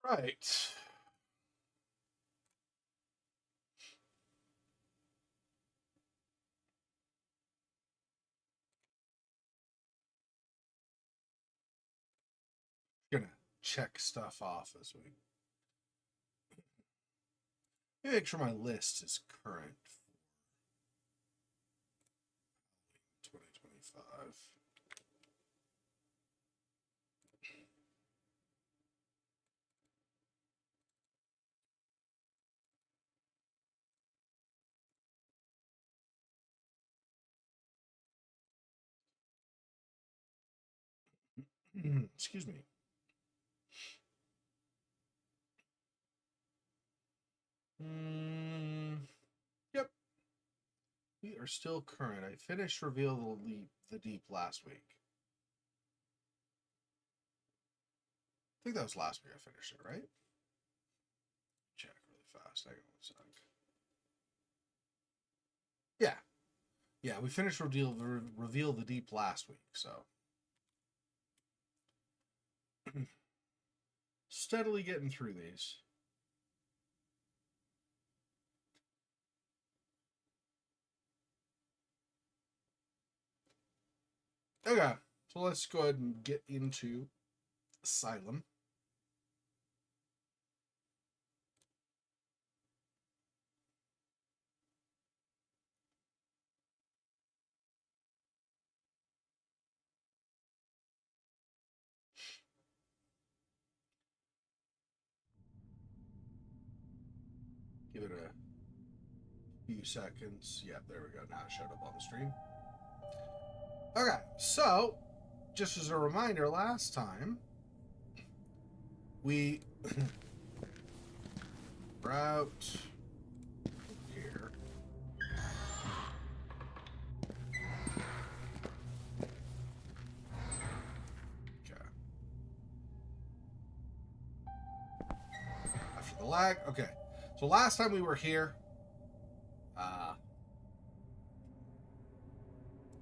Right. Gonna check stuff off as we make sure my list is current for 2025. Excuse me. Yep, we are still current. I finished Reveal the Deep last week. I think that was last week I finished it, right? Check really fast. Hang on one sec. Yeah. Yeah, we finished Reveal the Deep last week, so. Steadily getting through these. Okay, so let's go ahead and get into Asylum. Give it a few seconds. Yeah, there we go. Now it showed up on the stream. Okay, so just as a reminder, last time we route here. Okay. After the lag. Okay. So last time we were here, I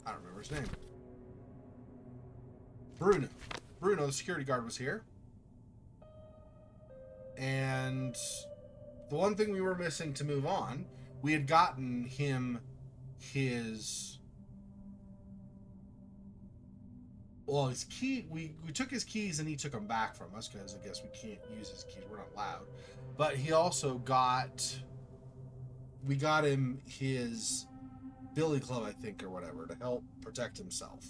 don't remember his name. Bruno. Bruno, the security guard, was here. And the one thing we were missing to move on, we had gotten him his key. We took his keys and he took them back from us because I guess we can't use his keys. We're not allowed. But he also we got him his billy club, I think, or whatever, to help protect himself.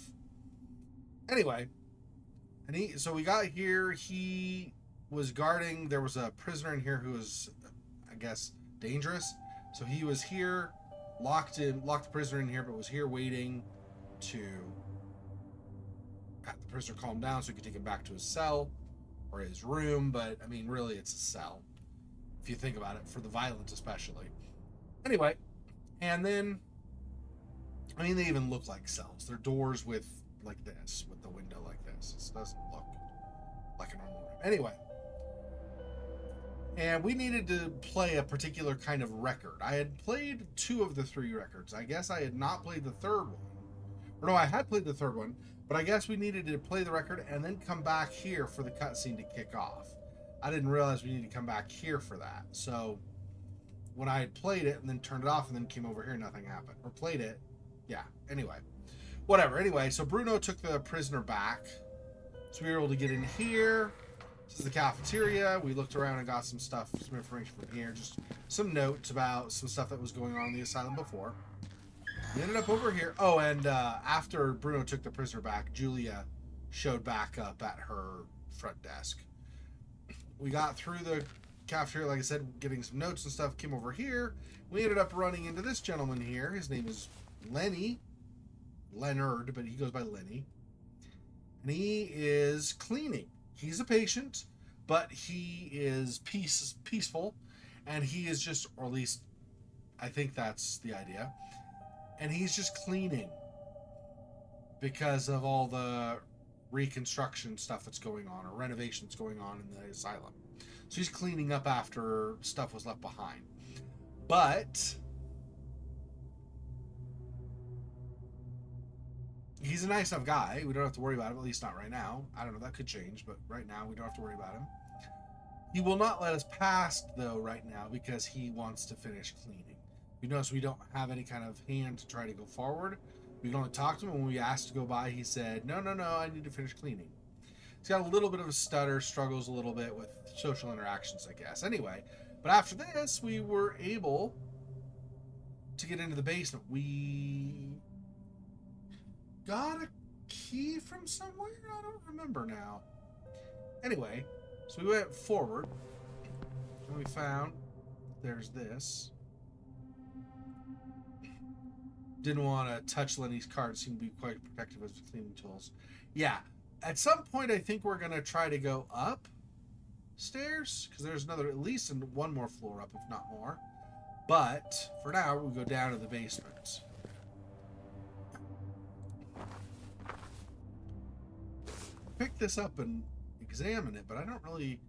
Anyway, so we got here. He was guarding. There was a prisoner in here who was, I guess, dangerous. So he was here, locked the prisoner in here, but was here waiting to have the prisoner calm down so he could take him back to his cell or his room. But I mean, really, it's a cell if you think about it, for the violent especially. Anyway, and then, I mean, they even look like cells. They're doors with like this, with the window like this. It doesn't look like a normal room. Anyway, and we needed to play a particular kind of record. I had played 2 of the 3 records. I guess I had not played the third one. Or no, I had played the third one, but I guess we needed to play the record and then come back here for the cutscene to kick off. I didn't realize we needed to come back here for that. So when I had played it and then turned it off and then came over here, nothing happened. Or played it. Yeah, anyway. Whatever. Anyway, so Bruno took the prisoner back. So we were able to get in here. This is the cafeteria. We looked around and got some stuff, some information from here. Just some notes about some stuff that was going on in the asylum before. We ended up over here. Oh, and after Bruno took the prisoner back, Julia showed back up at her front desk. We got through the cafeteria, like I said, getting some notes and stuff, came over here. We ended up running into this gentleman here. His name is Leonard, but he goes by Lenny. And he is cleaning. He's a patient, but he is peaceful, and he is just, or at least I think that's the idea, and he's just cleaning because of all the reconstruction stuff that's going on, or renovations going on in the asylum. So he's cleaning up after stuff was left behind. But he's a nice enough guy. We don't have to worry about him, at least not right now. I don't know, that could change, but right now we don't have to worry about him. He will not let us pass, though, right now because he wants to finish cleaning. You notice we don't have any kind of hand to try to go forward. We can only talk to him. When we asked to go by, he said, no, I need to finish cleaning. He's got a little bit of a stutter, struggles a little bit with social interactions, I guess. Anyway, but after this, we were able to get into the basement. We got a key from somewhere? I don't remember now. Anyway, so we went forward, and we found there's this. Didn't want to touch Lenny's card. It seemed to be quite protective of the cleaning tools. Yeah, at some point I think we're going to try to go up stairs, because there's another, at least one more floor up, if not more. But for now, we'll go down to the basement. Pick this up and examine it, but I don't really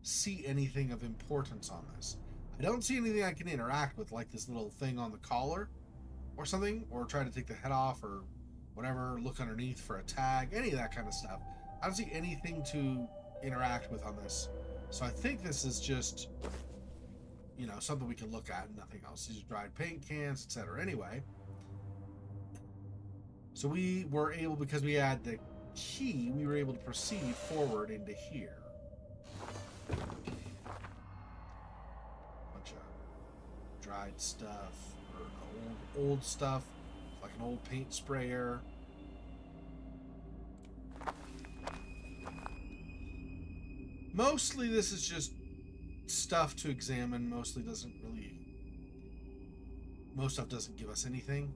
see anything of importance on this. I don't see anything I can interact with, like this little thing on the collar or something, or try to take the head off or whatever, look underneath for a tag, any of that kind of stuff. I don't see anything to interact with on this. So I think this is just, you know, something we can look at and nothing else. These are dried paint cans, etc. Anyway, so we were able, because we had the key, we were able to proceed forward into here. Bunch of dried stuff, or old stuff, like an old paint sprayer. Mostly this is just stuff to examine. Most stuff doesn't give us anything.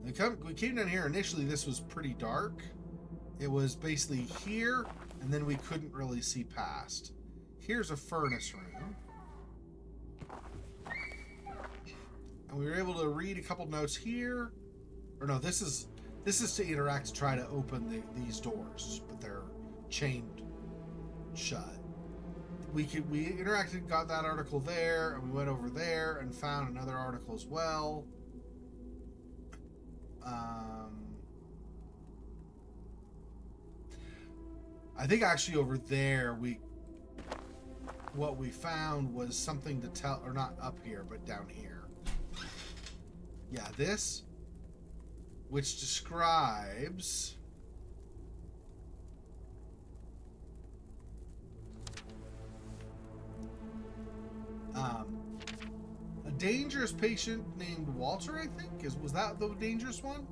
We came down here. Initially, this was pretty dark. It was basically here, and then we couldn't really see past. Here's a furnace room. And we were able to read a couple notes here. Or no, this is to interact to try to open these doors, but they're chained shut. We interacted, got that article there, and we went over there and found another article as well. I think actually over there what we found was something to tell, or not up here, but down here. Yeah, this, which describes a dangerous patient named Walter, I think. Was that the dangerous one?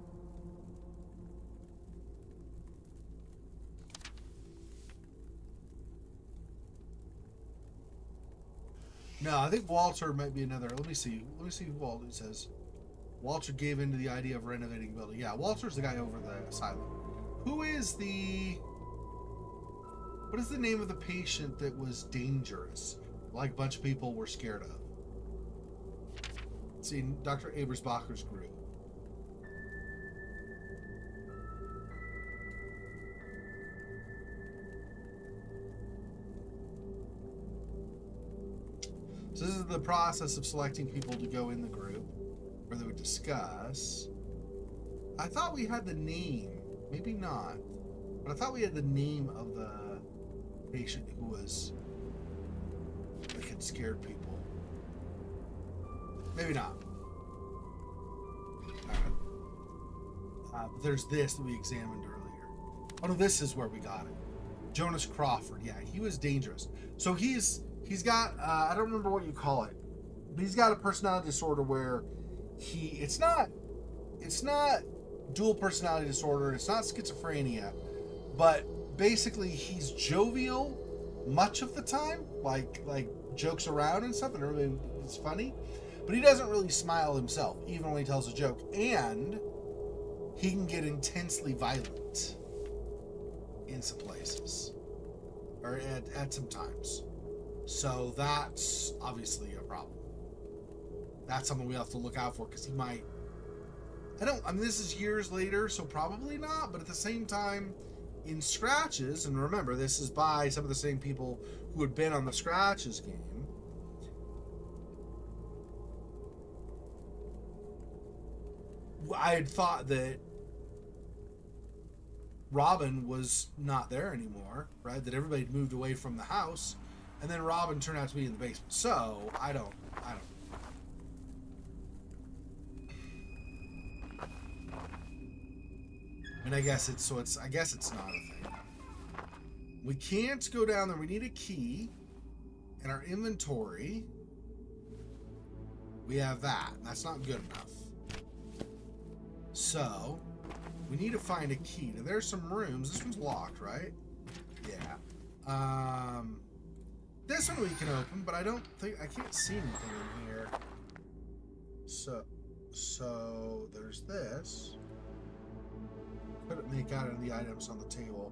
No, I think Walter might be another. Let me see who Walter says. Walter gave in to the idea of renovating the building. Yeah, Walter's the guy over the asylum. Who is the... What is the name of the patient that was dangerous? Like a bunch of people were scared of. Let's see, Dr. Abersbacher's group. So this is the process of selecting people to go in the group, where they would discuss. I thought we had the name. Maybe not. But I thought we had the name of the patient who was... that had scared people. Maybe not. But there's this that we examined earlier. Oh no, this is where we got it. Jonas Crawford. Yeah, he was dangerous. So he's got, I don't remember what you call it, but he's got a personality disorder where it's not dual personality disorder, it's not schizophrenia, but basically he's jovial much of the time, like jokes around and stuff, and really it's funny, but he doesn't really smile himself, even when he tells a joke, and he can get intensely violent in some places, or at some times. So that's obviously a problem. That's something we have to look out for, because he might... I mean, this is years later, so probably not, but at the same time, in Scratches, and remember, this is by some of the same people who had been on the Scratches game, I had thought that Robin was not there anymore, right? That everybody had moved away from the house, and then Robin turned out to be in the basement. So I don't. And I guess it's I guess it's not a thing. We can't go down there. We need a key. In our inventory, we have that. That's not good enough. So we need to find a key. Now, there's some rooms. This one's locked, right? Yeah. This one we can open, but I can't see anything in here. So there's this. Couldn't make out any of the items on the table.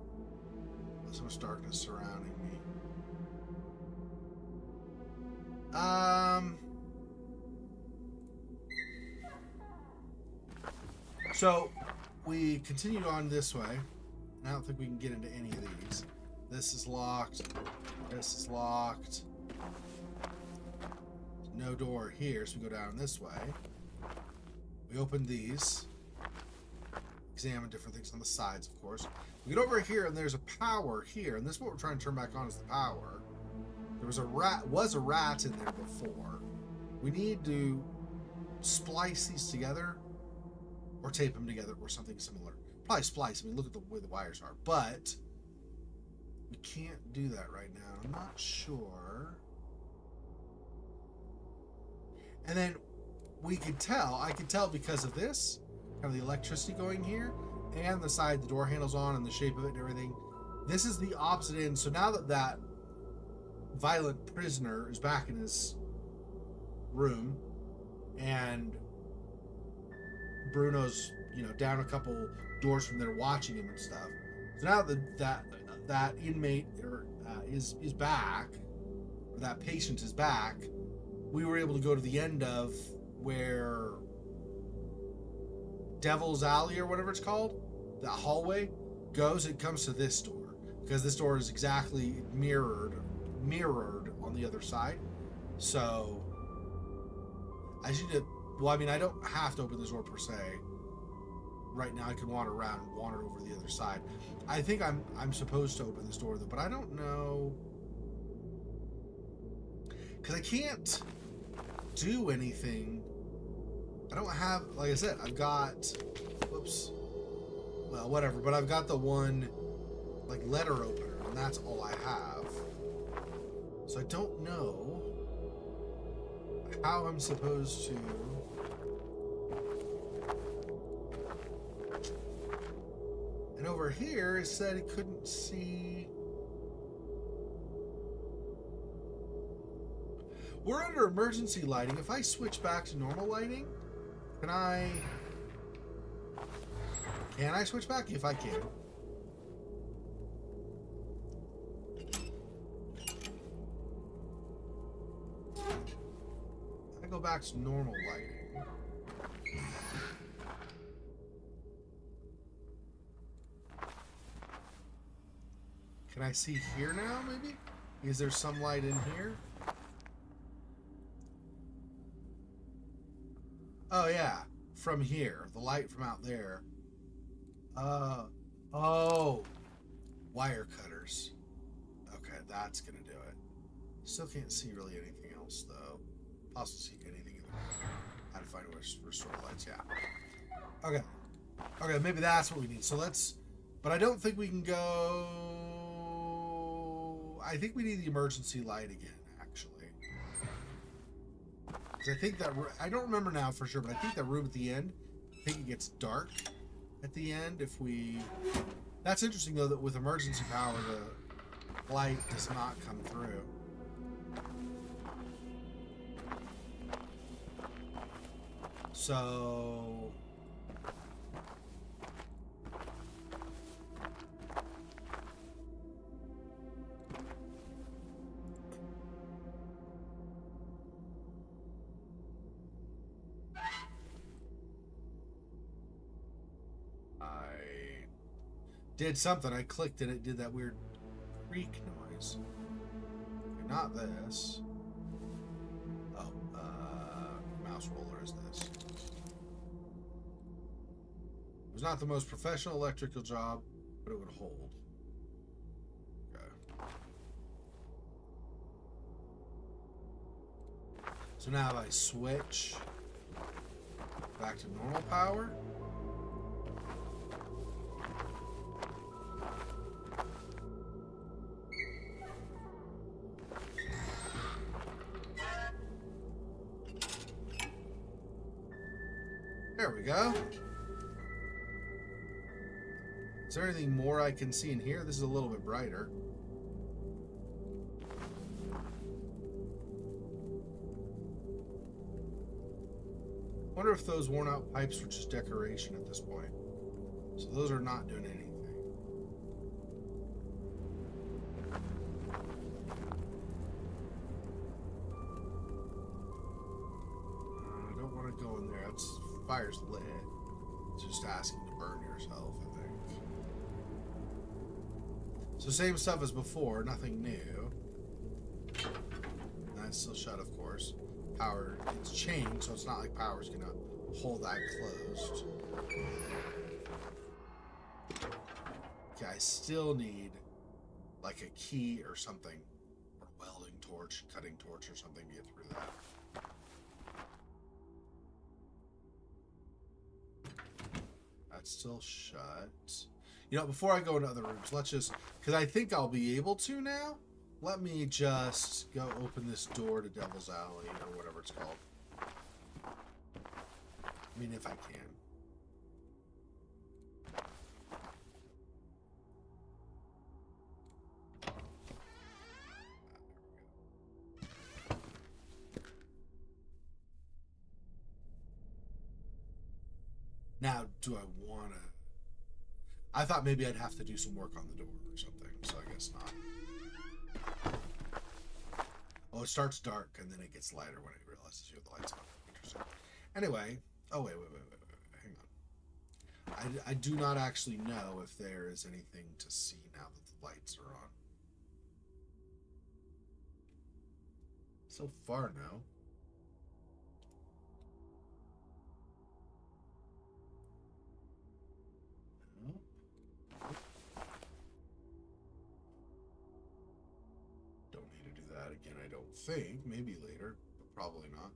There's so much darkness surrounding me. So we continued on this way. I don't think we can get into any of these. This is locked. This is locked. No door here, so we go down this way. We open these. Examine different things on the sides, of course. We get over here, and there's a power here, and this is what we're trying to turn back on is the power. There was a rat in there before. We need to splice these together, or tape them together, or something similar. Probably splice. I mean, look at the way the wires are. But we can't do that right now. I'm not sure. And then I could tell because of this, kind of the electricity going here, and the side the door handle's on, and the shape of it and everything. This is the opposite end. So now that violent prisoner is back in his room, and Bruno's, down a couple doors from there watching him and stuff. So now that inmate is back, or that patient is back, we were able to go to the end of where Devil's Alley or whatever it's called, that hallway goes. It comes to this door because this door is exactly mirrored on the other side. So I need to. Well, I mean, I don't have to open this door per se. Right now, I can wander around and wander over the other side. I think I'm supposed to open this door though, but I don't know because I can't do anything. I don't have, like I said, I've got, whoops, well, whatever, but I've got the one, like, letter opener, and that's all I have. So I don't know how I'm supposed to. And over here, it said it couldn't see. We're under emergency lighting. If I switch back to normal lighting, can I switch back? If I can. I go back to normal lighting. Can I see here now, maybe? Is there some light in here? Oh, yeah. From here. The light from out there. Oh. Wire cutters. Okay, that's going to do it. Still can't see really anything else, though. Also see anything in there. How to find where restore lights, yeah. Okay. Okay, maybe that's what we need. So let's... But I don't think we can go... I think we need the emergency light again, actually. Because I think that... I don't remember now for sure, but I think that room at the end, I think it gets dark at the end if we... That's interesting, though, that with emergency power, the light does not come through. So... did something. I clicked and it did that weird creak noise. Okay, not this. Oh, mouse roller is this. It was not the most professional electrical job but it would hold. Okay. So now if I switch back to normal power. There we go. Is there anything more I can see in here? This is a little bit brighter. Wonder if those worn out pipes were just decoration at this point. So those are not doing anything. I don't want to go in there. That's fire's lit. It's just asking to burn yourself, I think. So same stuff as before, nothing new. That's still shut, of course. Power, it's chained, so it's not like power's gonna hold that closed. Okay, I still need like a key or something, or welding torch, cutting torch or something to get through that. That's still shut. You know, before I go into other rooms, let's just, because I think I'll be able to now. Let me just go open this door to Devil's Alley, or whatever it's called. I mean, if I can. Now, do I want to... I thought maybe I'd have to do some work on the door or something, so I guess not. Oh, it starts dark and then it gets lighter when it realizes you have the lights on. Interesting. Anyway, oh wait, hang on. I do not actually know if there is anything to see now that the lights are on. So far, no. Again, I don't think. Maybe later, but probably not.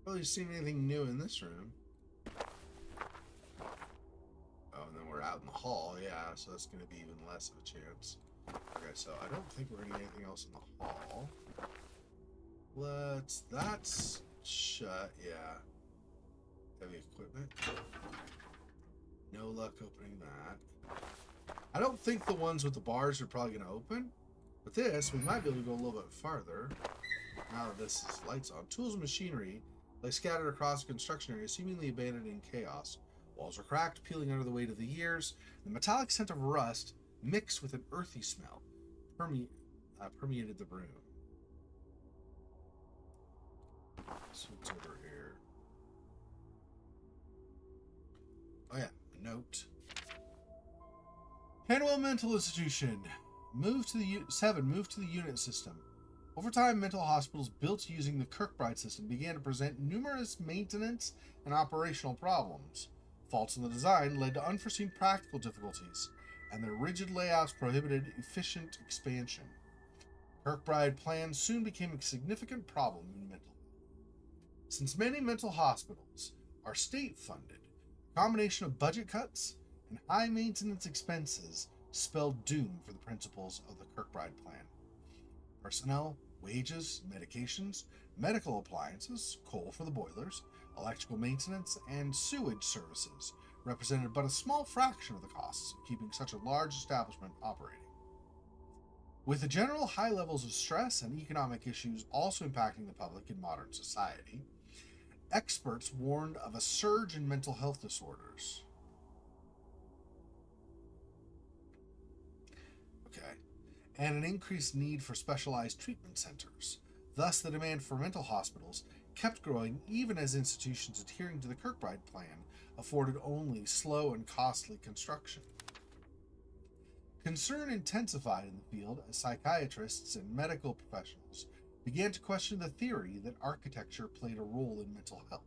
Really seen anything new in this room? Out in the hall, yeah, so that's going to be even less of a chance. Okay, so I don't think we're going to get anything else in the hall. That's shut, yeah. Heavy equipment. No luck opening that. I don't think the ones with the bars are probably going to open. But this, we might be able to go a little bit farther. Now that this is lights on. Tools and machinery lay scattered across the construction area, seemingly abandoned in chaos. Walls were cracked, peeling under the weight of the years. The metallic scent of rust, mixed with an earthy smell, permeated the room. So what's over here? Oh yeah, a note. Hanwell Mental Institution. Move to the unit system. Over time, mental hospitals built using the Kirkbride system began to present numerous maintenance and operational problems. Faults in the design led to unforeseen practical difficulties, and their rigid layouts prohibited efficient expansion. Kirkbride plans soon became a significant problem in mental health. Since many mental hospitals are state-funded, a combination of budget cuts and high maintenance expenses spelled doom for the principles of the Kirkbride plan. Personnel, wages, medications, medical appliances, coal for the boilers, electrical maintenance, and sewage services represented but a small fraction of the costs of keeping such a large establishment operating. With the general high levels of stress and economic issues also impacting the public in modern society, experts warned of a surge in mental health disorders. And an increased need for specialized treatment centers. Thus, the demand for mental hospitals kept growing even as institutions adhering to the Kirkbride plan afforded only slow and costly construction. Concern intensified in the field as psychiatrists and medical professionals began to question the theory that architecture played a role in mental health.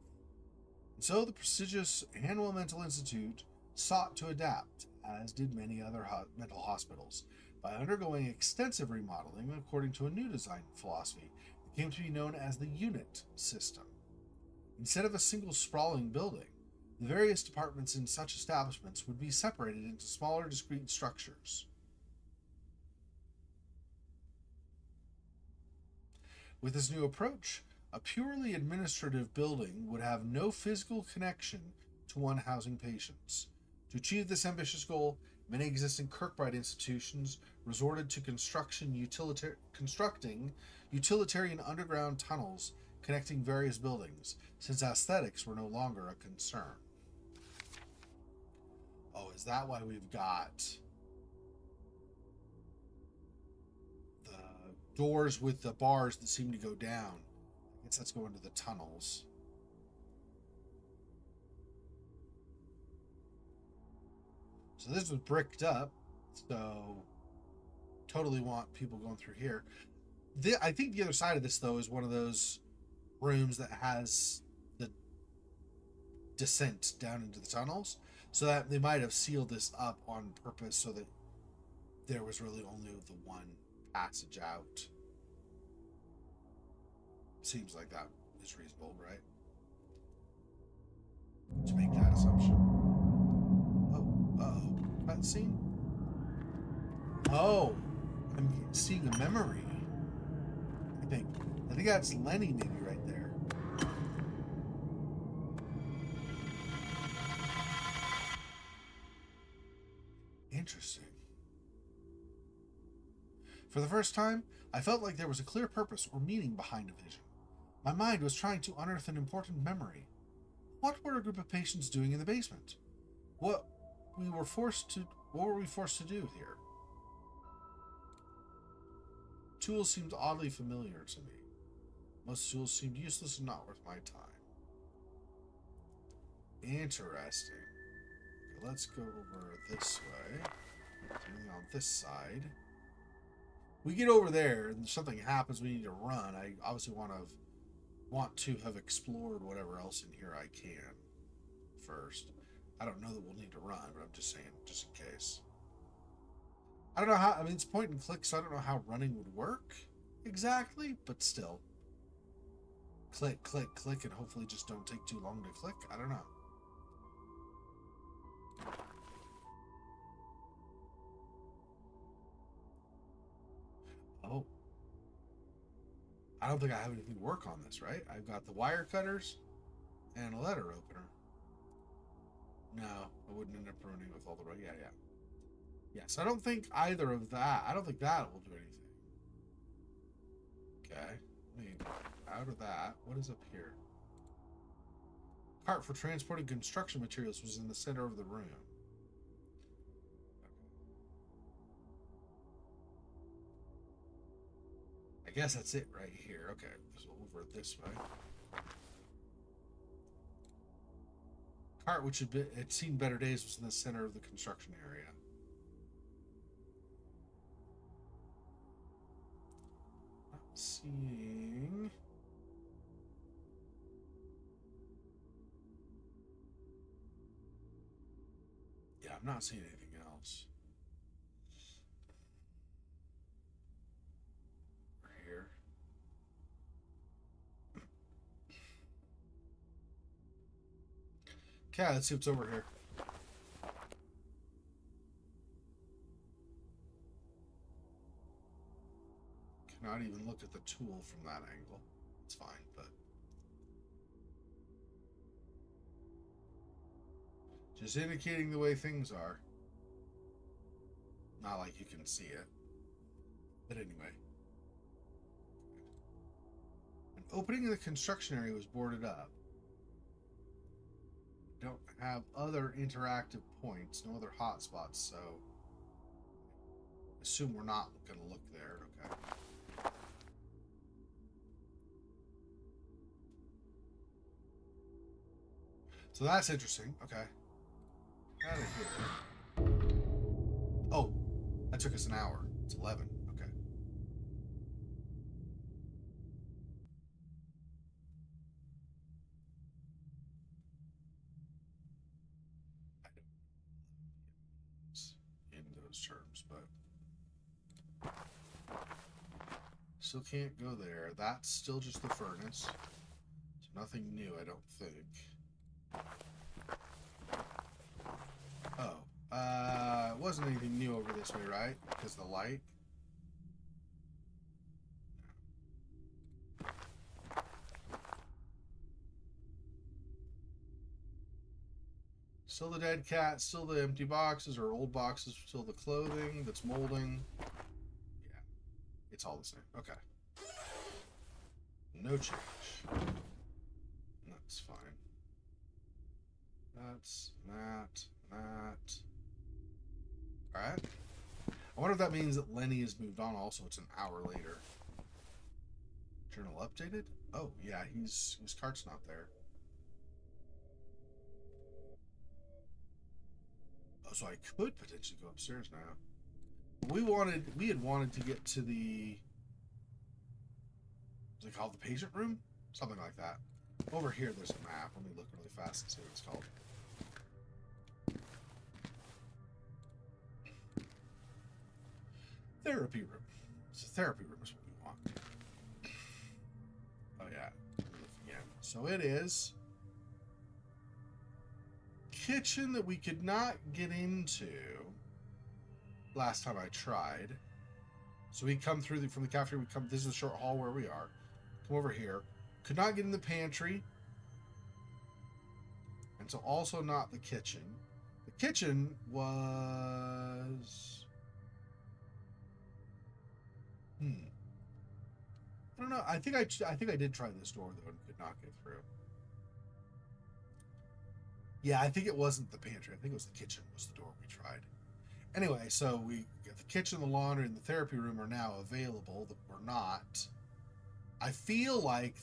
And so the prestigious Hanwell Mental Institute sought to adapt, as did many other mental hospitals, by undergoing extensive remodeling according to a new design philosophy that came to be known as the unit system. Instead of a single sprawling building, the various departments in such establishments would be separated into smaller, discrete structures. With this new approach, a purely administrative building would have no physical connection to one housing patients. To achieve this ambitious goal, many existing Kirkbride institutions resorted to constructing utilitarian underground tunnels connecting various buildings, since aesthetics were no longer a concern. Oh, is that why we've got the doors with the bars that seem to go down? I guess let's go into the tunnels. So this was bricked up, so totally want people going through here. I think the other side of this, though, is one of those rooms that has the descent down into the tunnels, so that they might have sealed this up on purpose so that there was really only the one passage out. Seems like that is reasonable, right? To make that assumption. Cutscene? Oh, I'm seeing a memory. I think that's Lenny maybe right there. Interesting. For the first time, I felt like there was a clear purpose or meaning behind a vision. My mind was trying to unearth an important memory. What were a group of patients doing in the basement? What were we forced to do here? Tools seemed oddly familiar to me. Most tools seemed useless and not worth my time. Interesting. Okay, let's go over this way. Something on this side. We get over there and something happens, we need to run. I obviously want to have explored whatever else in here I can first. I don't know that we'll need to run, but I'm just saying, just in case. I don't know how, it's point and click, so I don't know how running would work exactly, but still. Click, click, click, and hopefully just don't take too long to click. I don't know. Oh. I don't think I have anything to work on this, right? I've got the wire cutters and a letter opener. No, I wouldn't end up ruining with all the... Yeah. Yes, I don't think either of that... I don't think that will do anything. Okay. Out of that, what is up here? Cart for transporting construction materials was in the center of the room. I guess that's it right here. Okay, so over this way. Cart, which had seen better days, was in the center of the construction area. Not seeing... Yeah, I'm not seeing anything else. Over here. Okay, let's see what's over here. Cannot even look at the tool from that angle. It's fine, but... Just indicating the way things are. Not like you can see it. But anyway. An opening in the construction area was boarded up. Don't have other interactive points, no other hotspots, so assume we're not going to look there. Okay. So that's interesting. Okay. Out of here. Oh, that took us an hour. It's 11. Okay. I don't know in those terms, but still can't go there. That's still just the furnace. So nothing new, I don't think. Oh, it wasn't anything new over this way, right? Because the light. Still the dead cat, still the empty boxes or old boxes, still the clothing that's molding. Yeah, it's all the same. Okay. No change. That's fine. That's that. Alright. I wonder if that means that Lenny has moved on also. It's an hour later. Journal updated? Oh, yeah, his cart's not there. Oh, so I could potentially go upstairs now. We had wanted to get to the, is it called the patient room? Something like that. Over here, there's a map. Let me look really fast and see what it's called. Therapy room. It's a therapy room is what we want. Oh yeah. Yeah. So it is kitchen that we could not get into last time I tried. So we come through from the cafeteria. We come. This is the short hall where we are. Come over here. Could not get in the pantry, and so also not the kitchen. The kitchen was. I don't know. I think I did try this door though and could not get through. Yeah, I think it wasn't the pantry. I think it was the kitchen was the door we tried. Anyway, so we got the kitchen, the laundry, and the therapy room are now available. That we're not. I feel like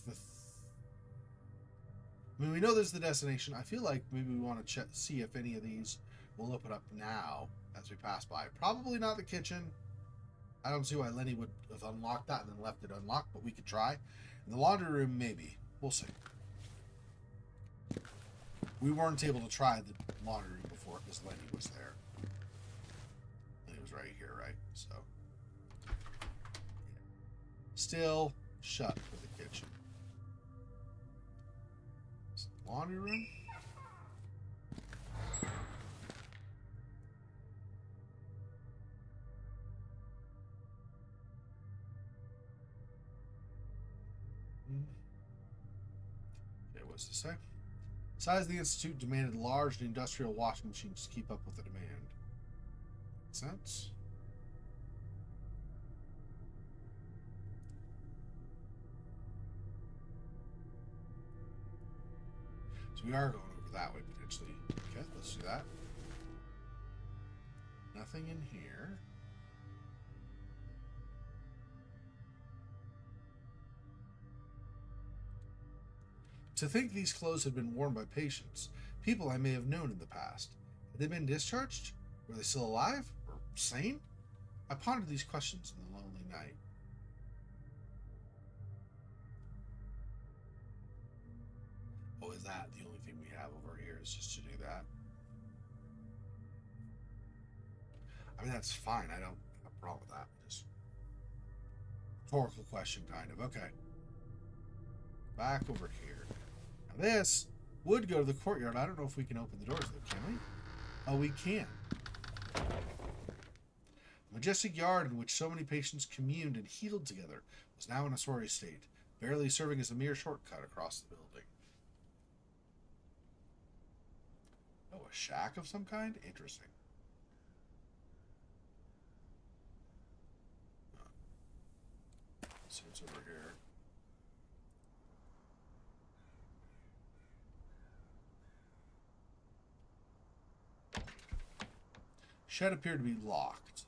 I mean, we know there's the destination. I feel like maybe we want to see if any of these will open up now as we pass by. Probably not the kitchen. I don't see why Lenny would have unlocked that and then left it unlocked, but we could try. In the laundry room, maybe. We'll see. We weren't able to try the laundry room before because Lenny was there. Lenny was right here, right? So, yeah. Still shut for the kitchen. Laundry room? Okay, what's this say? Size of the institute demanded large industrial washing machines to keep up with the demand. Makes sense. So we are going over that way potentially. Okay, let's do that. Nothing in here. To think these clothes had been worn by patients, people I may have known in the past. Had they been discharged? Were they still alive? Or sane? I pondered these questions in the lonely night. Oh, is that the only thing we have over here is just to do that? I mean, that's fine. I don't have a problem with that. Just rhetorical question, kind of. Okay. Back over here. Now this would go to the courtyard. I don't know if we can open the doors, though. Can we? Oh, we can. The majestic yard in which so many patients communed and healed together was now in a sorry state, barely serving as a mere shortcut across the building. Oh, a shack of some kind? Interesting. Let's see what's over here. Shed appeared to be locked.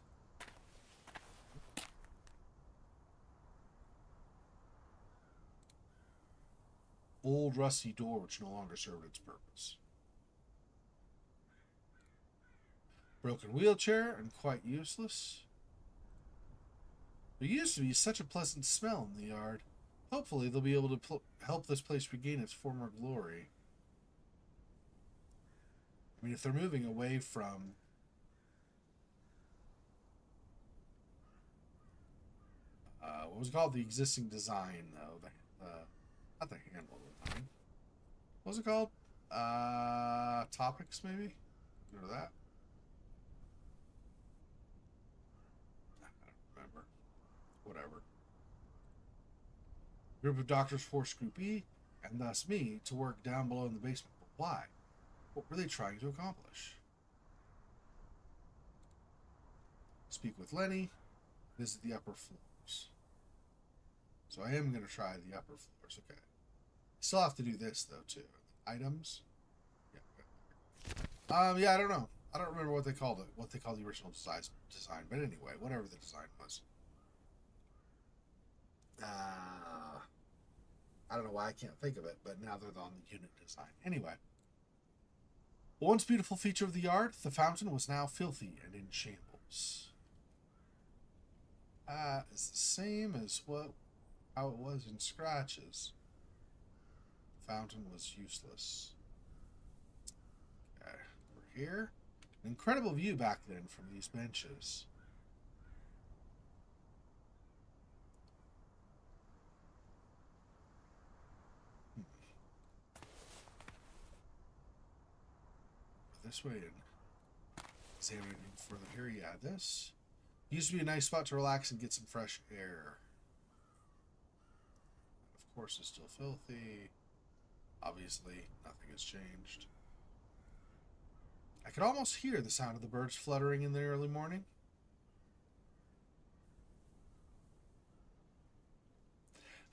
Old rusty door which no longer served its purpose. Broken wheelchair and quite useless. There used to be such a pleasant smell in the yard. Hopefully they'll be able to help this place regain its former glory. I mean, if they're moving away from... what was it called? The existing design, though. Not the Hanwell design. What was it called? Topics, maybe? Remember that? I don't remember. Whatever. Group of doctors forced Group E, and thus me, to work down below in the basement. But why? What were they trying to accomplish? Speak with Lenny. Visit the upper floors. So I am going to try the upper floors. Okay. Still have to do this, though, too. Items. Yeah. Yeah, I don't know. I don't remember what they called it. What they called the original design. But anyway, whatever the design was. I don't know why I can't think of it, but now they're on the unit design. Anyway. Once beautiful feature of the yard, the fountain was now filthy and in shambles. It's the same as how it was in Scratches. The fountain was useless. Okay, we're here. An incredible view back then from these benches. This way and examine anything further here. Yeah, this used to be a nice spot to relax and get some fresh air. Of course, it's still filthy. Obviously, nothing has changed. I could almost hear the sound of the birds fluttering in the early morning.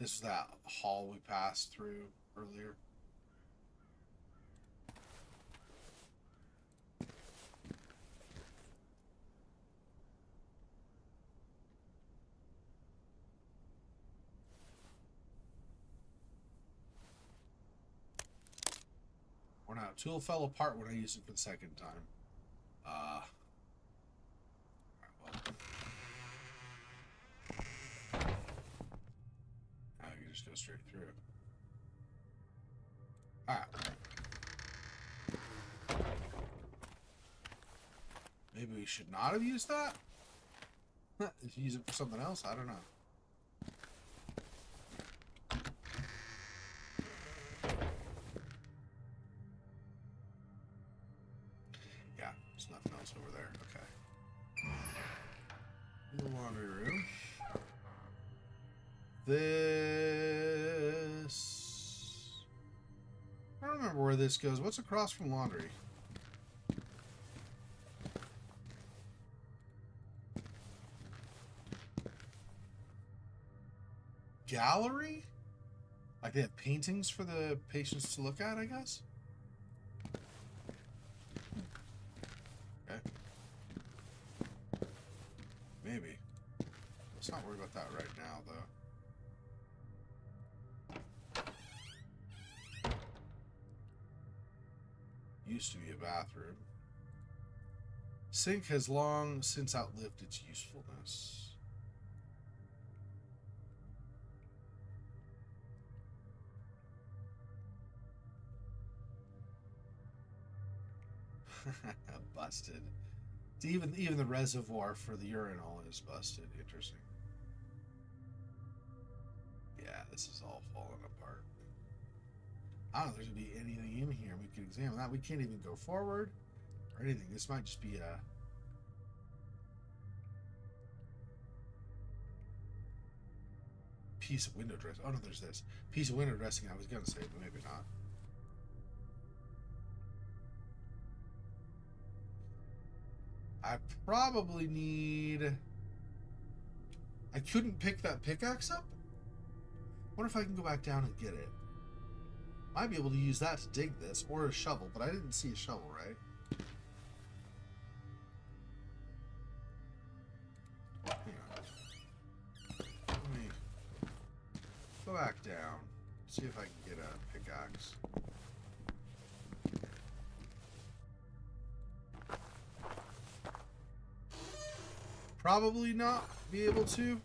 This is that hall we passed through earlier. Worn out. Tool fell apart when I used it for the second time. Alright, well. Now you can just go straight through. Alright. Maybe we should not have used that? If you use it for something else, I don't know. Over there. Okay. The laundry room. This... I don't remember where this goes. What's across from laundry? Gallery? Like they have paintings for the patients to look at, I guess? Maybe. Let's not worry about that right now, though. Used to be a bathroom. Sink has long since outlived its usefulness. Busted. Even the reservoir for the urinal is busted. Interesting. Yeah, this is all falling apart. I don't know if there's going to be anything in here we can examine. That we can't even go forward or anything. This might just be a... piece of window dressing. Oh no, there's this. Piece of window dressing I was going to say, but maybe not. I probably need... I couldn't pick that pickaxe up? Wonder if I can go back down and get it. Might be able to use that to dig this, or a shovel, but I didn't see a shovel, right? Hang on. Let me go back down, see if I can get a pickaxe. probably not be able to.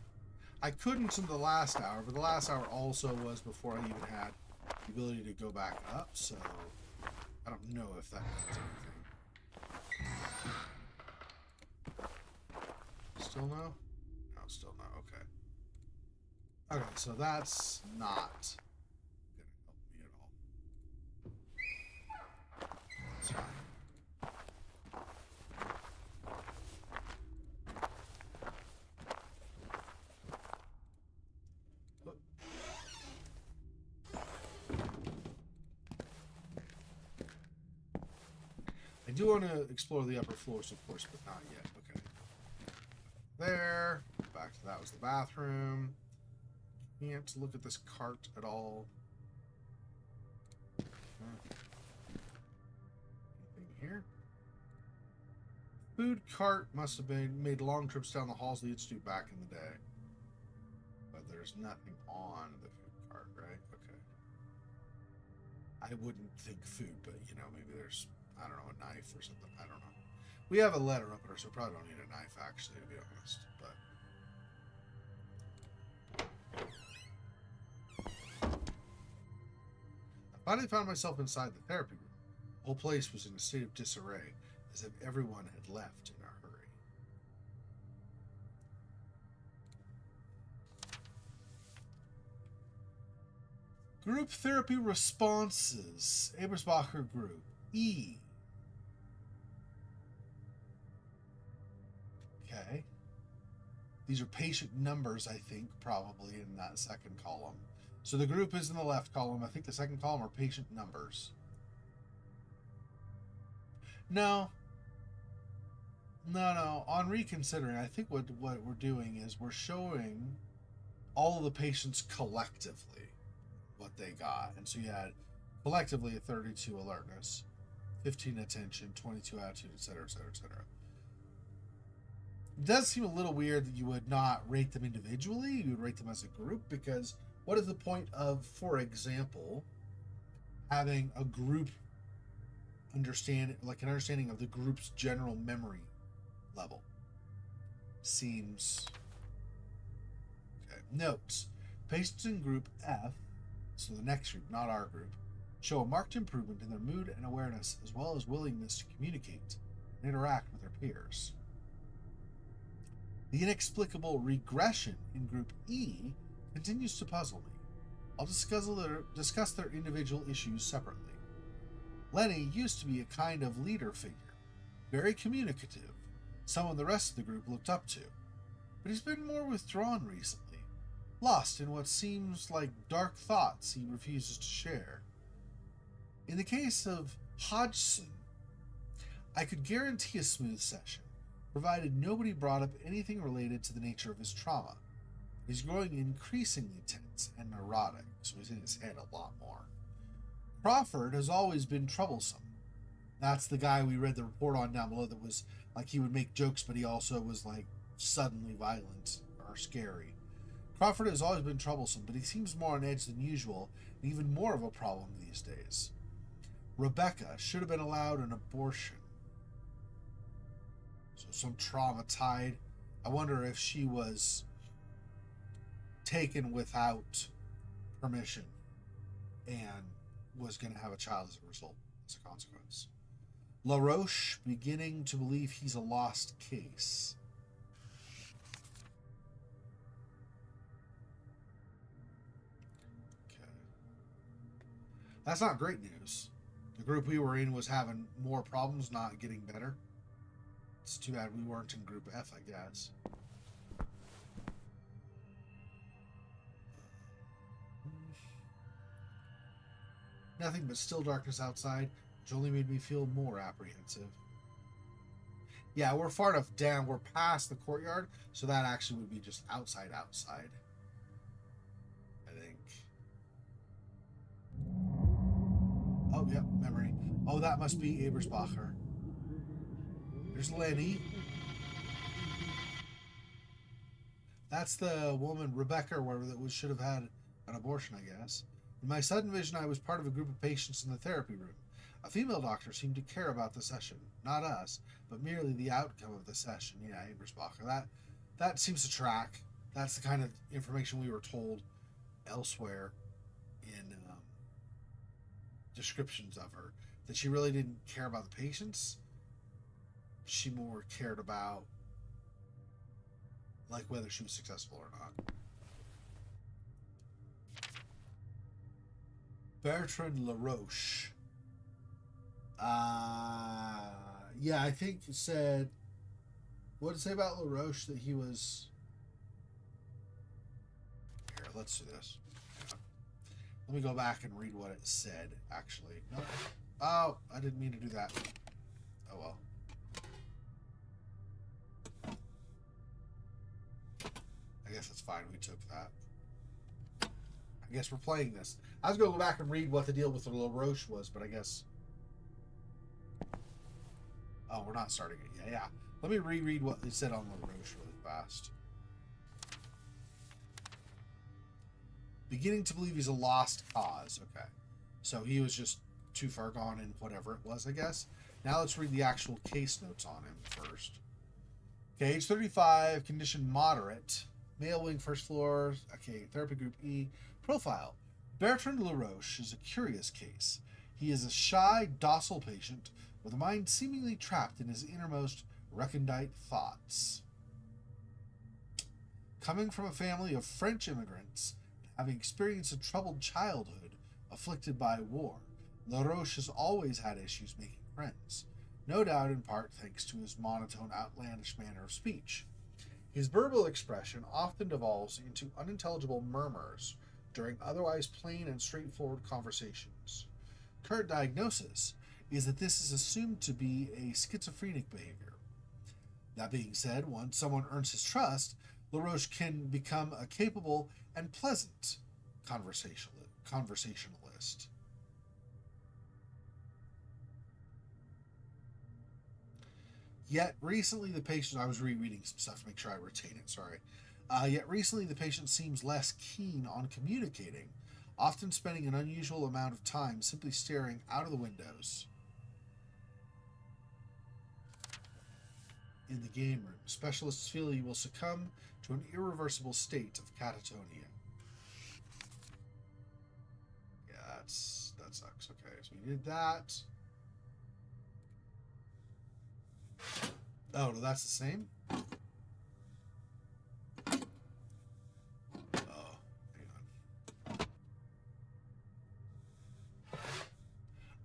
I couldn't in the last hour, but the last hour also was before I even had the ability to go back up, so I don't know if that means anything. Still no? No, still no. Okay. Okay, so that's not gonna help me at all. It's fine. I do want to explore the upper floors, of course, but not yet. Okay. There. Back to that was the bathroom. Can't look at this cart at all. Anything here? Food cart must have been made long trips down the halls leads to back in the day. But there's nothing on the food cart, right? Okay. I wouldn't think food, but you know, maybe there's, I don't know, a knife or something. I don't know. We have a letter opener, so probably don't need a knife, actually, to be honest. But I finally found myself inside the therapy room. The whole place was in a state of disarray, as if everyone had left in a hurry. Group therapy responses. Ebersbacher group. E. Okay. These are patient numbers, I think, probably in that second column. So the group is in the left column. I think the second column are patient numbers. No. On reconsidering, I think what we're doing is we're showing all of the patients collectively what they got. And so you had collectively a 32 alertness, 15 attention, 22 attitude, etc., etc., etc. It does seem a little weird that you would not rate them individually. You would rate them as a group, because what is the point of, for example, having a group understanding of the group's general memory level? Seems okay. Notes: patients in group F, so the next group, not our group, show a marked improvement in their mood and awareness, as well as willingness to communicate and interact with their peers. The inexplicable regression in group E continues to puzzle me. I'll discuss their individual issues separately. Lenny used to be a kind of leader figure, very communicative, someone the rest of the group looked up to, but he's been more withdrawn recently, lost in what seems like dark thoughts he refuses to share. In the case of Hodgson, I could guarantee a smooth session, provided nobody brought up anything related to the nature of his trauma. He's growing increasingly tense and neurotic, so he's in his head a lot more. Crawford has always been troublesome. That's the guy we read the report on down below that was like he would make jokes, but he also was like suddenly violent or scary. Crawford has always been troublesome, but he seems more on edge than usual, and even more of a problem these days. Rebecca should have been allowed an abortion. So some trauma tied. I wonder if she was taken without permission and was going to have a child as a result, as a consequence. LaRoche beginning to believe he's a lost case. Okay. That's not great news. The group we were in was having more problems, not getting better. It's too bad we weren't in group F, I guess. Nothing but still darkness outside, which only made me feel more apprehensive. Yeah, we're far enough down. We're past the courtyard, so that actually would be just outside. I think. Oh, yep, memory. Oh, that must be Ebersbacher. There's Lenny. That's the woman, Rebecca, or whatever, that should have had an abortion, I guess. In my sudden vision, I was part of a group of patients in the therapy room. A female doctor seemed to care about the session. Not us, but merely the outcome of the session. Yeah, Ebersbacher. that seems to track. That's the kind of information we were told elsewhere in descriptions of her. That she really didn't care about the patients. She more cared about like whether she was successful or not. Bertrand LaRoche. Yeah, I think it said. What did it say about LaRoche that he was? Here, let's do this. Let me go back and read what it said, actually. No. Oh, I didn't mean to do that. Oh well. I guess that's fine. We took that. I guess we're playing this. I was going to go back and read what the deal with the LaRoche was, but I guess... Oh, we're not starting it yet. Yeah. Let me reread what they said on LaRoche really fast. Beginning to believe he's a lost cause. Okay. So he was just too far gone in whatever it was, I guess. Now let's read the actual case notes on him first. Okay, age 35, condition moderate. Male wing, first floor. Okay, therapy group E. Profile. Bertrand LaRoche is a curious case. He is a shy, docile patient with a mind seemingly trapped in his innermost recondite thoughts. Coming from a family of French immigrants, having experienced a troubled childhood afflicted by war, LaRoche has always had issues making friends, no doubt in part thanks to his monotone, outlandish manner of speech. His verbal expression often devolves into unintelligible murmurs during otherwise plain and straightforward conversations. Current diagnosis is that this is assumed to be a schizophrenic behavior. That being said, once someone earns his trust, LaRoche can become a capable and pleasant conversationalist. Yet recently the patient, I was rereading some stuff to make sure I retain it, sorry. Yet recently the patient seems less keen on communicating, often spending an unusual amount of time simply staring out of the windows. In the game room, specialists feel he will succumb to an irreversible state of catatonia. Yeah, that sucks. Okay, so we did that. Oh, no, that's the same? Oh, hang on.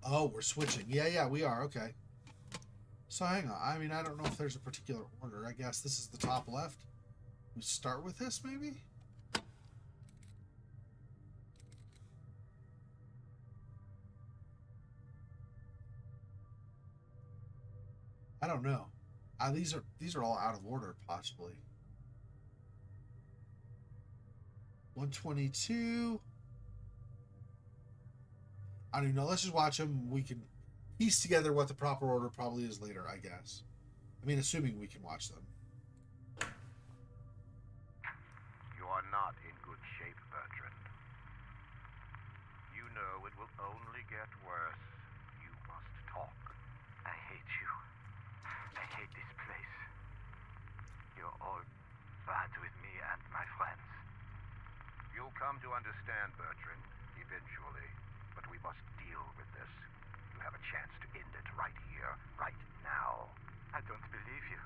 Oh, we're switching. Yeah, we are. Okay. So hang on. I mean, I don't know if there's a particular order. I guess this is the top left. We start with this, maybe? I don't know. These are all out of order, possibly. 122. I don't even know. Let's just watch them. We can piece together what the proper order probably is later, I guess. I mean, assuming we can watch them. You are not in good shape, Bertrand. You know it will only get worse. You must talk. I hate you. I hate this place. You're all bad with me and my friends. You'll come to understand, Bertrand, eventually. But we must deal with this. You have a chance to end it right here, right now. I don't believe you.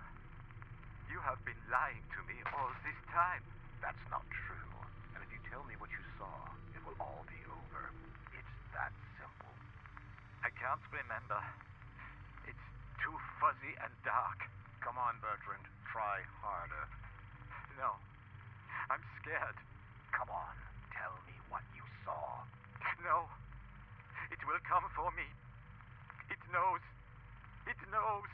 You have been lying to me all this time. That's not true. And if you tell me what you saw, it will all be over. It's that simple. I can't remember. It's too fuzzy and dark. Come on, Bertrand. Try harder. No. I'm scared. Come on. Tell me what you saw. No. It will come for me. It knows. It knows.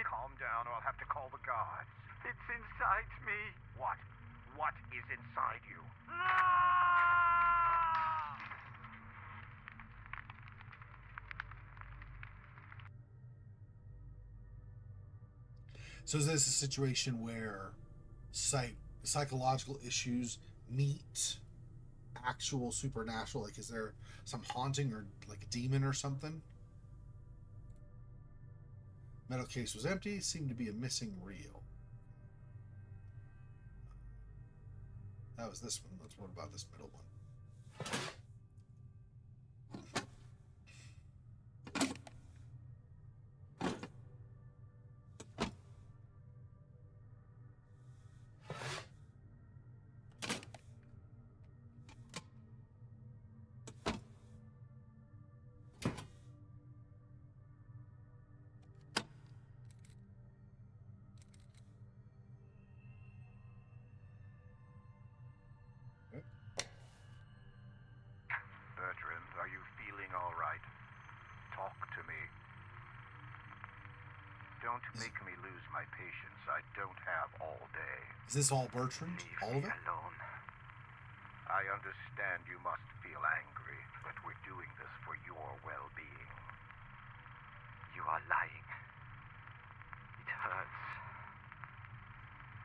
Calm down or I'll have to call the guards. It's inside me. What? What is inside you? So is this a situation where psychological issues meet actual supernatural? Like, is there some haunting or like a demon or something? Metal case was empty. Seemed to be a missing reel. That was this one. What about this middle one? Bertrand, are you feeling all right? Talk to me. Don't make me lose my patience. I don't have all day. Is this all Bertrand? Leave All of me it? alone. I understand you must feel angry, but we're doing this for your well-being. You are lying. It hurts.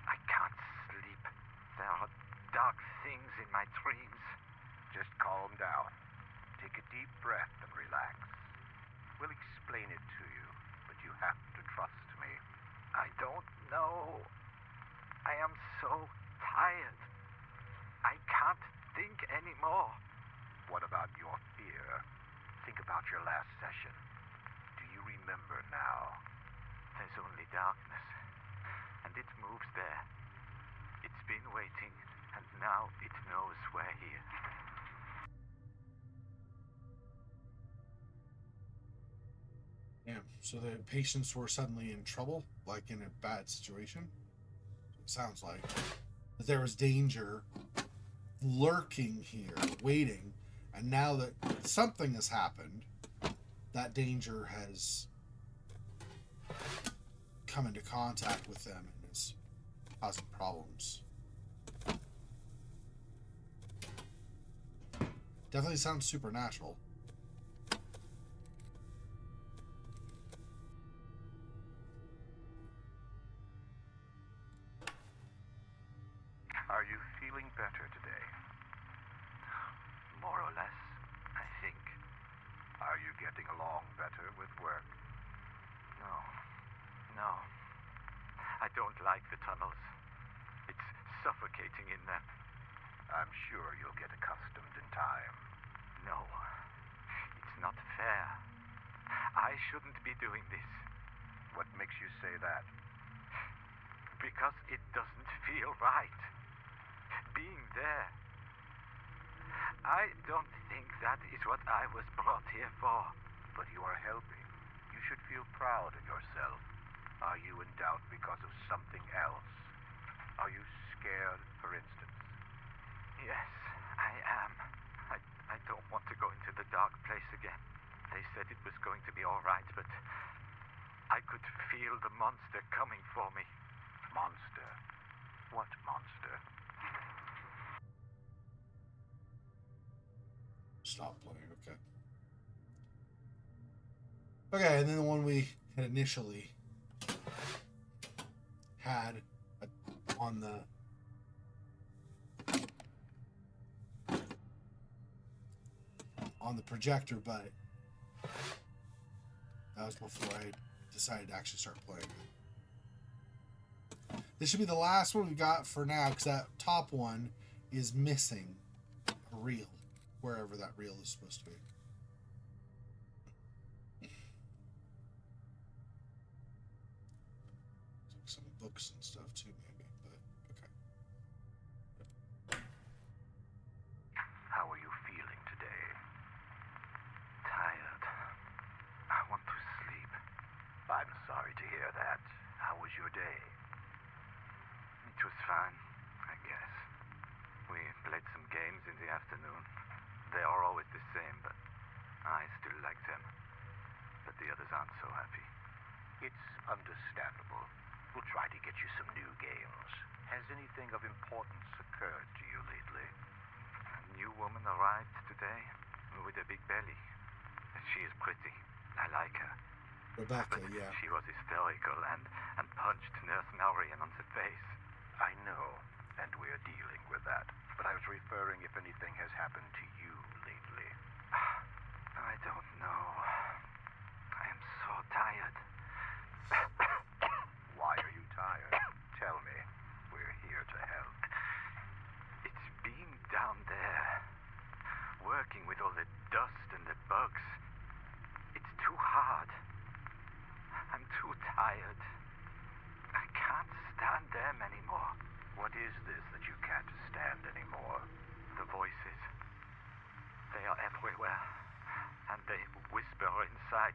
I can't sleep. There are dark things in my dreams. Just calm down. Take a deep breath and relax. We'll explain it to you, but you have to trust me. I don't know. I am so tired. I can't think anymore. What about your fear? Think about your last session. Do you remember now? There's only darkness, and it moves there. It's been waiting, and now it knows we're here. Damn. So the patients were suddenly in trouble, like in a bad situation. It sounds like that there was danger lurking here, waiting, and now that something has happened, that danger has come into contact with them and is causing problems. Definitely sounds supernatural. Are you feeling better today? More or less, I think. Are you getting along better with work? No. I don't like the tunnels. It's suffocating in them. I'm sure you'll get accustomed in time. No, it's not fair. I shouldn't be doing this. What makes you say that? Because it doesn't feel right. Being there. I don't think that is what I was brought here for. But you are helping. You should feel proud of yourself. Are you in doubt because of something else? Are you scared, for instance? Yes, I am. I don't want to go into the dark place again. They said it was going to be all right, but I could feel the monster coming for me. Monster? What monster? Stop playing, okay. Okay, and then the one we had initially had on the projector, but that was before I decided to actually start playing. This should be the last one we got for now, because that top one is missing a reel, wherever that reel is supposed to be. Some books and stuff too, maybe, but okay. How are you feeling today? Tired. I want to sleep. I'm sorry to hear that. How was your day? It was fine, I guess. We played some games in the afternoon. They are always the same, but I still like them. But the others aren't so happy. It's understandable. We'll try to get you some new games. Has anything of importance occurred to you lately? A new woman arrived today with a big belly. She is pretty. I like her. Rebecca, But yeah. she was hysterical and punched Nurse Marion on the face. I know, and we're dealing with that. But I was referring if anything has happened to you lately. I don't know. I am so tired. Why are you tired? Tell me. We're here to help. It's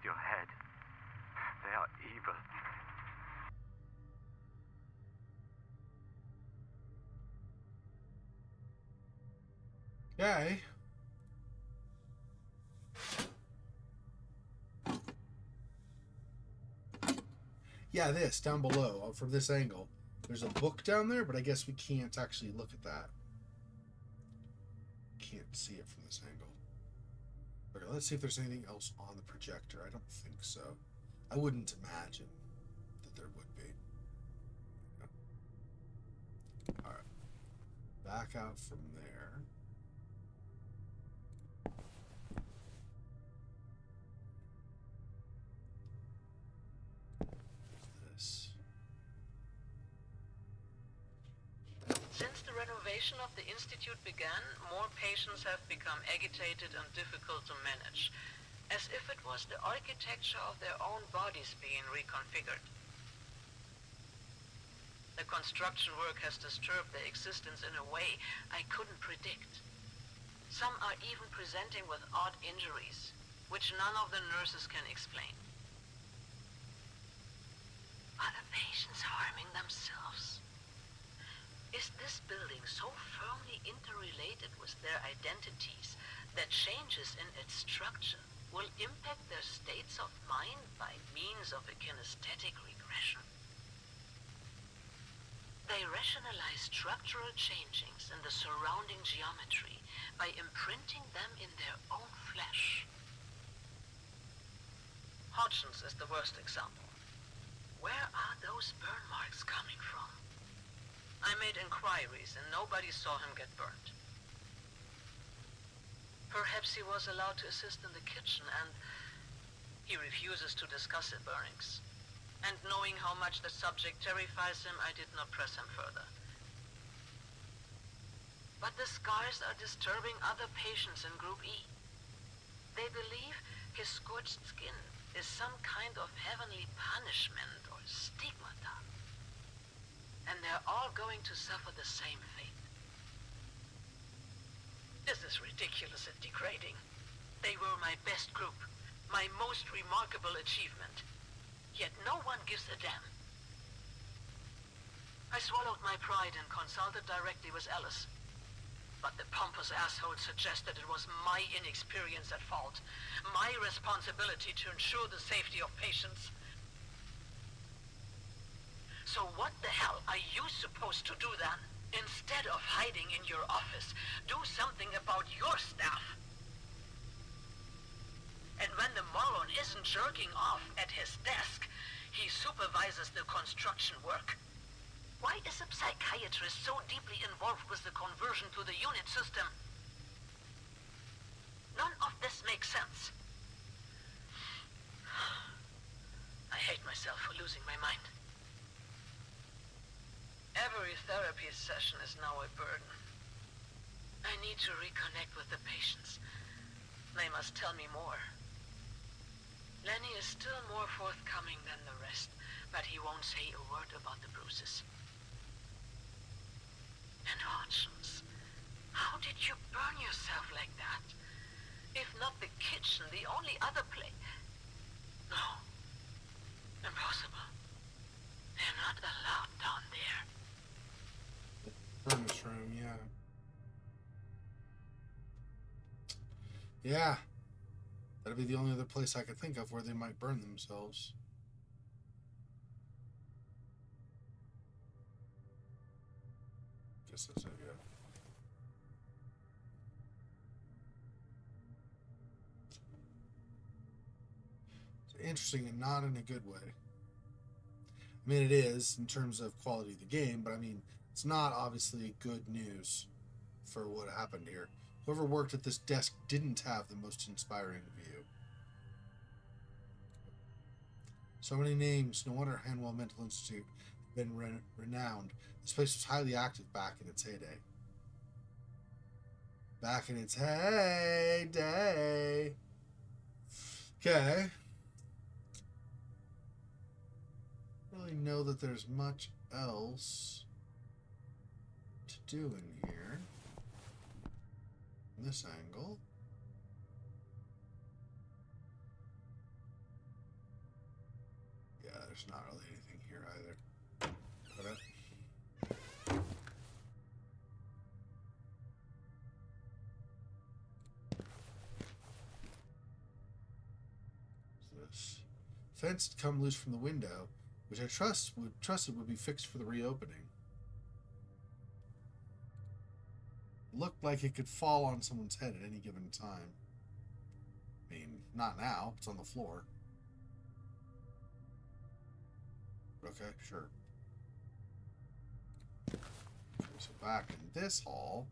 with your head. They are evil. Okay. Yeah, this down below from this angle. There's a book down there, but I guess we can't actually look at that. Can't see it from this angle. Okay, let's see if there's anything else on the projector. I don't think so. I wouldn't imagine that there would be. All right. Back out from there. Since the renovation of the Institute began, more patients have become agitated and difficult to manage, as if it was the architecture of their own bodies being reconfigured. The construction work has disturbed their existence in a way I couldn't predict. Some are even presenting with odd injuries, which none of the nurses can explain. Are the patients harming themselves? Is this building so firmly interrelated with their identities that changes in its structure will impact their states of mind by means of a kinesthetic regression? They rationalize structural changings in the surrounding geometry by imprinting them in their own flesh. Hodgson's is the worst example. Where are those burn marks coming from? I made inquiries and nobody saw him get burned. Perhaps he was allowed to assist in the kitchen and he refuses to discuss the burnings. And knowing how much the subject terrifies him, I did not press him further. But the scars are disturbing other patients in Group E. They believe his scorched skin is some kind of heavenly punishment or stigmata. And they're all going to suffer the same fate. This is ridiculous and degrading. They were my best group, my most remarkable achievement. Yet no one gives a damn. I swallowed my pride and consulted directly with Alice. But the pompous asshole suggested it was my inexperience at fault, my responsibility to ensure the safety of patients. So what the hell are you supposed to do then? Instead of hiding in your office, do something about your staff. And when the moron isn't jerking off at his desk, he supervises the construction work. Why is a psychiatrist so deeply involved with the conversion to the unit system? None of this makes sense. I hate myself for losing my mind. Every therapy session is now a burden. I need to reconnect with the patients. They must tell me more. Lenny is still more forthcoming than the rest, but he won't say a word about the bruises. And Hodgson's, how did you burn yourself like that? If not the kitchen, the only other place. No. Impossible. They're not allowed down there. Furnace room, yeah. Yeah. That'd be the only other place I could think of where they might burn themselves. Guess that's it, yeah. It's interesting and not in a good way. I mean, it is in terms of quality of the game, but I mean, it's not obviously good news for what happened here. Whoever worked at this desk didn't have the most inspiring view. So many names. No wonder Hanwell Mental Institute had been renowned. This place was highly active back in its heyday. Back in its heyday. Okay. I don't really know that there's much else to do in here. From this angle. There's not really anything here either. Okay. What's this? Fence had come loose from the window, which I trusted would be fixed for the reopening. Looked like it could fall on someone's head at any given time. I mean, not now. It's on the floor. Okay, sure. Okay, so back in this hall.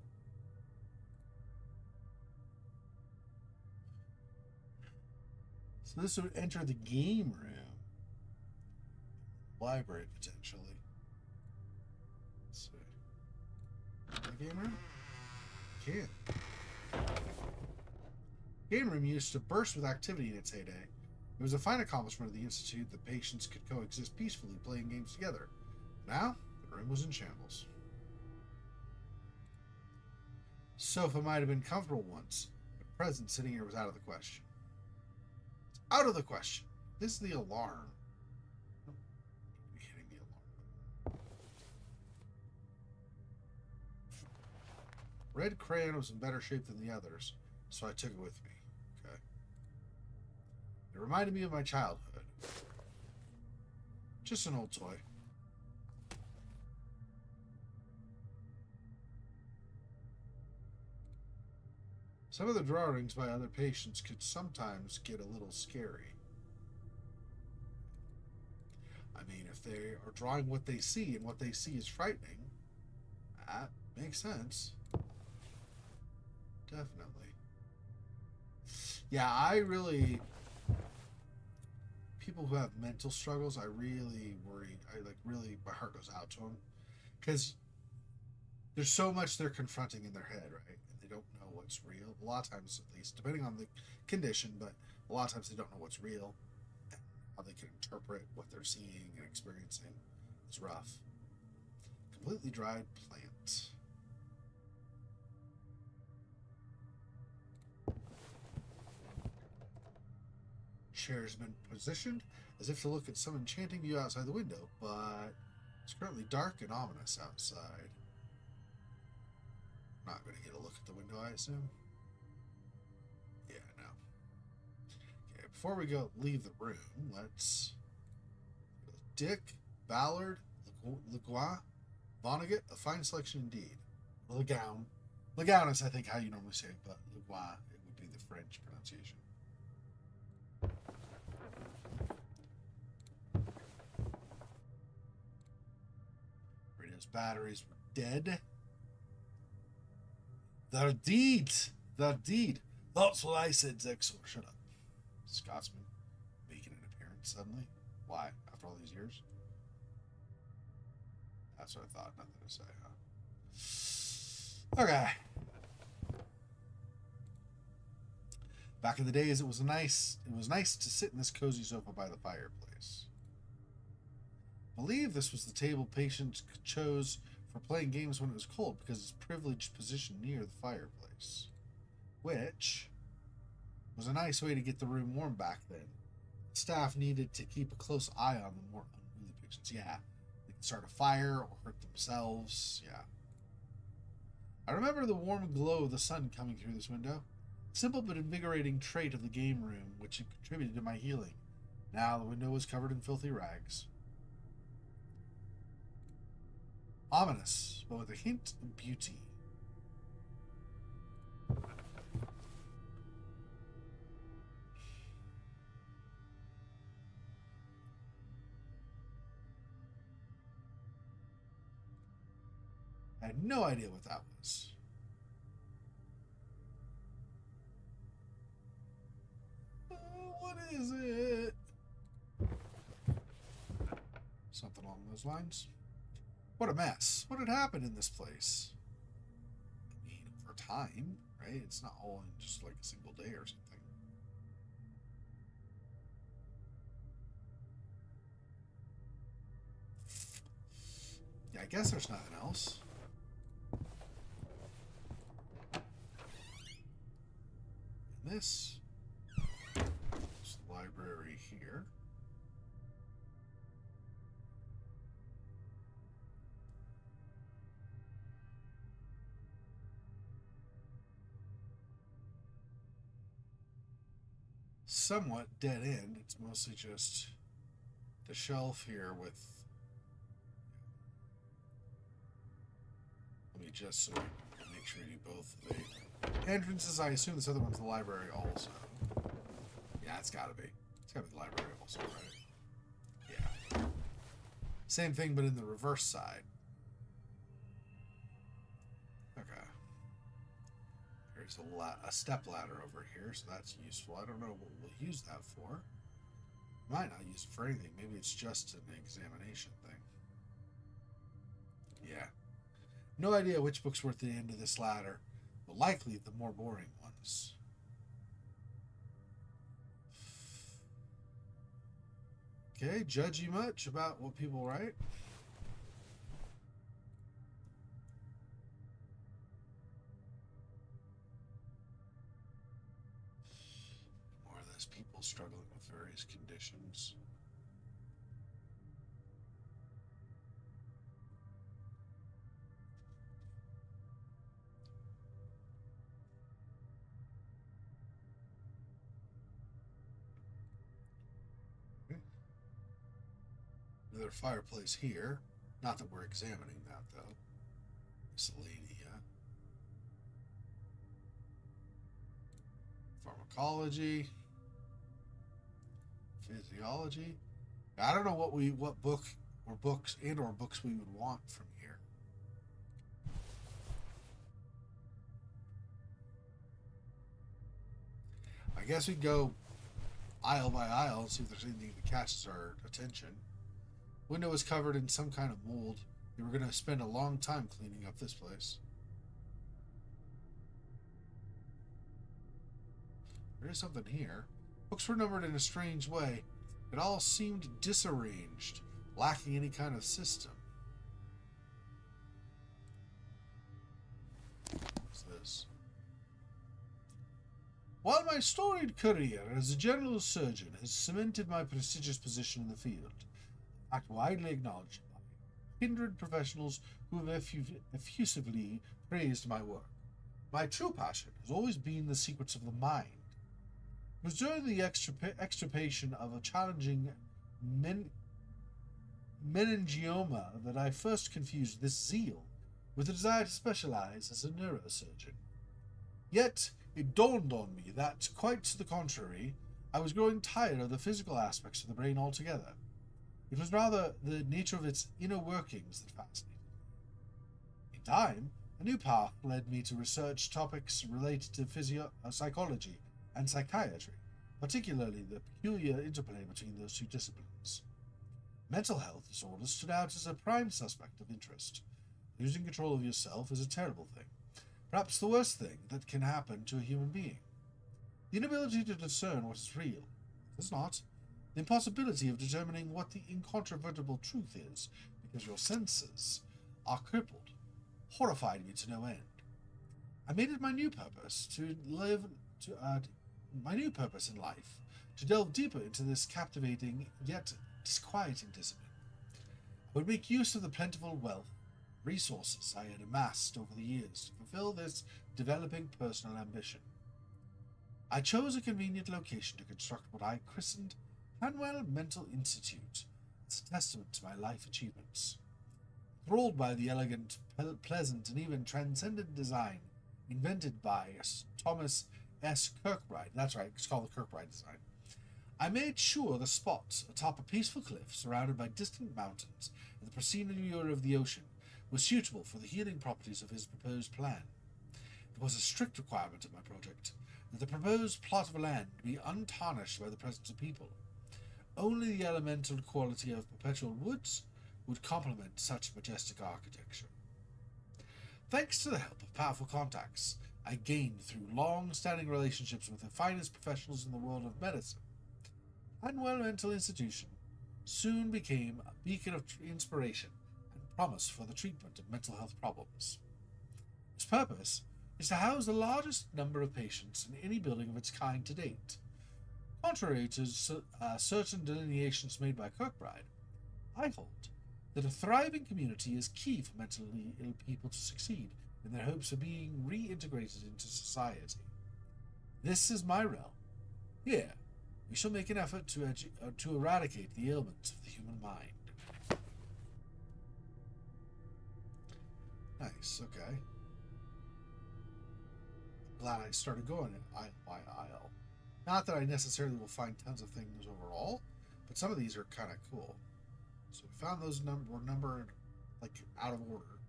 So this would enter the game room. Library, potentially. Let's see. The game room? Can't. Game room used to burst with activity in its heyday. It was a fine accomplishment of the Institute that patients could coexist peacefully playing games together. Now, the room was in shambles. Sofa might have been comfortable once, but present sitting here was out of the question. It's out of the question. This is the alarm. Oh, hitting the alarm. Red crayon was in better shape than the others, so I took it with me. Okay. It reminded me of my childhood. Just an old toy. Some of the drawings by other patients could sometimes get a little scary. I mean, if they are drawing what they see and what they see is frightening, that makes sense. Definitely. Yeah, people who have mental struggles, I really worry. My heart goes out to them. Because there's so much they're confronting in their head, right? And they don't know what's real. A lot of times, at least, depending on the condition, but a lot of times they don't know what's real. And how they can interpret what they're seeing and experiencing is rough. Completely dried plant. Chair's been positioned as if to look at some enchanting view outside the window, but it's currently dark and ominous outside. Not going to get a look at the window, I assume. Yeah, no. Okay, before we leave the room, let's Dick, Ballard, Legoin, Vonnegut, a fine selection indeed. Legoun. Legoun is, I think, how you normally say it, but Legoin, it would be the French pronunciation. Radio's batteries were dead. The deed! The deed! That's what I said, Zexor. Shut up. Scotsman making an appearance suddenly. Why? After all these years? That's what I thought. Nothing to say, huh? Okay. Back in the days, it was nice to sit in this cozy sofa by the fireplace. I believe this was the table patients chose for playing games when it was cold because it's privileged position near the fireplace, which was a nice way to get the room warm back then. Staff needed to keep a close eye on the more unruly patients. Yeah, they could start a fire or hurt themselves. Yeah. I remember the warm glow of the sun coming through this window. Simple but invigorating trait of the game room, which had contributed to my healing. Now the window was covered in filthy rags. Ominous, but with a hint of beauty. I had no idea what that was. What is it? Something along those lines. What a mess. What had happened in this place? I mean, over time, right? It's not all in just like a single day or something. Yeah, I guess there's nothing else. And this is the library here. somewhat dead end. It's mostly just the shelf here with. Let me just so make sure you do both of the entrances. I assume this other one's the library also. Yeah, it's gotta be. It's gotta be the library also, right? Yeah. Same thing, but in the reverse side. Okay. There's a step ladder over here, so that's useful. I don't know what we'll use that for. Might not use it for anything. Maybe it's just an examination thing. Yeah. No idea which books were at the end of this ladder, but likely the more boring ones. Okay, judge you much about what people write? More or less people struggling with various conditions. Another fireplace here. Not that we're examining that, though. Miscellanea. Pharmacology. Physiology. I don't know what book or books we would want from here. I guess we'd go aisle by aisle and see if there's anything that catches our attention. Window is covered in some kind of mold. We were going to spend a long time cleaning up this place. There is something here. Books were numbered in a strange way. It all seemed disarranged, lacking any kind of system. What's this? While my storied career as a general surgeon has cemented my prestigious position in the field, act widely acknowledged by kindred professionals who have effusively praised my work, my true passion has always been the secrets of the mind. It was during the extirpation of a challenging meningioma that I first confused this zeal with a desire to specialize as a neurosurgeon. Yet, it dawned on me that, quite to the contrary, I was growing tired of the physical aspects of the brain altogether. It was rather the nature of its inner workings that fascinated me. In time, a new path led me to research topics related to psychology and psychiatry, particularly the peculiar interplay between those two disciplines. Mental health disorders stood out as a prime suspect of interest. Losing control of yourself is a terrible thing, perhaps the worst thing that can happen to a human being. The inability to discern what is real, what is not, the impossibility of determining what the incontrovertible truth is because your senses are crippled, horrified me to no end. I made it my new purpose in life to delve deeper into this captivating yet disquieting discipline. I would make use of the plentiful wealth, resources I had amassed over the years to fulfill this developing personal ambition. I chose a convenient location to construct what I christened Hanwell Mental Institute as a testament to my life achievements. Enthralled by the elegant, pleasant, and even transcendent design invented by Thomas S. Kirkbride, that's right, it's called the Kirkbride design, I made sure the spot atop a peaceful cliff surrounded by distant mountains and the pristine allure of the ocean was suitable for the healing properties of his proposed plan. It was a strict requirement of my project that the proposed plot of land be untarnished by the presence of people. Only the elemental quality of perpetual woods would complement such majestic architecture. Thanks to the help of powerful contacts I gained through long-standing relationships with the finest professionals in the world of medicine, Hanwell Mental Institution soon became a beacon of inspiration and promise for the treatment of mental health problems. Its purpose is to house the largest number of patients in any building of its kind to date. Contrary to certain delineations made by Kirkbride, I hold that a thriving community is key for mentally ill people to succeed in their hopes of being reintegrated into society. This is my realm. Here, We shall make an effort to eradicate the ailments of the human mind. Nice, okay. Glad I started going in aisle by aisle. Not that I necessarily will find tons of things overall, but some of these are kind of cool. So we found those were numbered like out of order,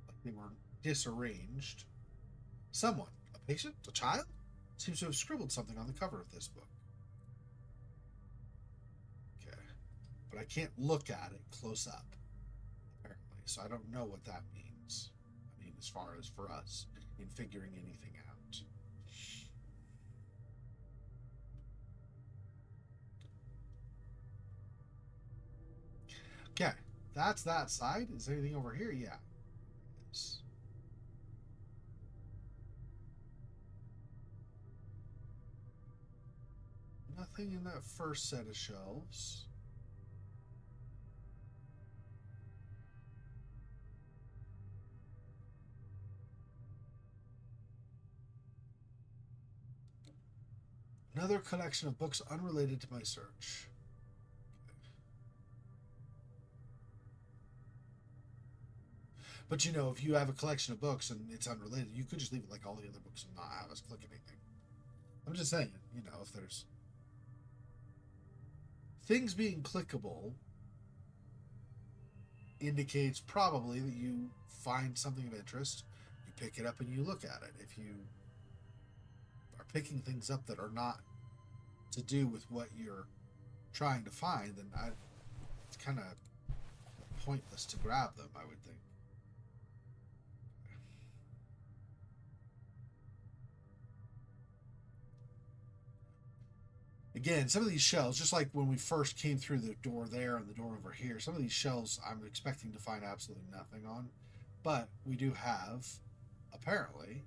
like they were disarranged. Someone, a patient, a child, seems to have scribbled something on the cover of this book. Okay, but I can't look at it close up, apparently, so I don't know what that means. I mean, as far as for us in figuring anything out. Okay, that's that side. Is there anything over here? Yeah. Yes. Nothing in that first set of shelves. Another collection of books unrelated to my search. But you know, if you have a collection of books and it's unrelated, you could just leave it like all the other books and not have us click anything. I'm just saying, you know, if there's things being clickable indicates probably that you find something of interest, you pick it up and you look at it. If you are picking things up that are not to do with what you're trying to find, then it's kind of pointless to grab them, I would think. Again, some of these shelves, just like when we first came through the door there and the door over here, some of these shelves I'm expecting to find absolutely nothing on. But we do have, apparently,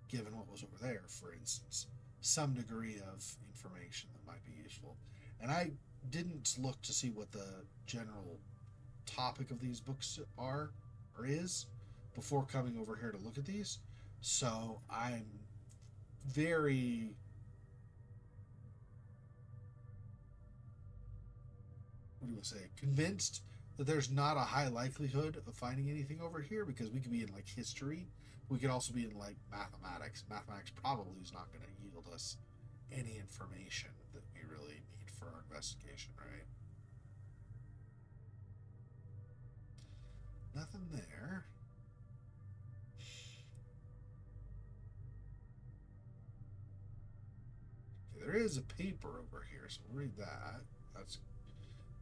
given what was over there, for instance, some degree of information that might be useful. And I didn't look to see what the general topic of these books are or is before coming over here to look at these. So I'm very convinced that there's not a high likelihood of finding anything over here, because we could be in like history, we could also be in like mathematics. Mathematics probably is not going to yield us any information that we really need for our investigation, right? Nothing there. Okay, there is a paper over here, so we'll read that. That's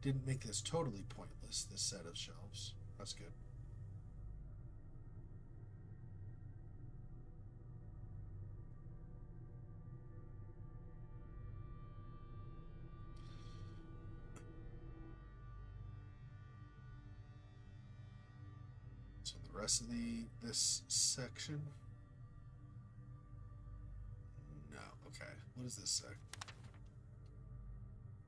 didn't make this totally pointless, this set of shelves. That's good. So the rest of this section. No, okay. What does this say?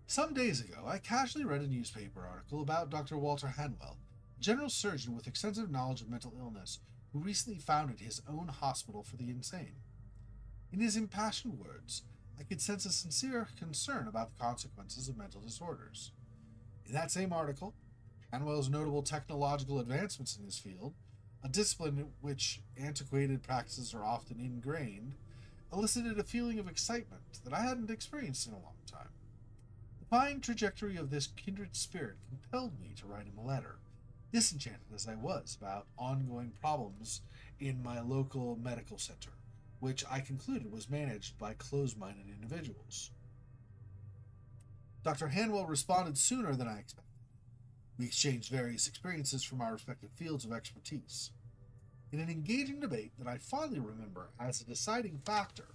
Some days ago, I casually read a newspaper article about Dr. Walter Hanwell, a general surgeon with extensive knowledge of mental illness, who recently founded his own hospital for the insane. In his impassioned words, I could sense a sincere concern about the consequences of mental disorders. In that same article, Hanwell's notable technological advancements in his field, a discipline in which antiquated practices are often ingrained, elicited a feeling of excitement that I hadn't experienced in a long time. The fine trajectory of this kindred spirit compelled me to write him a letter, disenchanted as I was about ongoing problems in my local medical center, which I concluded was managed by close-minded individuals. Dr. Hanwell responded sooner than I expected. We exchanged various experiences from our respective fields of expertise. In an engaging debate that I fondly remember as a deciding factor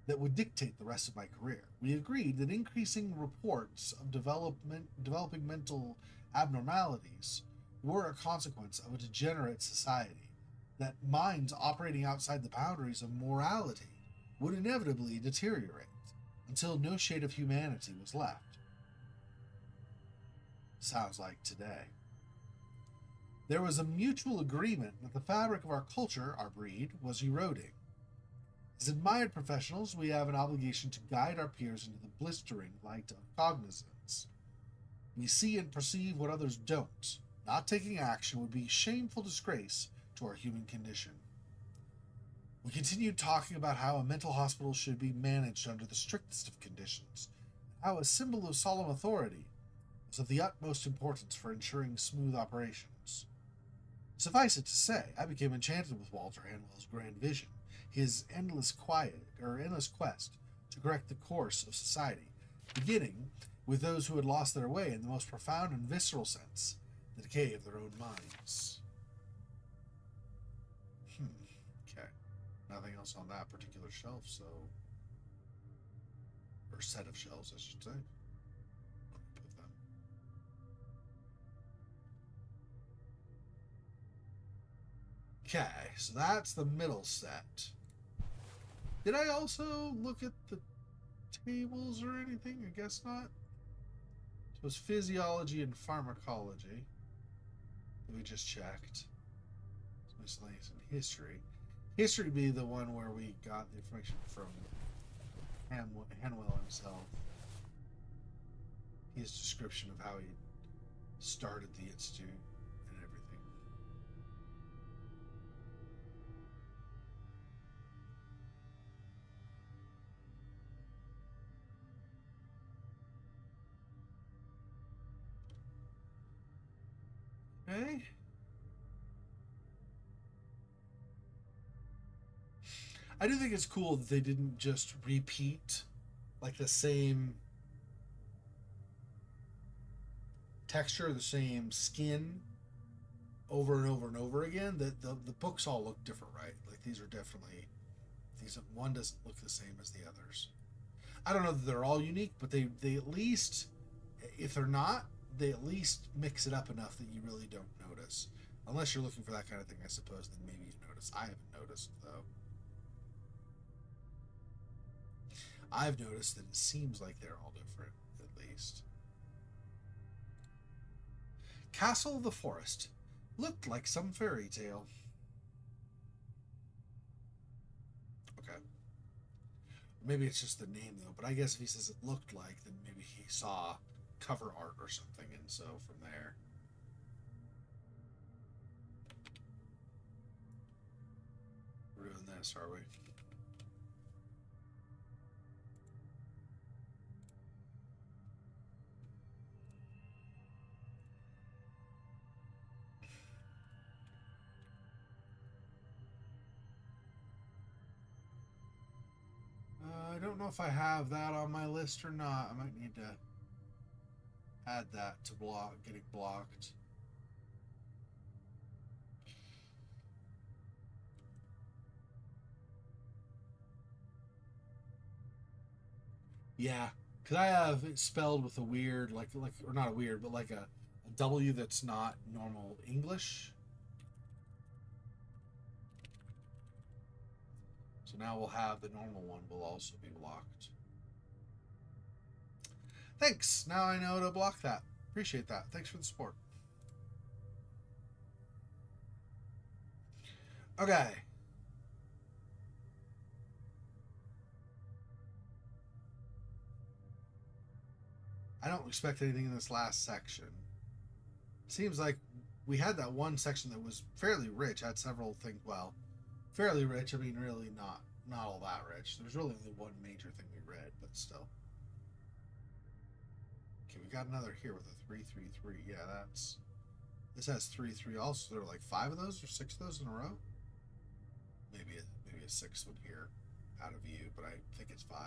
that would dictate the rest of my career, we agreed that increasing reports of developing mental abnormalities were a consequence of a degenerate society, that minds operating outside the boundaries of morality would inevitably deteriorate until no shade of humanity was left. Sounds like today. There was a mutual agreement that the fabric of our culture, our breed, was eroding. As admired professionals, we have an obligation to guide our peers into the blistering light of cognizance. We see and perceive what others don't. Not taking action would be a shameful disgrace to our human condition. We continued talking about how a mental hospital should be managed under the strictest of conditions, and how a symbol of solemn authority was of the utmost importance for ensuring smooth operations. Suffice it to say, I became enchanted with Walter Hanwell's grand vision, his endless quest to correct the course of society, beginning with those who had lost their way in the most profound and visceral sense, the decay of their own minds. Okay. Nothing else on that particular shelf, so... or set of shelves, I should say. Put them. Okay, so that's the middle set. Did I also look at the tables or anything? I guess not. So it's physiology and pharmacology that we just checked. It's miscellaneous and history. History would be the one where we got the information from Hanwell himself. His description of how he started the institute and everything. Okay. I do think it's cool that they didn't just repeat like the same texture, the same skin over and over and over again. The books all look different, right? Like these are definitely one doesn't look the same as the others. I don't know that they're all unique, but they at least, if they're not, they at least mix it up enough that you really don't notice. Unless you're looking for that kind of thing, I suppose, then maybe you notice. I haven't noticed, though. I've noticed that it seems like they're all different, at least. Castle of the Forest. Looked like some fairy tale. Okay. Maybe it's just the name, though. But I guess if he says it looked like, then maybe he saw cover art or something, and so from there. We're doing this, are we? I don't know if I have that on my list or not. I might need to add that to getting blocked. Yeah, because I have it spelled with a weird, or not a weird, but like a W that's not normal English. So now we'll have the normal one will also be blocked. Thanks. Now I know to block that. Appreciate that. Thanks for the support. Okay. I don't expect anything in this last section. Seems like we had that one section that was fairly rich, had several things, well, fairly rich, I mean really not all that rich. There's really only one major thing we read, but still. Okay, we got another here with a 333. Yeah, this has 3-3 also. There are like 5 of those or 6 of those in a row. Maybe a 6th one here out of view, but I think it's 5.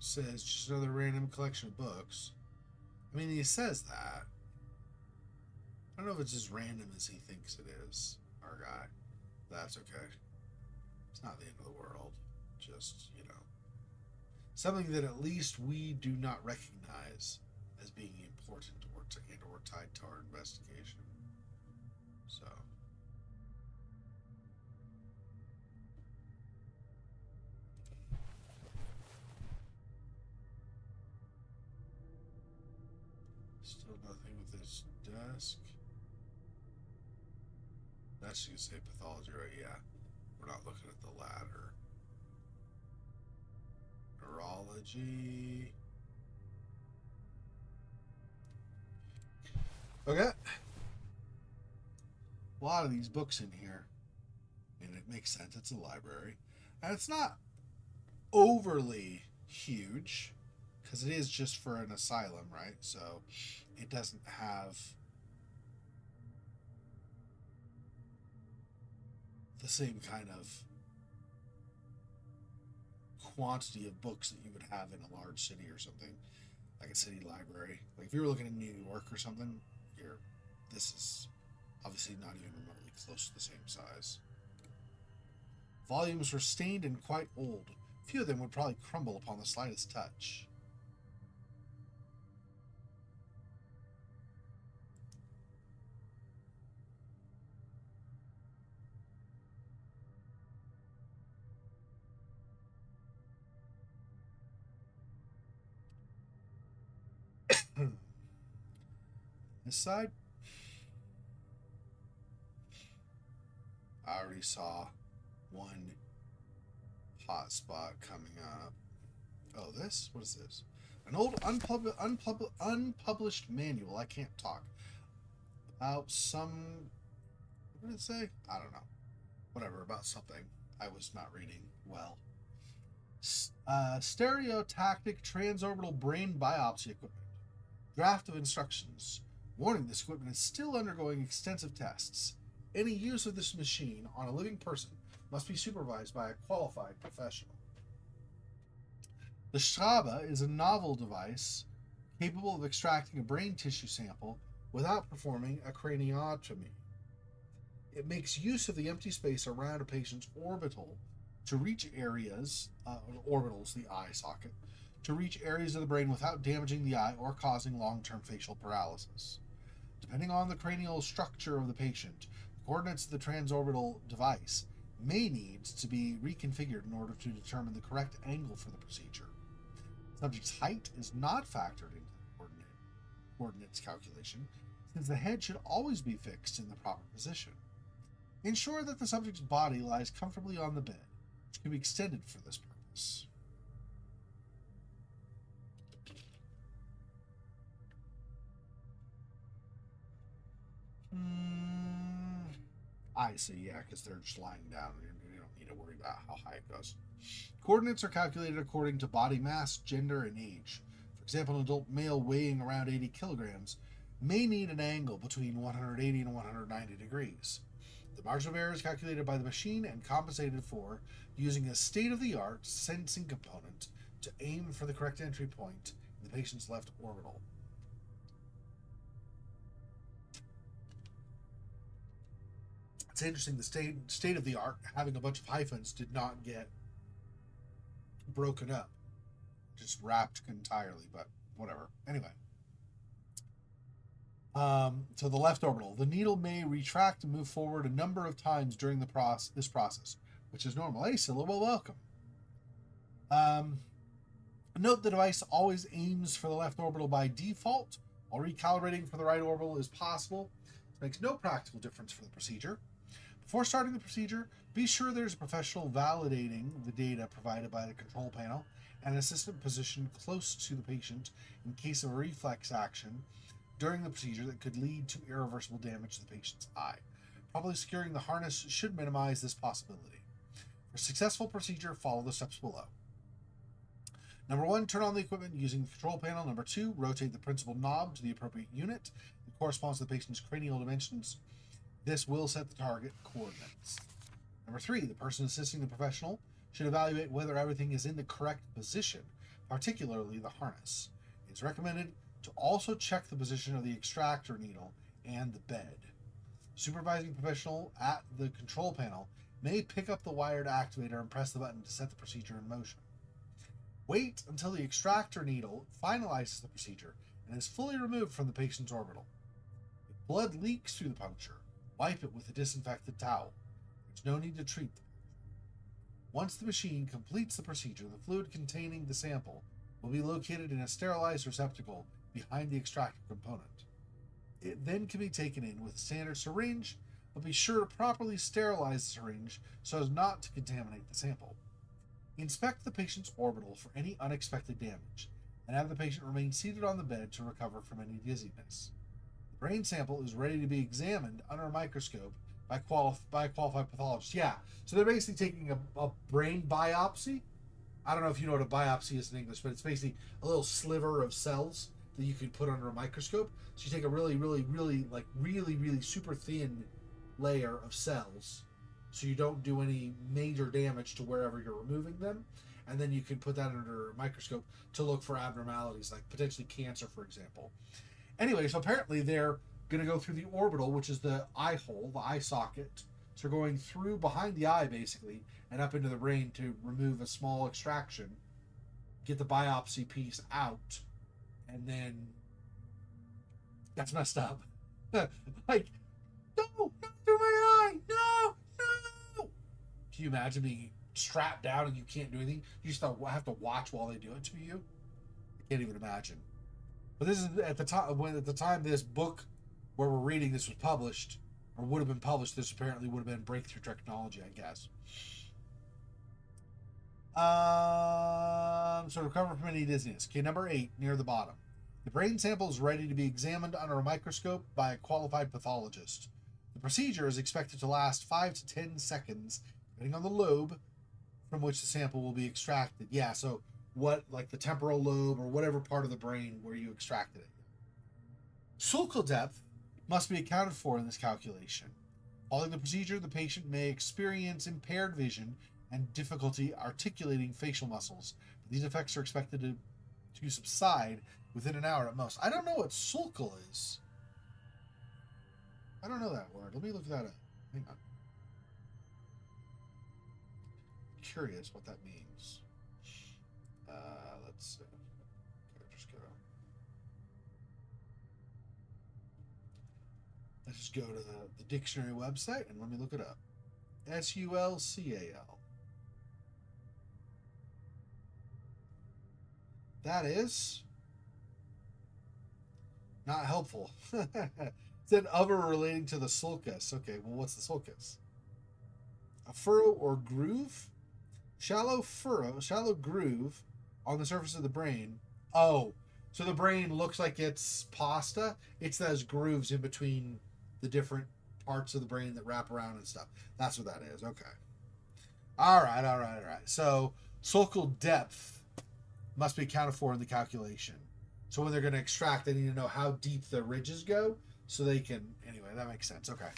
Says just another random collection of books. I mean, he says that. I don't know if it's as random as he thinks it is, our guy. That's okay. It's not the end of the world. Just, something that at least we do not recognize as being important or tied to our investigation. So. Still nothing with this desk. That's you say pathology, right? Yeah. We're not looking at the ladder. Neurology. Okay. A lot of these books in here. And it makes sense. It's a library. And it's not overly huge. Because it is just for an asylum, right? So it doesn't have the same kind of quantity of books that you would have in a large city or something, like a city library. Like if you were looking in New York or something, this is obviously not even remotely close to the same size. Volumes were stained and quite old. Few of them would probably crumble upon the slightest touch. This side, I already saw one hot spot coming up. Oh, this? What is this? An old unpublished manual. I can't talk. About some... What did it say? I don't know. Whatever, about something. I was not reading well. Stereotactic transorbital brain biopsy equipment. Draft of instructions. Warning, this equipment is still undergoing extensive tests. Any use of this machine on a living person must be supervised by a qualified professional. The Schraube is a novel device capable of extracting a brain tissue sample without performing a craniotomy. It makes use of the empty space around a patient's orbital to reach areas, orbitals, the eye socket, to reach areas of the brain without damaging the eye or causing long-term facial paralysis. Depending on the cranial structure of the patient, the coordinates of the transorbital device may need to be reconfigured in order to determine the correct angle for the procedure. The subject's height is not factored into the coordinates calculation, since the head should always be fixed in the proper position. Ensure that the subject's body lies comfortably on the bed, which can be extended for this purpose. I see, yeah, because they're just lying down. You don't need to worry about how high it goes. Coordinates are calculated according to body mass, gender, and age. For example, an adult male weighing around 80 kilograms may need an angle between 180 and 190 degrees. The margin of error is calculated by the machine and compensated for using a state-of-the-art sensing component to aim for the correct entry point in the patient's left orbital. It's interesting, the state of the art, having a bunch of hyphens, did not get broken up. Just wrapped entirely, but whatever. Anyway. So the left orbital. The needle may retract and move forward a number of times during this process, which is normal. Hey, Scylla, well, welcome. Note the device always aims for the left orbital by default, while recalibrating for the right orbital is possible. This makes no practical difference for the procedure. Before starting the procedure, be sure there's a professional validating the data provided by the control panel and an assistant positioned close to the patient in case of a reflex action during the procedure that could lead to irreversible damage to the patient's eye. Properly securing the harness should minimize this possibility. For a successful procedure, follow the steps below. Number 1, turn on the equipment using the control panel. Number 2, rotate the principal knob to the appropriate unit that corresponds to the patient's cranial dimensions. This will set the target coordinates. Number 3, the person assisting the professional should evaluate whether everything is in the correct position, particularly the harness. It's recommended to also check the position of the extractor needle and the bed. Supervising professional at the control panel may pick up the wired activator and press the button to set the procedure in motion. Wait until the extractor needle finalizes the procedure and is fully removed from the patient's orbital. If blood leaks through the puncture, Wipe it with a disinfected towel. There's no need to treat them. Once the machine completes the procedure, the fluid containing the sample will be located in a sterilized receptacle behind the extractor component. It then can be taken in with a standard syringe, but be sure to properly sterilize the syringe so as not to contaminate the sample. Inspect the patient's orbital for any unexpected damage, and have the patient remain seated on the bed to recover from any dizziness. The brain sample is ready to be examined under a microscope by a qualified pathologist. Yeah, so they're basically taking a brain biopsy. I don't know if you know what a biopsy is in English, but it's basically a little sliver of cells that you can put under a microscope. So you take a really super thin layer of cells, so you don't do any major damage to wherever you're removing them, and then you can put that under a microscope to look for abnormalities, like potentially cancer, for example. Anyway, so apparently they're going to go through the orbital, which is the eye hole, the eye socket. So going through behind the eye, basically, and up into the brain to remove a small extraction, get the biopsy piece out, and then that's messed up. Like, no, not through my eye, no. Can you imagine being strapped down and you can't do anything? You just have to watch while they do it to you. I can't even imagine. But this is at the time this book where we're reading this was published, or would have been published. This apparently would have been breakthrough technology, I guess. So recover from any dizziness. Okay, number 8, near the bottom. The brain sample is ready to be examined under a microscope by a qualified pathologist. The procedure is expected to last 5 to 10 seconds, depending on the lobe from which the sample will be extracted. Yeah, so what, like the temporal lobe or whatever part of the brain where you extracted it. Sulcal depth must be accounted for in this calculation. Following the procedure, the patient may experience impaired vision and difficulty articulating facial muscles. But these effects are expected to subside within an hour at most. I don't know what sulcal is. I don't know that word. Let me look that up. Hang on. Curious what that means. Let's see. Okay, let's just go to the dictionary website and let me look it up. Sulcal. That is not helpful. It said other relating to the sulcus. Okay, well, what's the sulcus? A furrow or groove? Shallow groove on the surface of the brain. Oh, so the brain looks like it's pasta. It's those grooves in between the different parts of the brain that wrap around and stuff. That's what that is. Okay. All right. So sulcal depth must be accounted for in the calculation. So when they're going to extract, they need to know how deep the ridges go so they can... Anyway, that makes sense. Okay.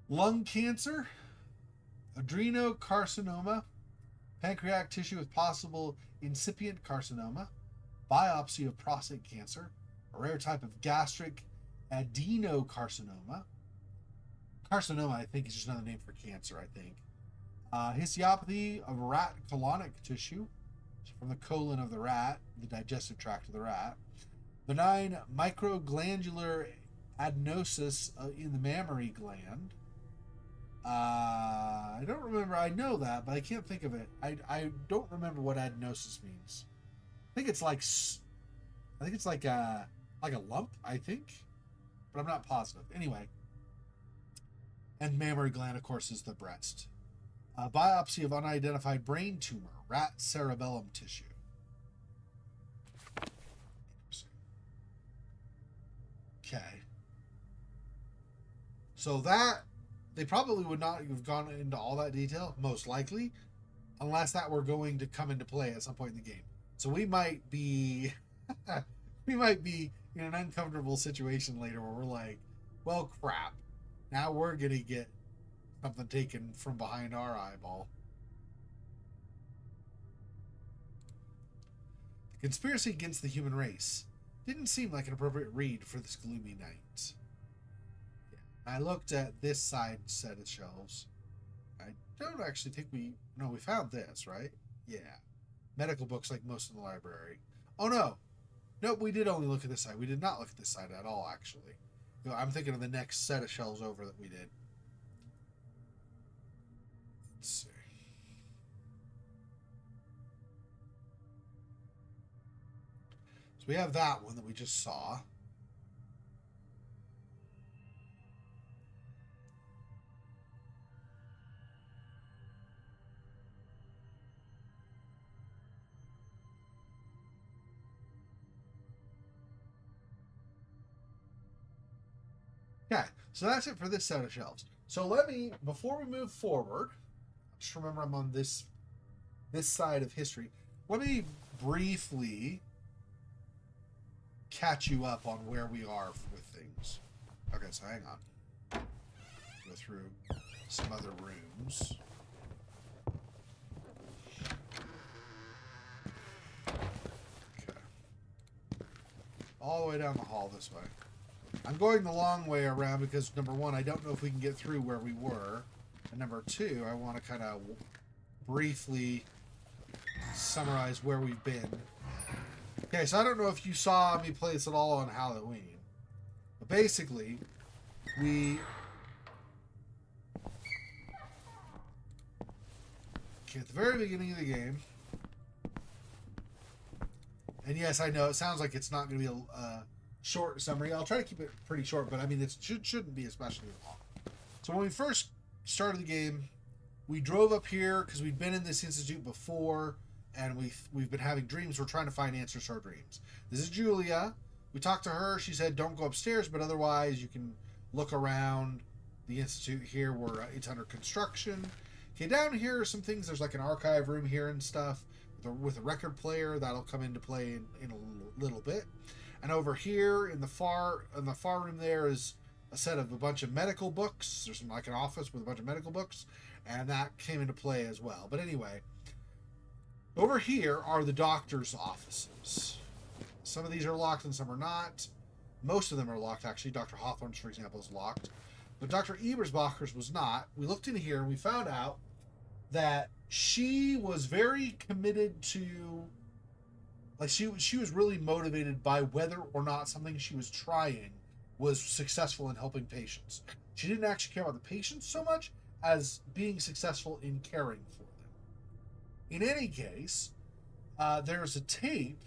Lung cancer, adrenocarcinoma, pancreatic tissue with possible incipient carcinoma, biopsy of prostate cancer, a rare type of gastric adenocarcinoma. Carcinoma, I think, is just another name for cancer, I think. Histopathy of rat colonic tissue, from the colon of the rat, the digestive tract of the rat. Benign microglandular adenosis in the mammary gland. I don't remember. I know that, but I can't think of it. I don't remember what adenosis means. I think it's like a lump, I think, but I'm not positive. Anyway, and mammary gland, of course, is the breast. Biopsy of unidentified brain tumor, rat cerebellum tissue. Okay. So that, they probably would not have gone into all that detail, most likely, unless that were going to come into play at some point in the game. So we might be, in an uncomfortable situation later where we're like, well, crap. Now we're going to get something taken from behind our eyeball. The conspiracy against the human race didn't seem like an appropriate read for this gloomy night. I looked at this side set of shelves. I don't actually think we found this, right? Yeah. Medical books like most in the library. Oh no. Nope, we did only look at this side. We did not look at this side at all, actually. I'm thinking of the next set of shelves over that we did. Let's see. So we have that one that we just saw. Okay, so that's it for this set of shelves. So let me, before we move forward, just remember I'm on this side of history. Let me briefly catch you up on where we are with things. Okay, so hang on. Go through some other rooms. Okay. All the way down the hall this way. I'm going the long way around because, number one, I don't know if we can get through where we were. And number two, I want to kind of briefly summarize where we've been. Okay, so I don't know if you saw me play this at all on Halloween. But basically, we... Okay, at the very beginning of the game... And yes, I know, it sounds like it's not going to be a short summary. I'll try to keep it pretty short, but I mean, it shouldn't be especially long. So when we first started the game, we drove up here because we'd been in this institute before, and we've been having dreams. We're trying to find answers to our dreams. This is Julia. We talked to her. She said, don't go upstairs, but otherwise you can look around the institute here where it's under construction. Okay, down here are some things. There's like an archive room here and stuff with a record player that'll come into play in a little bit. And over here in the far room there is a set of a bunch of medical books. There's like an office with a bunch of medical books, and that came into play as well. But anyway, over here are the doctor's offices. Some of these are locked and some are not. Most of them are locked, actually. Dr. Hawthorne's, for example, is locked. But Dr. Ebersbacher's was not. We looked in here and we found out that she was very committed to... Like, she was really motivated by whether or not something she was trying was successful in helping patients. She didn't actually care about the patients so much as being successful in caring for them. In any case, there's a tape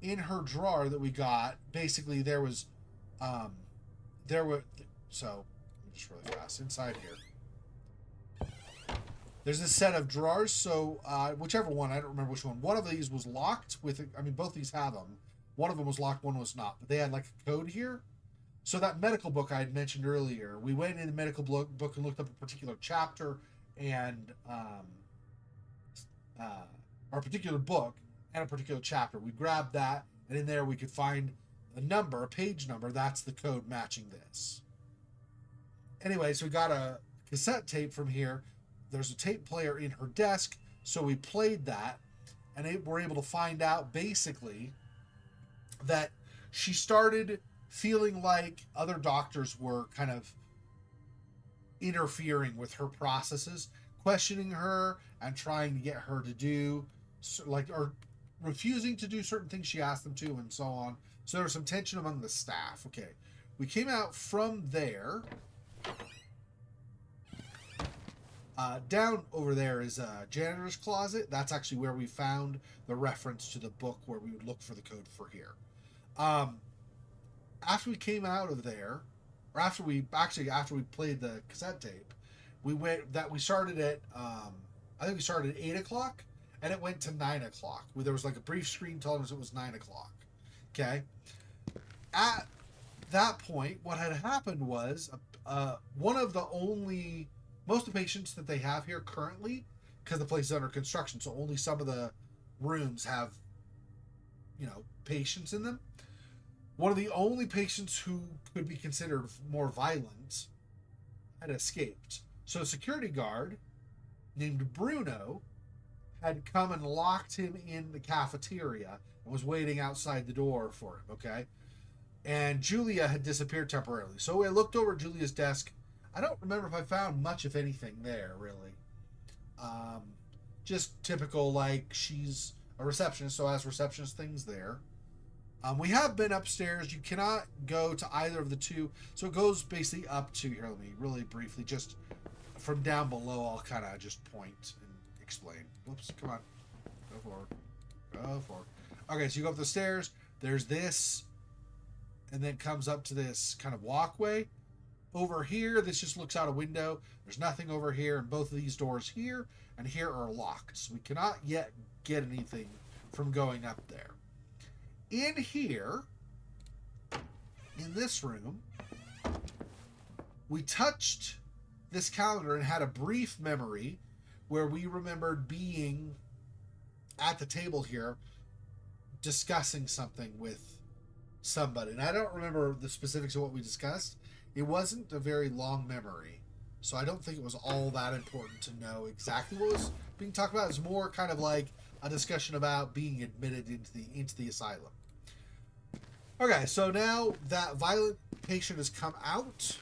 in her drawer that we got. Basically, so, let me just really fast, inside here. There's this set of drawers, so whichever one, I don't remember which one. One of these was locked both these have them. One of them was locked, one was not. But they had like a code here. So that medical book I had mentioned earlier, we went in the medical book and looked up a particular chapter and, or a particular book and a particular chapter. We grabbed that, and in there we could find a page number. That's the code matching this. Anyway, so we got a cassette tape from here. There's a tape player in her desk, so we played that, and we're able to find out, basically, that she started feeling like other doctors were kind of interfering with her processes, questioning her, and trying to get her to do, or refusing to do certain things she asked them to, and so on. So there was some tension among the staff. Okay, we came out from there... down over there is a janitor's closet. That's actually where we found the reference to the book where we would look for the code for here. After we came out of there, or after we played the cassette tape, we started at, I think we started at 8 o'clock, and it went to 9 o'clock. There was like a brief screen telling us it was 9 o'clock. Okay? At that point, what had happened was, one of the only... Most of the patients that they have here currently, because the place is under construction, so only some of the rooms have, patients in them. One of the only patients who could be considered more violent had escaped. So a security guard named Bruno had come and locked him in the cafeteria and was waiting outside the door for him, okay? And Julia had disappeared temporarily. So I looked over at Julia's desk. I don't remember if I found much, if anything, there, really. Just typical, like, she's a receptionist, so has receptionist things there. We have been upstairs. You cannot go to either of the two. So it goes basically up to, here, let me really briefly, just from down below, I'll kind of just point and explain. Whoops, come on. Go forward. Go forward. Okay, so you go up the stairs. There's this, and then comes up to this kind of walkway. Over here, this just looks out a window. There's nothing over here, and both of these doors here and here are locked. So we cannot yet get anything from going up there. In here, in this room, we touched this calendar and had a brief memory where we remembered being at the table here discussing something with somebody. And I don't remember the specifics of what we discussed. It wasn't a very long memory, so I don't think it was all that important to know exactly what was being talked about. It's more kind of like a discussion about being admitted into the asylum. Okay, so now that violent patient has come out.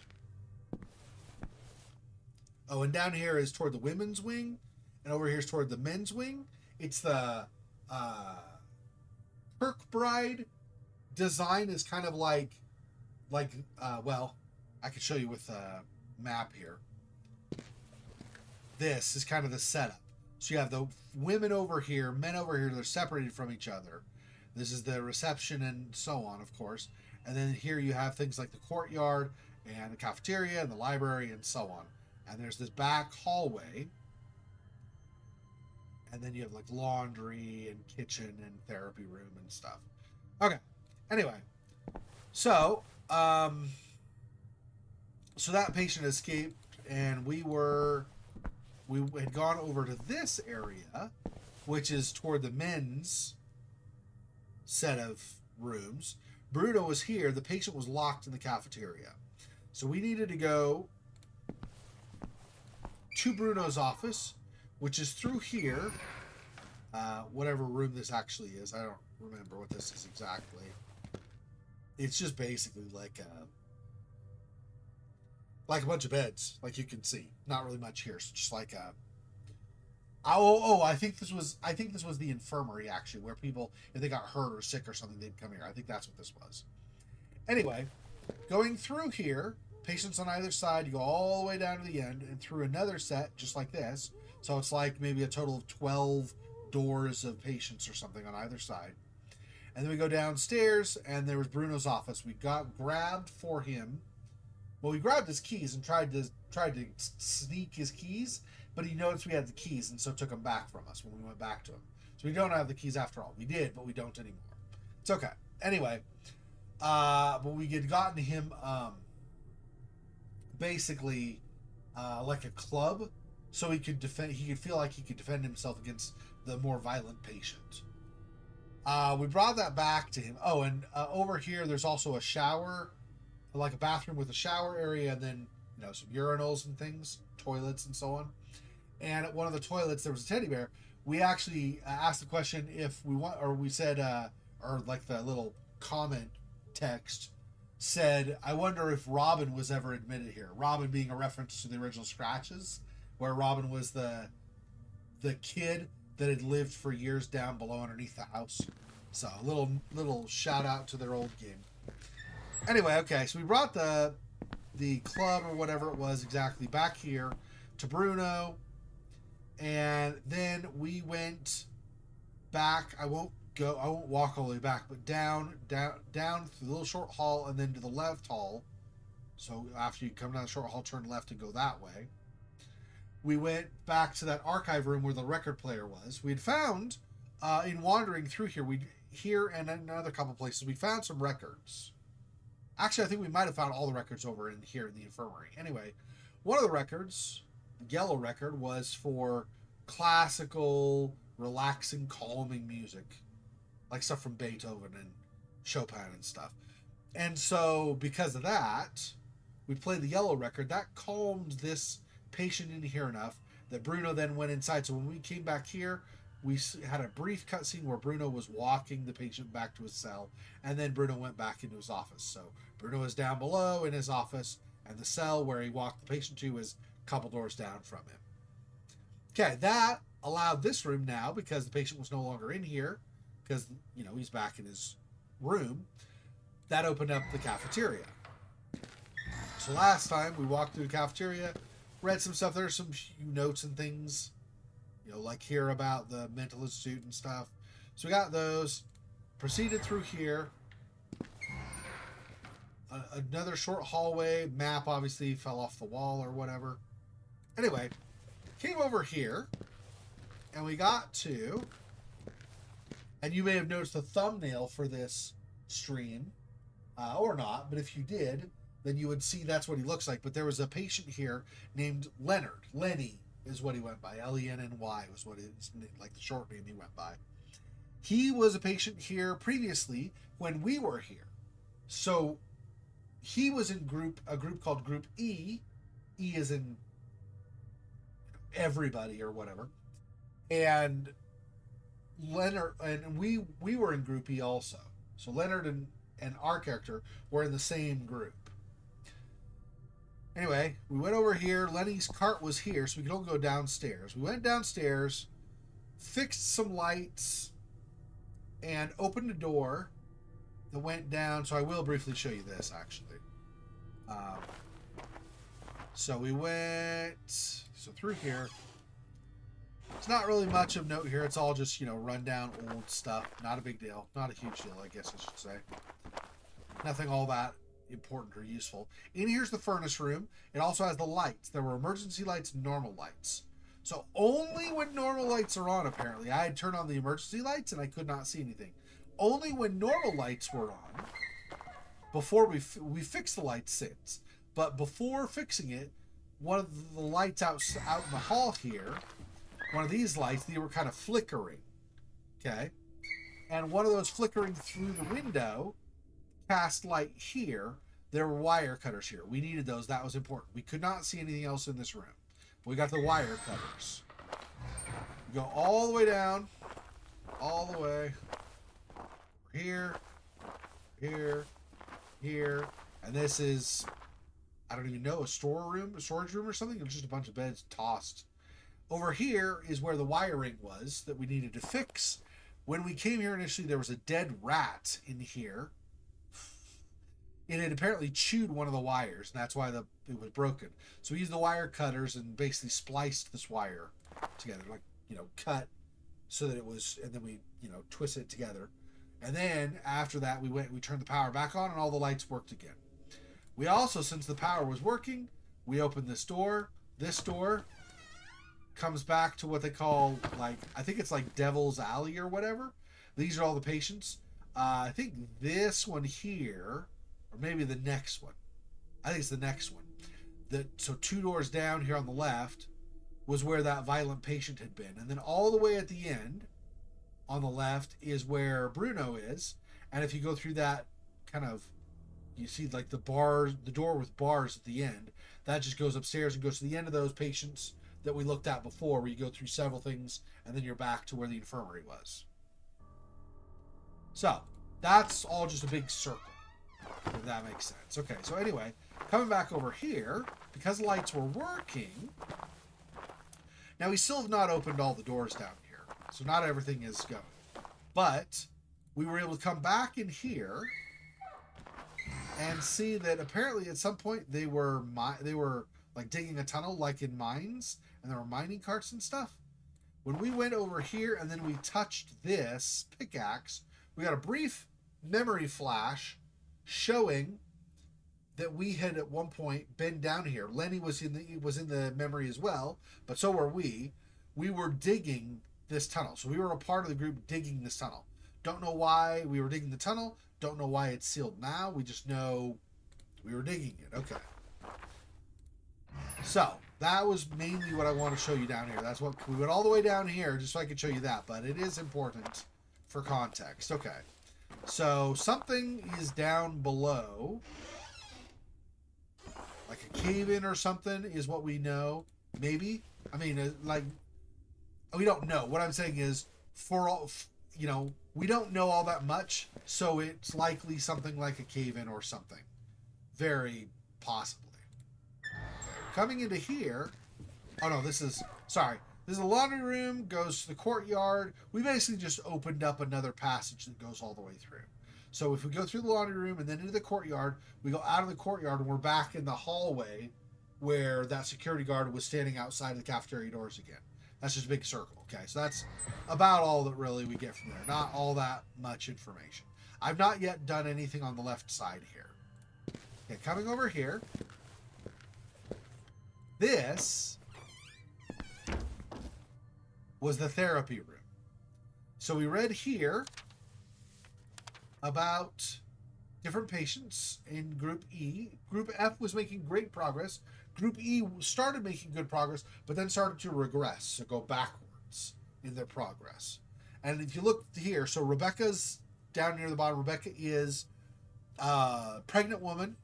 Oh, and down here is toward the women's wing, and over here is toward the men's wing. It's the Kirkbride design is kind of like well, I could show you with a map here. This is kind of the setup. So you have the women over here, men over here. They're separated from each other. This is the reception and so on, of course. And then here you have things like the courtyard and the cafeteria and the library and so on. And there's this back hallway. And then you have like laundry and kitchen and therapy room and stuff. Okay. Anyway. So that patient escaped, and we had gone over to this area, which is toward the men's set of rooms. Bruno was here. The patient was locked in the cafeteria. So we needed to go to Bruno's office, which is through here. Whatever room this actually is. I don't remember what this is exactly. It's just basically like a bunch of beds, like you can see. Not really much here. So just like a I think this was the infirmary, actually, where people, if they got hurt or sick or something, they'd come here. I think that's what this was. Anyway, going through here, patients on either side, you go all the way down to the end and through another set just like this. So it's like maybe a total of 12 doors of patients or something on either side. And then we go downstairs, and there was Bruno's office. We grabbed for him. Well, we grabbed his keys and tried to sneak his keys, but he noticed we had the keys, and so took them back from us when we went back to him. So we don't have the keys after all. We did, but we don't anymore. It's okay. Anyway, but we had gotten him basically like a club, so he could defend. He could feel like he could defend himself against the more violent patient. We brought that back to him. Oh, and over here, there's also a shower, like a bathroom with a shower area, and then some urinals and things, toilets and so on. And at one of the toilets, there was a teddy bear. We actually asked the question if we want, or we said, or like the little comment text said, I wonder if Robin was ever admitted here. Robin being a reference to the original Scratches, where Robin was the kid that had lived for years down below underneath the house. So a little shout out to their old game. Anyway, okay, so we brought the club or whatever it was exactly back here to Bruno, and then we went back. I won't walk all the way back, but down through the little short hall and then to the left hall. So after you come down the short hall, turn left and go that way. We went back to that archive room where the record player was. We'd found, in wandering through here and another couple places, we found some records. Actually, I think we might have found all the records over in here in the infirmary. Anyway, one of the records, the yellow record, was for classical, relaxing, calming music. Like stuff from Beethoven and Chopin and stuff. And so, because of that, we played the yellow record. That calmed this patient in here enough that Bruno then went inside. So when we came back here, we had a brief cutscene where Bruno was walking the patient back to his cell, and then Bruno went back into his office. So Bruno is down below in his office, and the cell where he walked the patient to is a couple doors down from him. Okay, that allowed this room now, because the patient was no longer in here, because he's back in his room that opened up the cafeteria. So last time we walked through the cafeteria, read some stuff. There's some notes and things, like here about the mental institute and stuff. So we got those, proceeded through here. Another short hallway, map obviously fell off the wall or whatever. Anyway, came over here, and we got to, and you may have noticed the thumbnail for this stream, or not, but if you did, then you would see that's what he looks like. But there was a patient here named Leonard. Lenny is what he went by. Lenny was what his, like the short name he went by. He was a patient here previously when we were here. So he was in a group called Group E. E is in everybody or whatever. And Leonard and we were in Group E also. So Leonard and our character were in the same group. Anyway, we went over here. Lenny's cart was here, so we could all go downstairs. We went downstairs, fixed some lights, and opened a door that went down. So I will briefly show you this, actually. So we went through here. It's not really much of note here. It's all just, rundown old stuff. Not a big deal. Not a huge deal, I guess I should say. Nothing all that important or useful. In here's the furnace room. It also has the lights. There were emergency lights and normal lights. So only when normal lights are on, apparently. I had turned on the emergency lights and I could not see anything. Only when normal lights were on, before we fixed the lights since. But before fixing it, one of the lights out in the hall here, one of these lights, they were kind of flickering. Okay? And one of those flickering through the window cast light here. There were wire cutters here. We needed those. That was important. We could not see anything else in this room. We got the wire cutters. We go all the way down. All the way. Here. Here. Here. And this is, I don't even know, a storage room or something? It's just a bunch of beds tossed. Over here is where the wiring was that we needed to fix. When we came here initially, there was a dead rat in here. It had apparently chewed one of the wires, and that's why it was broken. So we used the wire cutters and basically spliced this wire together, like, cut so that it was, and then we, twist it together. And then after that, we turned the power back on, and all the lights worked again. We also, since the power was working, we opened this door. This door comes back to what they call, I think it's like Devil's Alley or whatever. These are all the patients. I think this one here, or maybe the next one. I think it's the next one. So 2 doors down here on the left was where that violent patient had been. And then all the way at the end, on the left, is where Bruno is. And if you go through that kind of, you see like the door with bars at the end, that just goes upstairs and goes to the end of those patients that we looked at before, where you go through several things and then you're back to where the infirmary was. So that's all just a big circle, if that makes sense. Okay, so anyway, coming back over here, because lights were working, now we still have not opened all the doors down here, so not everything is going. But we were able to come back in here and see that apparently at some point they were like digging a tunnel like in mines, and there were mining carts and stuff. When we went over here and then we touched this pickaxe, we got a brief memory flash showing that we had at one point been down here. Lenny was in the memory as well, but so were we. We were digging this tunnel. So we were a part of the group digging this tunnel. Don't know why we were digging the tunnel. Don't know why it's sealed now. We just know we were digging it. Okay. So that was mainly what I want to show you down here. That's what we went all the way down here just so I could show you that, but it is important for context. Okay. So something is down below, like a cave-in or something is what we know. Maybe. I mean, we don't know. What I'm saying is, we don't know all that much, so it's likely something like a cave-in or something. Very possibly. Coming into here, this is the laundry room, goes to the courtyard. We basically just opened up another passage that goes all the way through. So if we go through the laundry room and then into the courtyard, we go out of the courtyard and we're back in the hallway where that security guard was standing outside of the cafeteria doors again. That's just a big circle. Okay, so that's about all that really we get from there. Not all that much information. I've not yet done anything on the left side here. Okay, coming over here. This was the therapy room. So we read here about different patients in Group E. Group F was making great progress. Group E started making good progress, but then started to regress, so go backwards in their progress. And if you look here, so Rebecca's down near the bottom. Rebecca is a pregnant woman,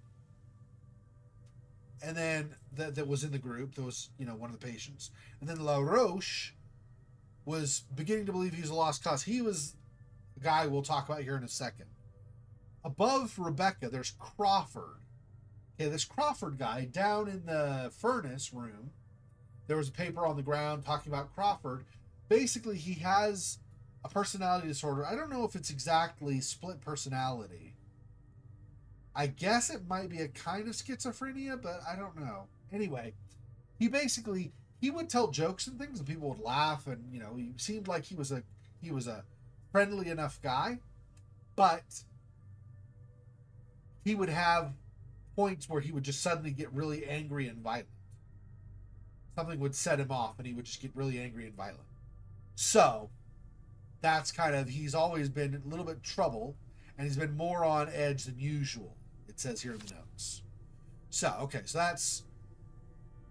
and then that was in the group. That was, one of the patients. And then La Roche was beginning to believe he was a lost cause. He was a guy we'll talk about here in a second. Above Rebecca, there's Crawford. Okay, this Crawford guy down in the furnace room, there was a paper on the ground talking about Crawford. Basically, he has a personality disorder. I don't know if it's exactly split personality. I guess it might be a kind of schizophrenia, but I don't know. Anyway, he would tell jokes and things and people would laugh, and he seemed like he was a friendly enough guy, but he would have points where he would just suddenly get really angry and violent. Something would set him off and he would just get really angry and violent. So that's he's always been a little bit trouble, and he's been more on edge than usual, it says here in the notes. So, okay, so that's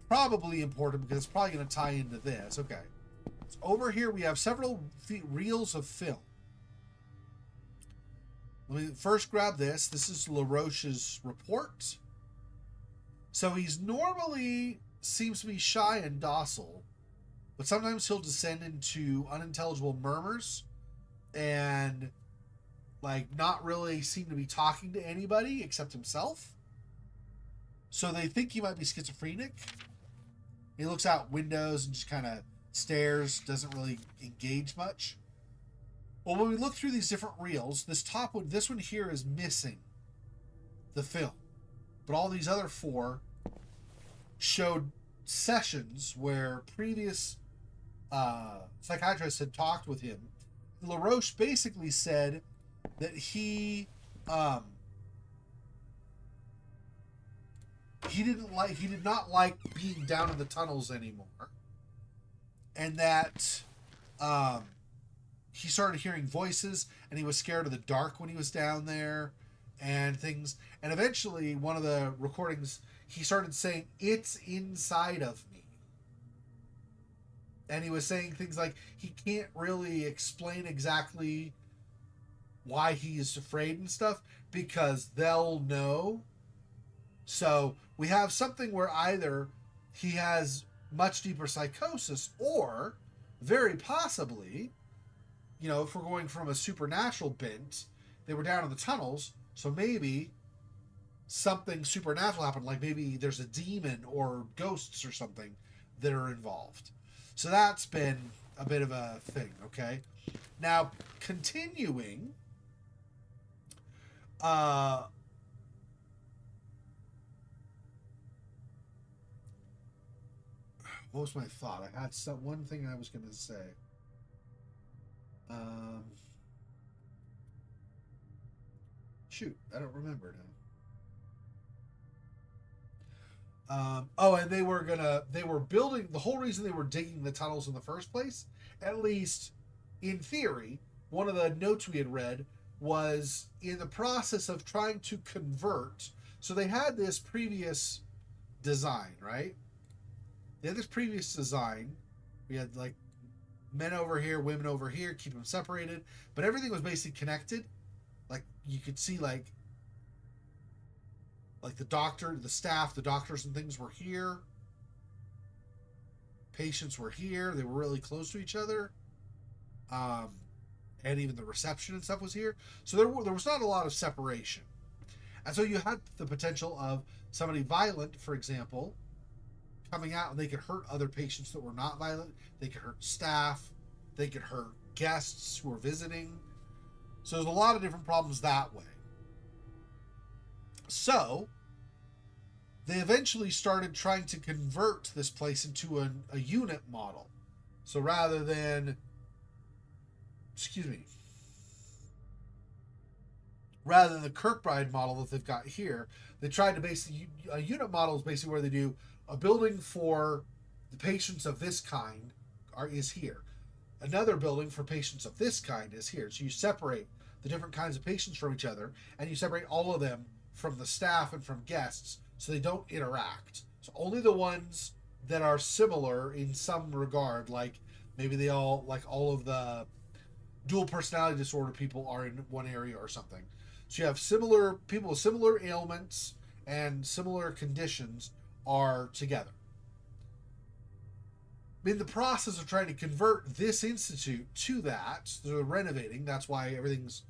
probably important because it's probably going to tie into this. Okay. So over here we have several reels of film. Let me first grab this. This is LaRoche's report. So he's normally seems to be shy and docile, but sometimes he'll descend into unintelligible murmurs and not really seem to be talking to anybody except himself. So they think he might be schizophrenic. He looks out windows and just kind of stares, doesn't really engage much. Well, when we look through these different reels, this one here is missing the film. But all these other 4 showed sessions where previous psychiatrists had talked with him. LaRoche basically said that he did not like being down in the tunnels anymore, and that he started hearing voices, and he was scared of the dark when he was down there and things. And eventually, one of the recordings, he started saying, "It's inside of me." And he was saying things like he can't really explain exactly why he is afraid and stuff because they'll know. So we have something where either he has much deeper psychosis, or very possibly, if we're going from a supernatural bent, they were down in the tunnels, so maybe something supernatural happened, like maybe there's a demon or ghosts or something that are involved. So that's been a bit of a thing, okay? Now, continuing, what was my thought? I had one thing I was going to say. Shoot, I don't remember now. And they were building, the whole reason they were digging the tunnels in the first place, at least in theory, one of the notes we had read was in the process of trying to convert. So they had this previous design, right? They had this previous design. We had men over here, women over here, keep them separated, but everything was basically connected. You could see the doctor, the staff, the doctors and things were here. Patients were here. They were really close to each other. And even the reception and stuff was here. So there was not a lot of separation. And so you had the potential of somebody violent, for example, coming out, and they could hurt other patients that were not violent. They could hurt staff. They could hurt guests who were visiting. So there's a lot of different problems that way. So they eventually started trying to convert this place into a unit model. So rather than, rather than the Kirkbride model that they've got here, they tried to basically, a unit model is basically where they do a building for the patients of this kind is here. Another building for patients of this kind is here. So you separate the different kinds of patients from each other, and you separate all of them from the staff and from guests so they don't interact. So only the ones that are similar in some regard, like maybe they all, like all of the dual personality disorder people are in one area or something. So you have similar people with similar ailments and similar conditions are together. In the process of trying to convert this institute to that, they're renovating. That's why everything's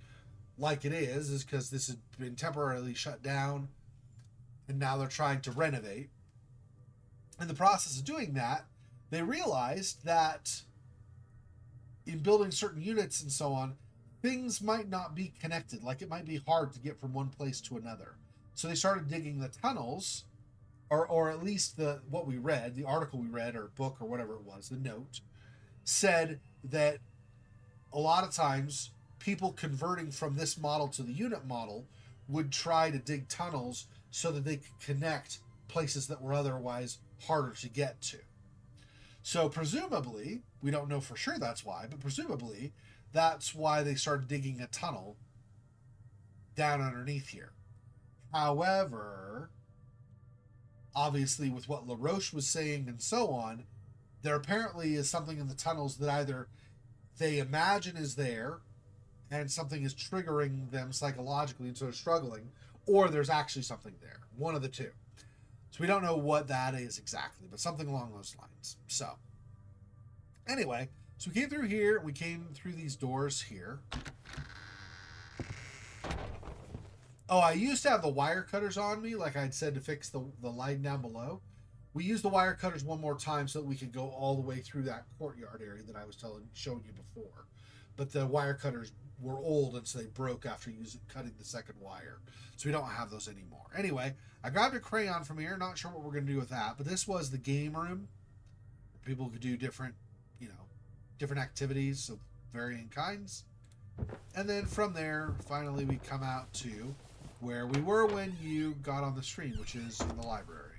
like it is because this has been temporarily shut down, and now they're trying to renovate. In the process of doing that, they realized that in building certain units and so on, things might not be connected. Like it might be hard to get from one place to another. So they started digging the tunnels, or at least what we read, the article we read, or book, or whatever it was, the note, said that a lot of times people converting from this model to the unit model would try to dig tunnels so that they could connect places that were otherwise harder to get to. So presumably, we don't know for sure that's why, but presumably that's why they started digging a tunnel down underneath here. However, obviously with what LaRoche was saying and so on, there apparently is something in the tunnels that either they imagine is there and something is triggering them psychologically and so they're struggling, or there's actually something there. One of the two. So we don't know what that is exactly, but something along those lines. So anyway, so we came through here, we came through these doors here. Oh, I used to have the wire cutters on me, like I'd said, to fix the line down below. We used the wire cutters one more time so that we could go all the way through that courtyard area that I was showing you before. But the wire cutters were old, and so they broke after cutting the second wire. So we don't have those anymore. Anyway, I grabbed a crayon from here. Not sure what we're going to do with that, but this was the game room. People could do different activities of varying kinds. And then from there, finally, we come out to where we were when you got on the stream, which is in the library.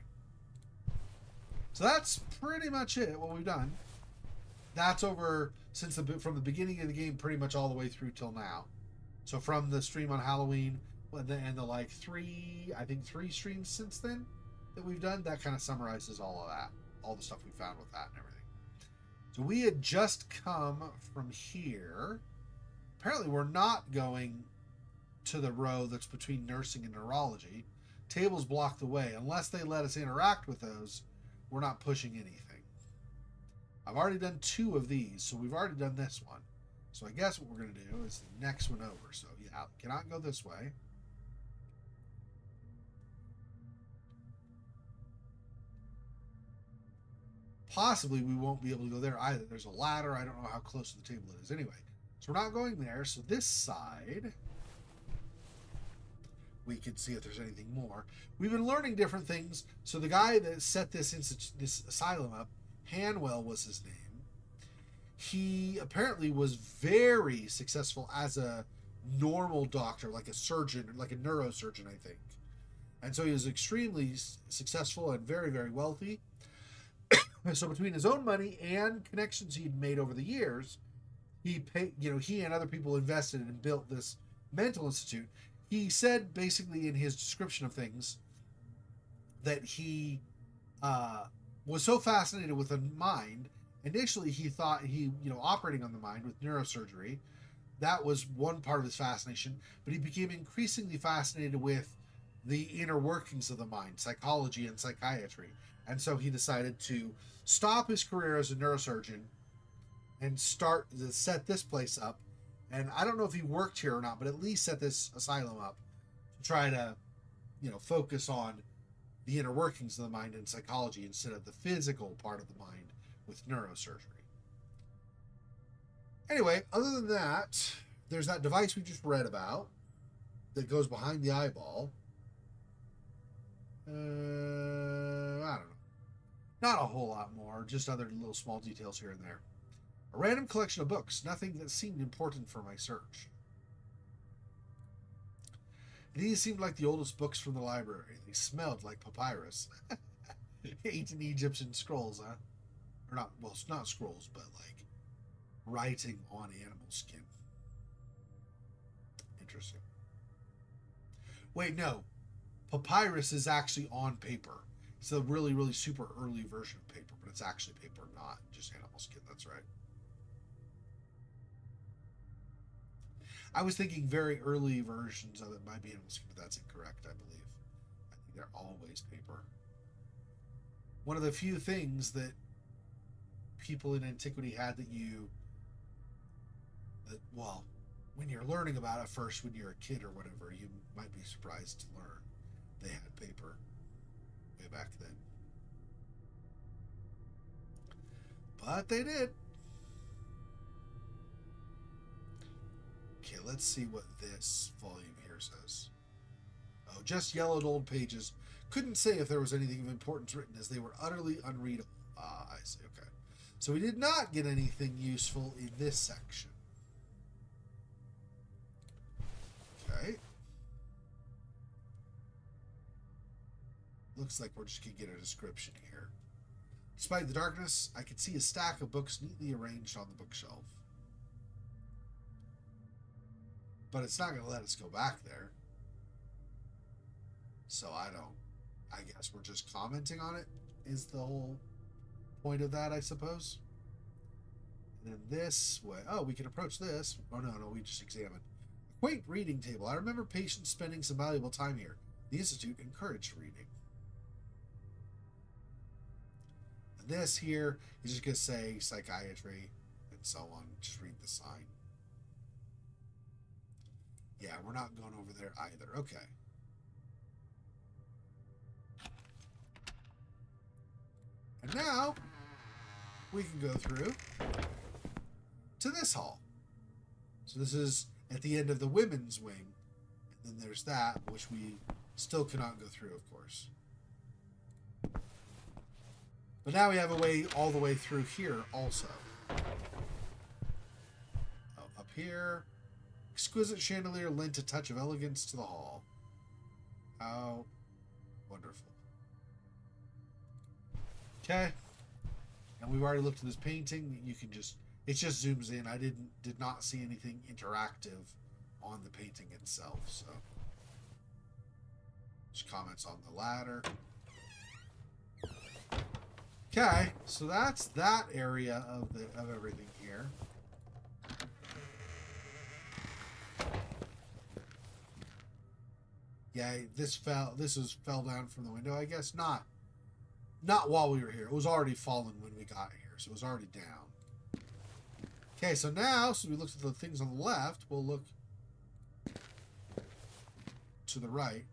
So that's pretty much it, what we've done. That's over from the beginning of the game pretty much all the way through till now. So from the stream on Halloween and the three streams since then that we've done, that kind of summarizes all of that, all the stuff we found with that and everything. So we had just come from here. Apparently we're not going to the row that's between nursing and neurology. Tables block the way. Unless they let us interact with those, we're not pushing anything. I've already done 2 of these, so we've already done this one. So I guess what we're going to do is the next one over. So yeah, cannot go this way. Possibly we won't be able to go there either. There's a ladder. I don't know how close to the table it is. Anyway, so we're not going there. So this side, we can see if there's anything more. We've been learning different things. So the guy that set this asylum up, Hanwell was his name. He apparently was very successful as a normal doctor, like a surgeon, like a neurosurgeon, I think. And so he was extremely successful and very, very wealthy. So between his own money and connections he'd made over the years, he and other people invested and built this mental institute. He said basically in his description of things that he was so fascinated with the mind. Initially, he thought operating on the mind with neurosurgery, that was one part of his fascination, but he became increasingly fascinated with the inner workings of the mind, psychology and psychiatry. And so he decided to stop his career as a neurosurgeon and set this place up. And I don't know if he worked here or not, but at least set this asylum up to try to, focus on the inner workings of the mind and psychology instead of the physical part of the mind with neurosurgery. Anyway, other than that, there's that device we just read about that goes behind the eyeball. I don't know. Not a whole lot more, just other little small details here and there. A random collection of books, nothing that seemed important for my search. These seemed like the oldest books from the library. They smelled like papyrus. Ancient Egyptian scrolls, huh? Or not, well, it's not scrolls, but like writing on animal skin. Interesting. Wait, no. Papyrus is actually on paper. It's a really, really super early version of paper, but it's actually paper, not just animal skin. That's right. I was thinking very early versions of it might be animal skin, but that's incorrect, I believe. I think they're always paper. One of the few things that people in antiquity had well, when you're learning about it first, when you're a kid or whatever, you might be surprised to learn they had paper way back then. But they did. Okay, let's see what this volume here says. Oh, just yellowed old pages. Couldn't say if there was anything of importance written as they were utterly unreadable. Ah, I see, okay. So we did not get anything useful in this section. Okay. Looks like we're just going to get a description here. Despite the darkness, I could see a stack of books neatly arranged on the bookshelf. But it's not going to let us go back there. So I guess we're just commenting on it, is the whole point of that, I suppose. And then this way, oh, we can approach this. Oh, no, we just examined. A quaint reading table. I remember patients spending some valuable time here. The Institute encouraged reading. And this here is just going to say psychiatry and so on. Just read the sign. Yeah, we're not going over there either. Okay. And now, we can go through to this hall. So this is at the end of the women's wing. And then there's that, which we still cannot go through, of course. But now we have a way all the way through here also. Oh, up here. Exquisite chandelier lent a touch of elegance to the hall. How wonderful. Okay. And we've already looked at this painting. You can just, it just zooms in. I did not see anything interactive on the painting itself, so. Just comments on the ladder. Okay, so that's that area of everything here. Yeah, this fell down from the window, I guess. Not while we were here. It was already fallen when we got here, so it was already down. Okay, so now, so we looked at the things on the left, we'll look to the right.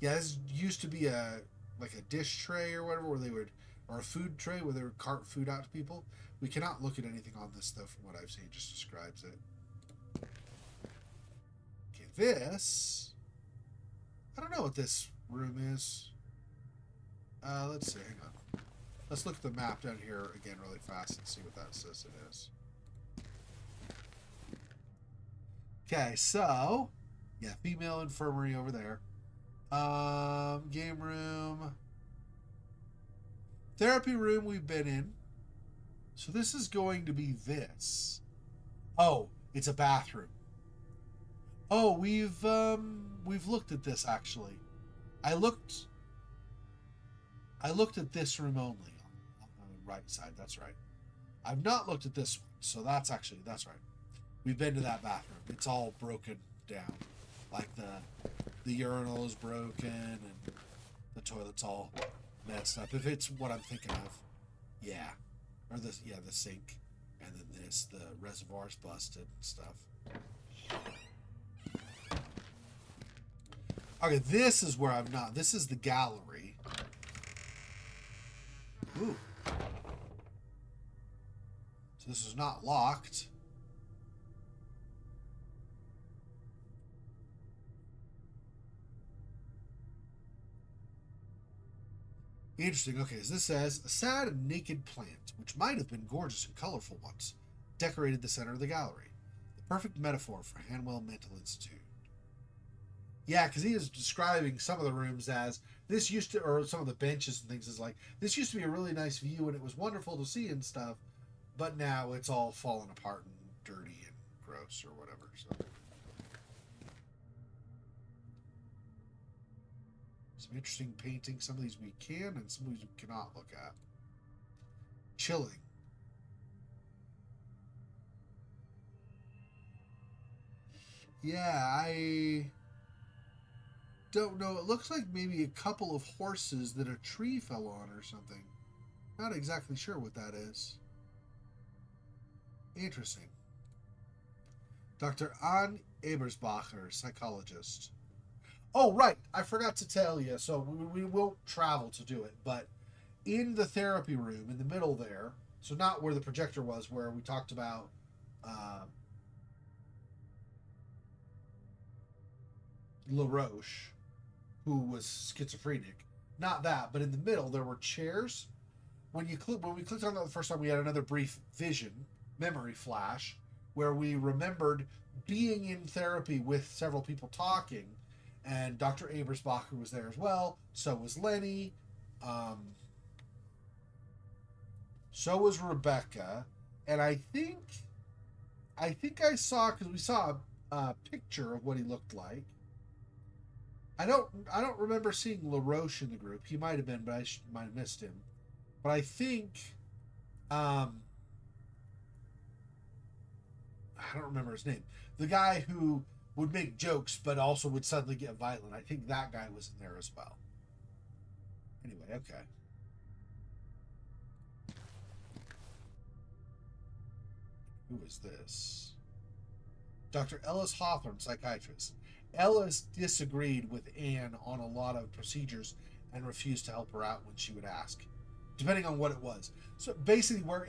Yeah, this used to be like a dish tray or whatever, or a food tray where they would cart food out to people. We cannot look at anything on this, though, from what I've seen. It just describes it. Okay, this, I don't know what this room is. Let's see, hang on. Let's look at the map down here again really fast and see what that says it is. Okay, so, yeah, female infirmary over there. Game room. Therapy room we've been in. So this is going to be this. Oh, it's a bathroom. Oh, we've looked at this actually. I looked at this room only on the right side. That's right. I've not looked at this one, so that's right. We've been to that bathroom. It's all broken down, like the urinal is broken and the toilet's all messed up. If it's what I'm thinking of, yeah, or the sink, and then the reservoir's busted and stuff. Okay, this is where I've not. This is the gallery. Ooh. So this is not locked. Interesting. Okay, so this says a sad and naked plant, which might have been gorgeous and colorful once, decorated the center of the gallery. The perfect metaphor for Hanwell Mental Institute. Yeah, because he is describing some of the rooms as this used to, or some of the benches and things is like, this used to be a really nice view and it was wonderful to see and stuff, but now it's all fallen apart and dirty and gross or whatever. So, some interesting paintings. Some of these we can and some of these we cannot look at. Chilling. Yeah, I don't know. It looks like maybe a couple of horses that a tree fell on or something. Not exactly sure what that is. Interesting. Dr. Ann Ebersbacher, psychologist. Oh, right. I forgot to tell you. So we won't travel to do it, but in the therapy room, in the middle there, so not where the projector was, where we talked about LaRoche, who was schizophrenic. Not that, but in the middle there were chairs. When we clicked on that the first time, we had another brief memory flash, where we remembered being in therapy with several people talking, and Dr. Abersbacher was there as well. So was Lenny. So was Rebecca, and I think I saw, because we saw a picture of what he looked like. I don't remember seeing LaRoche in the group. He might have been, but might have missed him. But I think I don't remember his name. The guy who would make jokes but also would suddenly get violent. I think that guy was in there as well. Anyway, okay. Who is this? Dr. Ellis Hawthorne, psychiatrist. Ellis disagreed with Anne on a lot of procedures and refused to help her out when she would ask, depending on what it was. So basically, where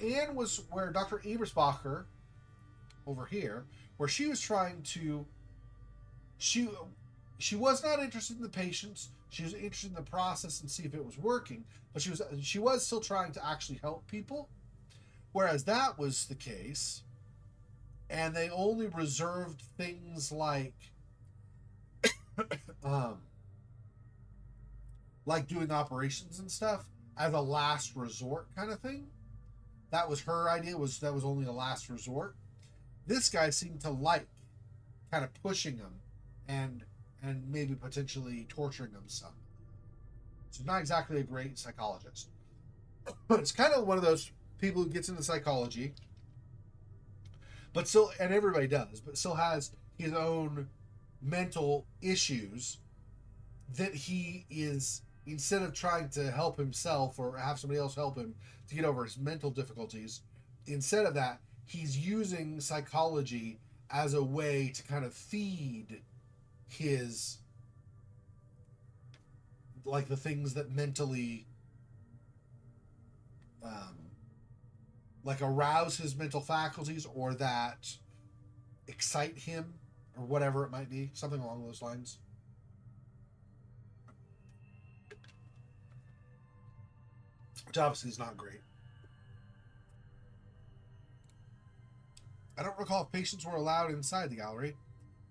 Dr. Ebersbacher, over here, where she was trying to, she was not interested in the patients. She was interested in the process and see if it was working, but she was still trying to actually help people. Whereas that was the case, and they only reserved things like like doing operations and stuff as a last resort kind of thing. That was her idea, that was only a last resort. This guy seemed to like kind of pushing him and maybe potentially torturing him some. So not exactly a great psychologist. It's kind of one of those people who gets into psychology, but still, and everybody does, but still has his own mental issues that he is, instead of trying to help himself or have somebody else help him to get over his mental difficulties, instead of that, he's using psychology as a way to kind of feed his, like, the things that mentally like arouse his mental faculties or that excite him or whatever it might be, something along those lines. Which obviously is not great. I don't recall if patients were allowed inside the gallery.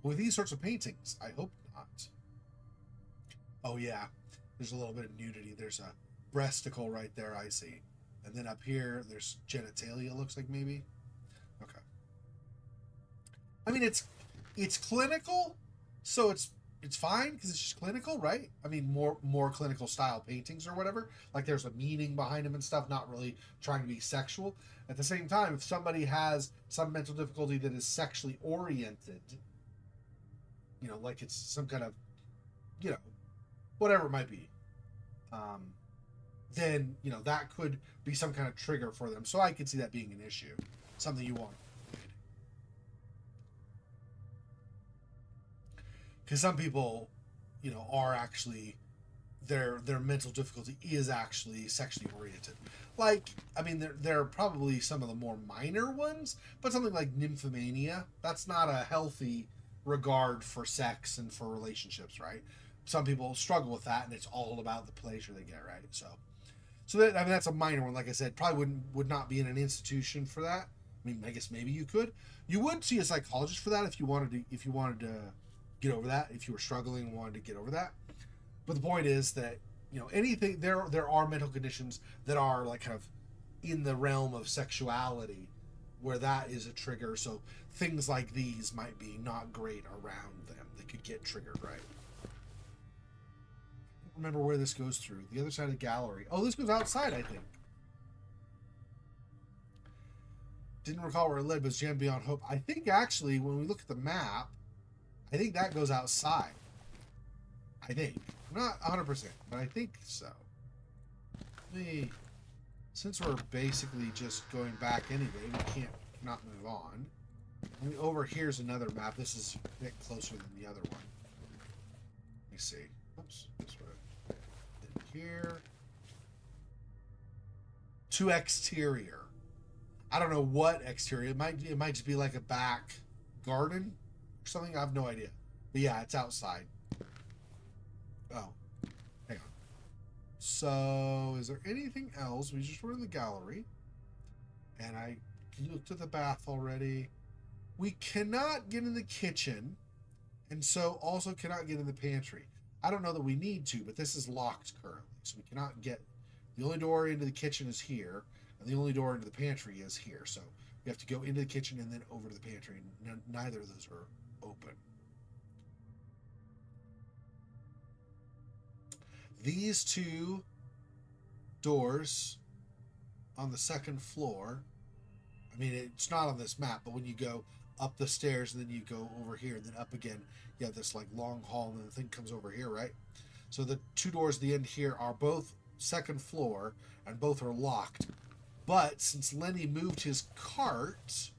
With these sorts of paintings, I hope not. Oh yeah, there's a little bit of nudity. There's a breasticle right there, I see. And then up here, there's genitalia, looks like maybe. Okay. I mean, it's clinical, so it's fine because it's just clinical, right? I mean, more clinical style paintings or whatever. Like there's a meaning behind them and stuff, not really trying to be sexual. At the same time, if somebody has some mental difficulty that is sexually oriented, you know, like it's some kind of, you know, whatever it might be, then, you know, that could be some kind of trigger for them. So I could see that being an issue, something you want. Because some people, you know, are actually, their mental difficulty is actually sexually oriented. Like, I mean, there are probably some of the more minor ones, but something like nymphomania, that's not a healthy regard for sex and for relationships, right? Some people struggle with that, and it's all about the pleasure they get, right? So, So that, I mean, that's a minor one. Like I said, probably would not be in an institution for that. I mean, I guess maybe you could. You would see a psychologist for that if you wanted to get over that. If you were struggling and wanted to get over that. But the point is that, you know, anything, there are mental conditions that are like kind of in the realm of sexuality where that is a trigger. So things like these might be not great around them. They could get triggered, right? I don't remember where this goes through. The other side of the gallery. Oh, this goes outside, I think. Didn't recall where it led, but it's Jam Beyond Hope. I think actually, when we look at the map, I think that goes outside. I think. I'm not 100%, but I think so. Since we're basically just going back anyway, we cannot move on. Over here's another map. This is a bit closer than the other one. Let me see. Oops. This way. In here. To exterior. I don't know what exterior. It might just be like a back garden or something. I have no idea. But yeah, it's outside. Oh, hang on. So, is there anything else? We just were in the gallery, and I looked at the bath already. We cannot get in the kitchen, and so also cannot get in the pantry. I don't know that we need to, but this is locked currently, so we cannot get. The only door into the kitchen is here, and the only door into the pantry is here. So we have to go into the kitchen and then over to the pantry, and neither of those are open. These two doors on the second floor, I mean, it's not on this map, but when you go up the stairs and then you go over here and then up again, you have this like long hall and then the thing comes over here, right? So the two doors at the end here are both second floor and both are locked. But since Lenny moved his cart,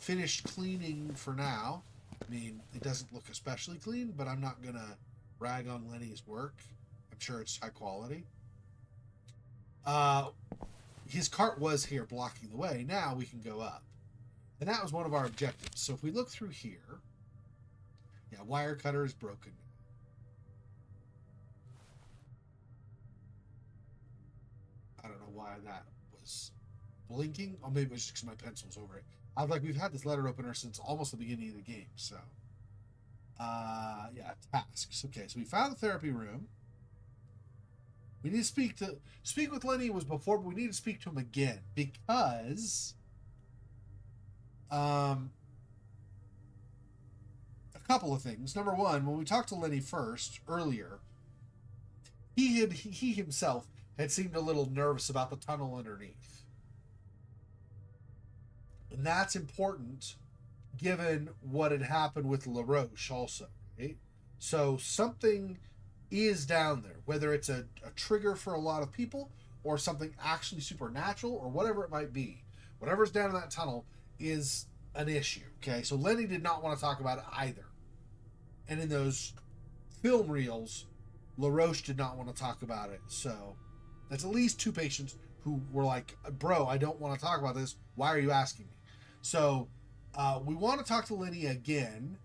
finished cleaning for now, I mean, it doesn't look especially clean, but I'm not going to rag on Lenny's work. I'm sure it's high quality. His cart was here blocking the way. Now we can go up. And that was one of our objectives. So if we look through here, yeah, wire cutter is broken. I don't know why that was blinking. Or maybe it was just because my pencil was over it. I was like, we've had this letter opener since almost the beginning of the game. So, yeah, tasks. Okay, so we found the therapy room. We need to speak with Lenny was before, but we need to speak to him again because a couple of things. Number one, when we talked to Lenny first earlier, he himself had seemed a little nervous about the tunnel underneath. And that's important given what had happened with LaRoche also, right? So something is down there, whether it's a trigger for a lot of people or something actually supernatural or whatever it might be. Whatever's down in that tunnel is an issue, okay? So Lenny did not want to talk about it either. And in those film reels, LaRoche did not want to talk about it. So that's at least two patients who were like, bro, I don't want to talk about this. Why are you asking me? So we want to talk to Lenny again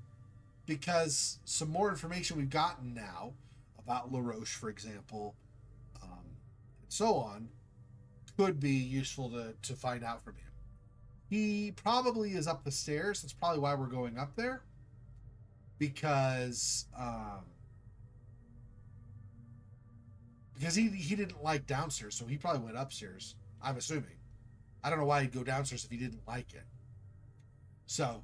because some more information we've gotten now about LaRoche, for example, and so on, could be useful to find out from him. He probably is up the stairs. That's probably why we're going up there. Because he didn't like downstairs, so he probably went upstairs, I'm assuming. I don't know why he'd go downstairs if he didn't like it. So,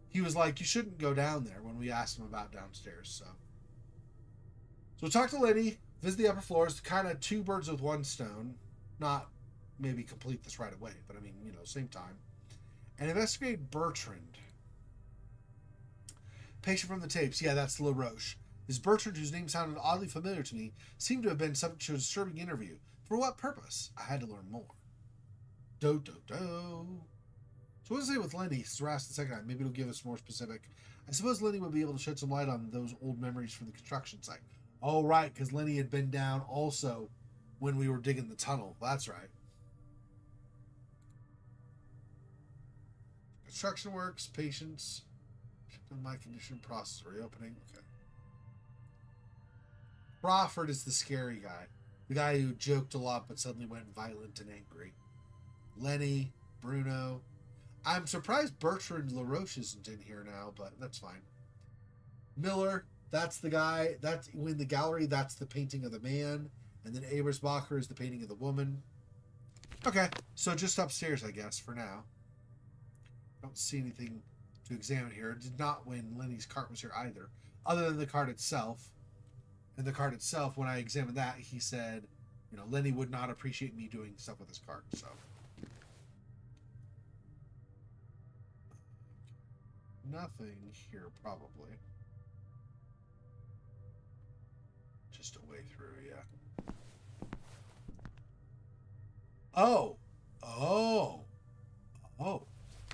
he was like, you shouldn't go down there when we asked him about downstairs. So we'll talk to Lenny, visit the upper floors, kind of two birds with one stone. Not maybe complete this right away, but I mean, you know, same time. And investigate Bertrand. Patient from the tapes. Yeah, that's LaRoche. This Bertrand, whose name sounded oddly familiar to me, seemed to have been subject to a disturbing interview. For what purpose? I had to learn more. Do. So what does it say with Lenny? Since we're asked the second time, maybe it'll give us more specific. I suppose Lenny would be able to shed some light on those old memories from the construction site. Oh, right, because Lenny had been down also when we were digging the tunnel. That's right. Construction works, patience, my condition, process reopening. Okay. Crawford is the scary guy. The guy who joked a lot but suddenly went violent and angry. Lenny, Bruno. I'm surprised Bertrand LaRoche isn't in here now, but that's fine. Miller, that's the guy. That's in the gallery. That's the painting of the man. And then Ebersbacher is the painting of the woman. Okay, so just upstairs, I guess, for now. Don't see anything to examine here. It did not when Lenny's cart was here either, other than the cart itself. And the cart itself, when I examined that, he said, you know, Lenny would not appreciate me doing stuff with his cart, so. Nothing here, probably. Just a way through, yeah. Oh!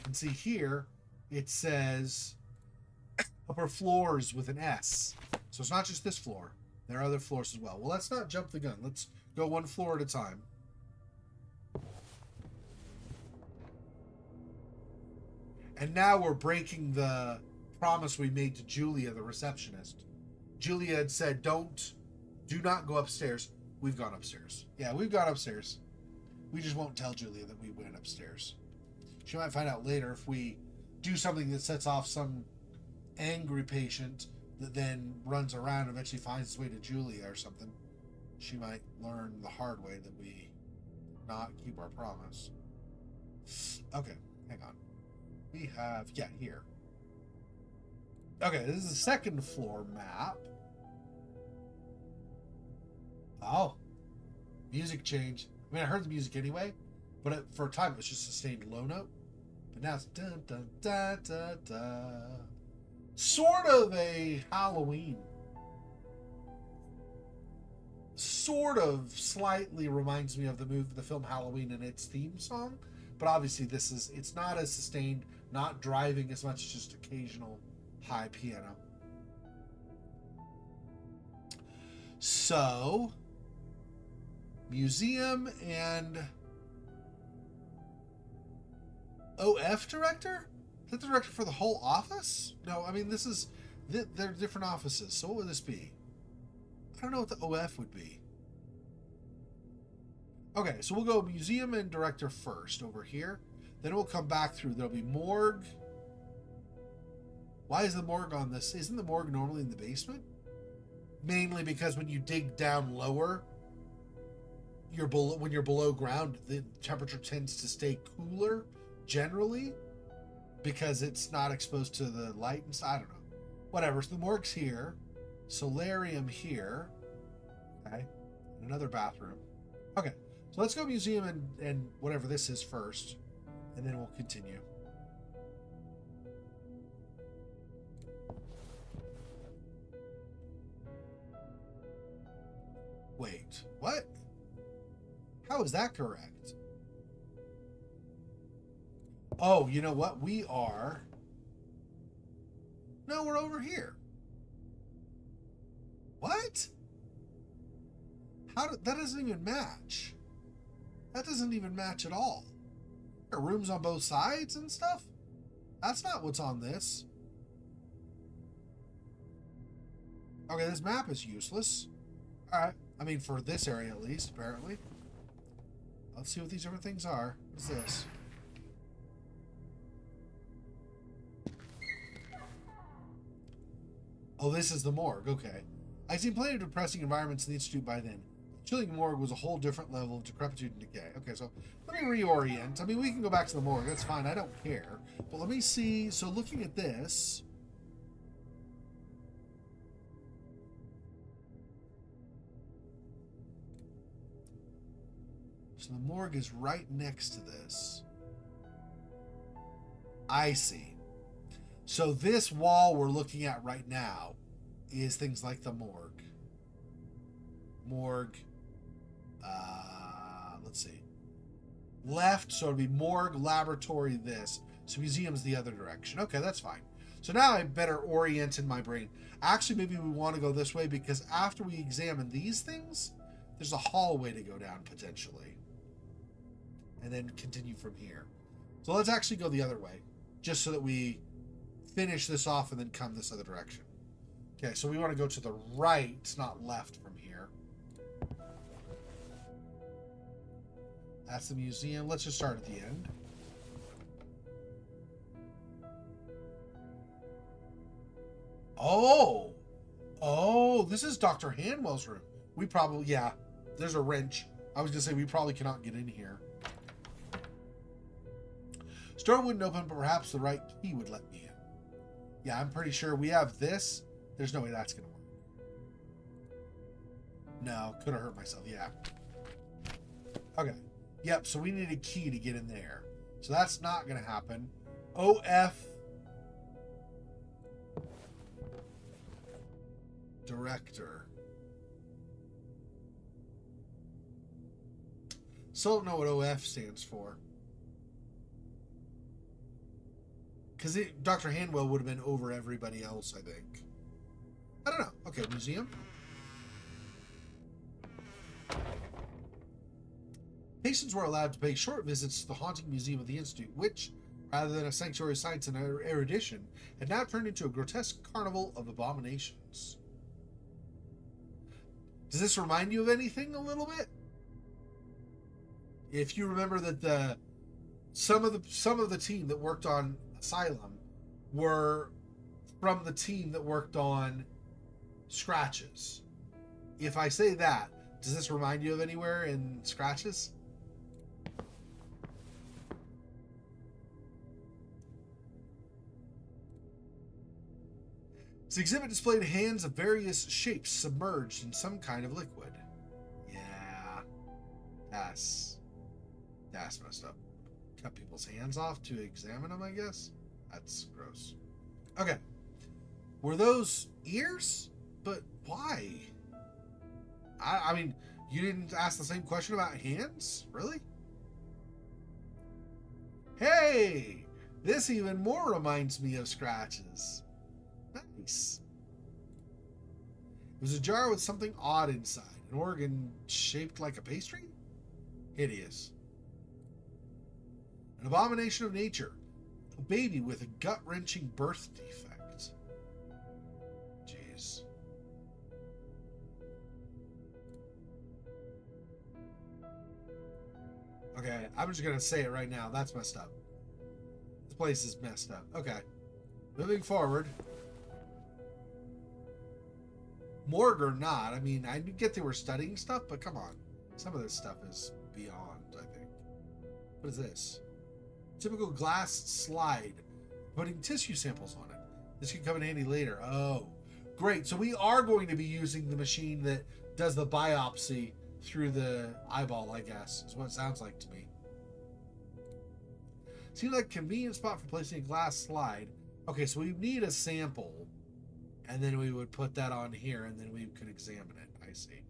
And see here, it says upper floors with an S. So it's not just this floor. There are other floors as well. Well, let's not jump the gun. Let's go one floor at a time. And now we're breaking the promise we made to Julia, the receptionist. Julia had said, do not go upstairs. We've gone upstairs. Yeah, we've gone upstairs. We just won't tell Julia that we went upstairs. She might find out later if we do something that sets off some angry patient that then runs around and eventually finds its way to Julia or something. She might learn the hard way that we did not keep our promise. Okay, hang on. We have, yeah, here. Okay, this is the second floor map. Oh, music change. I mean, I heard the music anyway, but for a time it was just a sustained low note. But now it's dun dun da da da. Sort of a Halloween. Sort of slightly reminds me of the film Halloween and its theme song. But obviously it's not as sustained, not driving as much, just occasional high piano. So, museum and OF director? Is that the director for the whole office? No, I mean, they're different offices. So what would this be? I don't know what the OF would be. Okay, so we'll go museum and director first over here. Then we'll come back through. There'll be morgue. Why is the morgue on this? Isn't the morgue normally in the basement? Mainly because when you dig down lower, when you're below ground, the temperature tends to stay cooler generally because it's not exposed to the light and stuff. I don't know. Whatever. So the morgue's here. Solarium here. Okay. And another bathroom. Okay. So let's go museum and whatever this is first. And then we'll continue. Wait. What? How is that correct? Oh, you know what? We are... No, we're over here. What? That doesn't even match. That doesn't even match at all. There are rooms on both sides and stuff? That's not what's on this. Okay, this map is useless. Alright. I mean, for this area at least, apparently. Let's see what these different things are. What's this? Oh, this is the morgue. Okay. I've seen plenty of depressing environments in the Institute by then. The chilling morgue was a whole different level of decrepitude and decay. Okay, so let me reorient. I mean, we can go back to the morgue. That's fine. I don't care. But let me see. So looking at this... So the morgue is right next to this. I see. So this wall we're looking at right now is things like the morgue. Morgue. Let's see. Left, so it'd be morgue, laboratory, this. So museum's the other direction. Okay, that's fine. So now I better orient in my brain. Actually, maybe we want to go this way because after we examine these things, there's a hallway to go down potentially. And then continue from here. So let's actually go the other way, just so that we finish this off and then come this other direction. Okay, so we want to go to the right, not left from here. That's the museum. Let's just start at the end. Oh! Oh, this is Dr. Hanwell's room. We probably, yeah, there's a wrench. I was going to say we probably cannot get in here. Store wouldn't open, but perhaps the right key would let me in. Yeah, I'm pretty sure we have this. There's no way that's going to work. No, could have hurt myself. Yeah. Okay. Yep, so we need a key to get in there. So that's not going to happen. OF. Director. Still don't know what OF stands for. Because Dr. Hanwell would have been over everybody else, I think. I don't know. Okay, museum. Patients were allowed to pay short visits to the Haunting Museum of the Institute, which, rather than a sanctuary of science and erudition, had now turned into a grotesque carnival of abominations. Does this remind you of anything a little bit? If you remember that some of the team that worked on Asylum were from the team that worked on Scratches. If I say that, does this remind you of anywhere in Scratches? This exhibit displayed hands of various shapes submerged in some kind of liquid. Yeah, that's messed up. Cut people's hands off to examine them, I guess? That's gross. Okay. Were those ears? But why? I mean, you didn't ask the same question about hands? Really? Hey! This even more reminds me of Scratches. Nice. It was a jar with something odd inside. An organ shaped like a pastry? Hideous. An abomination of nature. A baby with a gut-wrenching birth defect. Jeez. Okay, I'm just going to say it right now. That's messed up. This place is messed up. Okay. Moving forward. Morgue or not, I mean, I get they were studying stuff, but come on. Some of this stuff is beyond, I think. What is this? Typical glass slide. Putting tissue samples on it. This can come in handy later. Oh, great. So we are going to be using the machine that does the biopsy through the eyeball, I guess, is what it sounds like to me. Seems like a convenient spot for placing a glass slide. Okay, so we need a sample, and then we would put that on here, and then we could examine it. I see.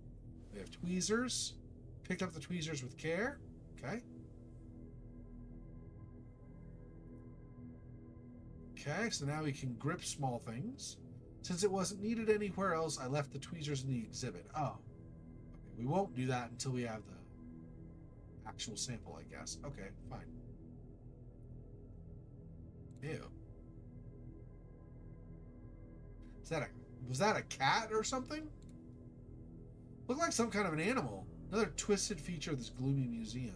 We have tweezers. Picked up the tweezers with care. Okay. Okay, so now we can grip small things. Since it wasn't needed anywhere else, I left the tweezers in the exhibit. Oh. Okay, we won't do that until we have the actual sample, I guess. Okay, fine. Ew. Was that a cat or something? Looked like some kind of an animal. Another twisted feature of this gloomy museum.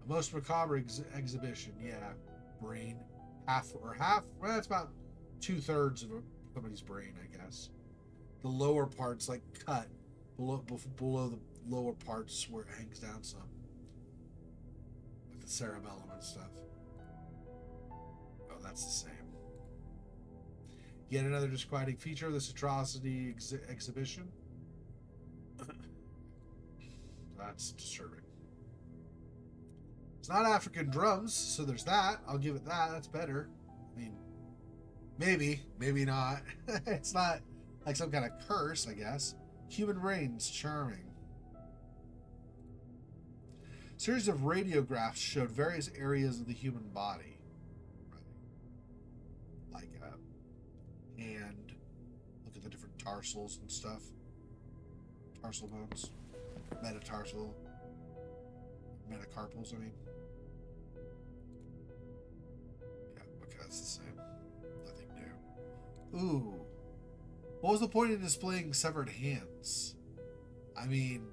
A most macabre exhibition. Yeah, brain. Half. Well, that's about 2/3 of somebody's brain, I guess. The lower part's like cut below the lower parts where it hangs down some. Like the cerebellum and stuff. Oh, that's the same. Yet another disquieting feature of this atrocity exhibition. That's disturbing. It's not African drums, so there's that. I'll give it that. That's better. I mean, maybe not. It's not like some kind of curse, I guess. Human brains, charming. A series of radiographs showed various areas of the human body. Like a hand. Look at the different tarsals and stuff. Tarsal bones. Metatarsal. Metacarpals, I mean. Yeah, okay, that's the same. Nothing new. Ooh. What was the point of displaying severed hands? I mean,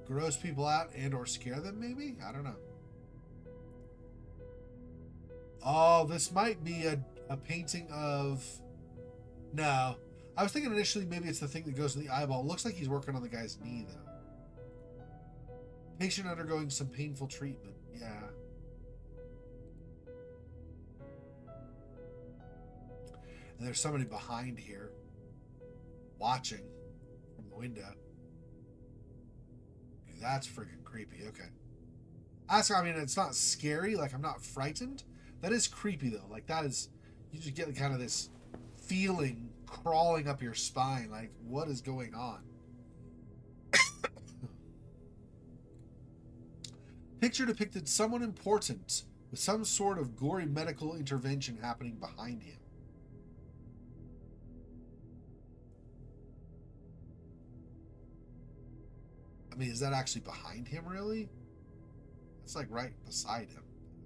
gross people out and or scare them, maybe? I don't know. Oh, this might be a painting of... No. I was thinking initially maybe it's the thing that goes in the eyeball. It looks like he's working on the guy's knee, though. Patient undergoing some painful treatment. Yeah. And there's somebody behind here watching from the window. Dude, that's freaking creepy. Okay. I mean, it's not scary. Like, I'm not frightened. That is creepy, though. Like, that is... You just get kind of this feeling crawling up your spine. Like, what is going on? Picture depicted someone important with some sort of gory medical intervention happening behind him. I mean, is that actually behind him, really? It's like right beside him.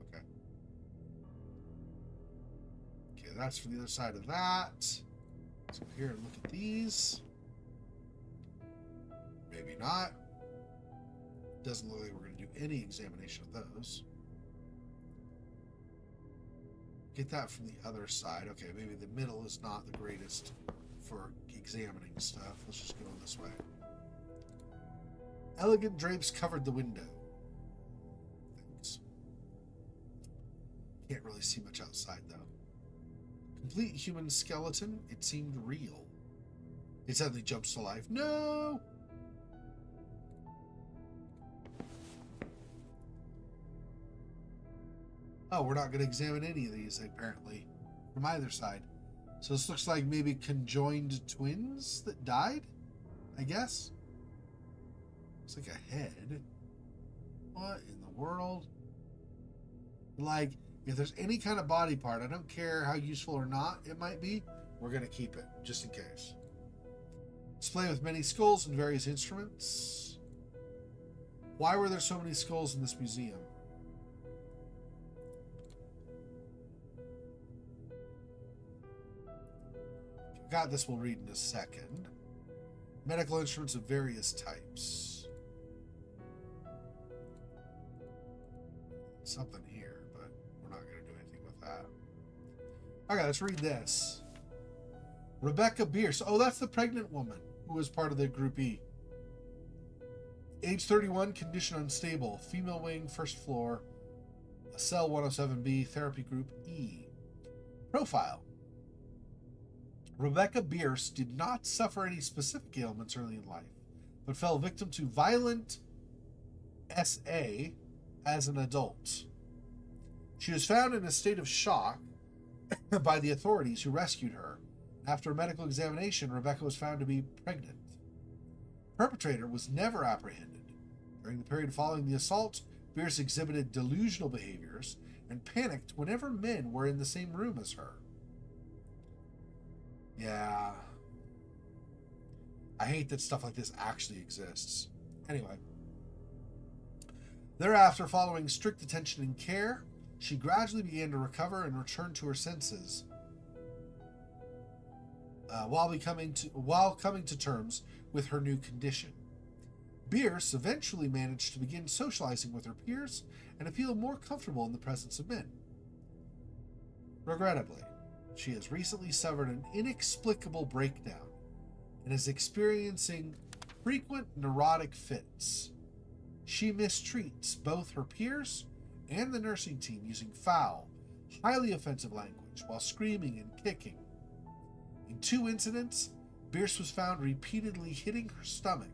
Okay. Okay, that's from the other side of that. Let's go here and look at these. Maybe not. Doesn't look like we're going to do any examination of those. Get that from the other side. Okay, maybe the middle is not the greatest for examining stuff. Let's just go this way. Elegant drapes covered the window. Thanks. Can't really see much outside, though. Complete human skeleton. It seemed real. It suddenly jumps to life. No! Oh, we're not going to examine any of these, apparently, from either side. So this looks like maybe conjoined twins that died, I guess. Looks like a head. What in the world? Like, if there's any kind of body part, I don't care how useful or not it might be, we're going to keep it, just in case. Display with many skulls and various instruments. Why were there so many skulls in this museum? Got this, we'll read in a second. Medical instruments of various types. Something here, but we're not going to do anything with that. Okay, let's read this. Rebecca Bierce. Oh, that's the pregnant woman who was part of the Group E. Age 31, condition unstable. Female wing, first floor. Cell 107B, therapy group E. Profile. Rebecca Bierce did not suffer any specific ailments early in life, but fell victim to violent SA as an adult. She was found in a state of shock by the authorities who rescued her. After a medical examination, Rebecca was found to be pregnant. Perpetrator was never apprehended. During the period following the assault, Bierce exhibited delusional behaviors and panicked whenever men were in the same room as her. Yeah. I hate that stuff like this actually exists. Anyway. Thereafter, following strict attention and care, she gradually began to recover and return to her senses, while coming to terms with her new condition. Bierce eventually managed to begin socializing with her peers and to feel more comfortable in the presence of men. Regrettably, she has recently suffered an inexplicable breakdown and is experiencing frequent neurotic fits. She mistreats both her peers and the nursing team using foul, highly offensive language while screaming and kicking. In 2 incidents, Bierce was found repeatedly hitting her stomach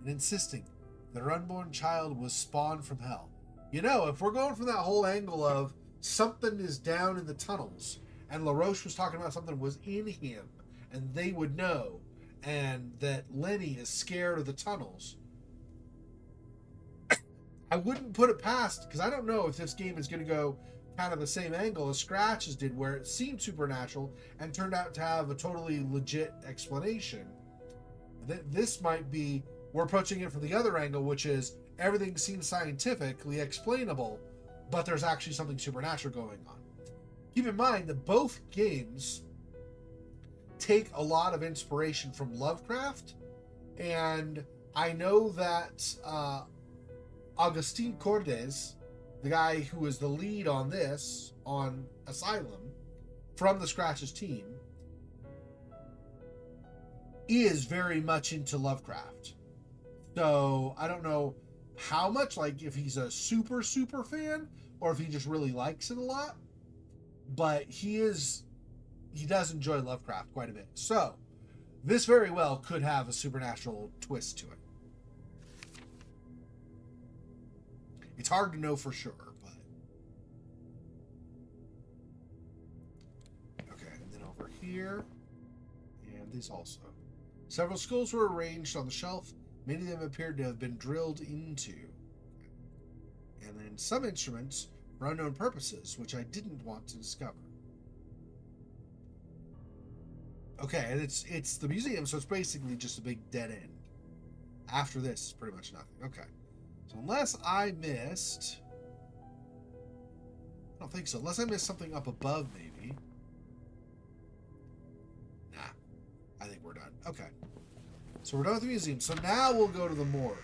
and insisting that her unborn child was spawned from hell. You know, if we're going from that whole angle of something is down in the tunnels, and LaRoche was talking about something was in him, and they would know, and that Lenny is scared of the tunnels, I wouldn't put it past, because I don't know if this game is going to go kind of the same angle as Scratches did, where it seemed supernatural and turned out to have a totally legit explanation. This might be, we're approaching it from the other angle, which is everything seems scientifically explainable, but there's actually something supernatural going on. Keep in mind that both games take a lot of inspiration from Lovecraft, and I know that Agustin Cordes, the guy who is the lead on this, on Asylum, from the Scratches team, is very much into Lovecraft. So I don't know how much, like if he's a super fan or if he just really likes it a lot, but he does enjoy Lovecraft quite a bit. So this very well could have a supernatural twist to it. It's hard to know for sure, but okay. And then over here, and these also. Several skulls were arranged on the shelf. Many of them appeared to have been drilled into. And then some instruments for unknown purposes, which I didn't want to discover. Okay, and it's the museum, so it's basically just a big dead end. After this, it's pretty much nothing. Okay. So unless I missed... I don't think so. Unless I missed something up above, maybe. Nah. I think we're done. Okay. So we're done with the museum. So now we'll go to the morgue.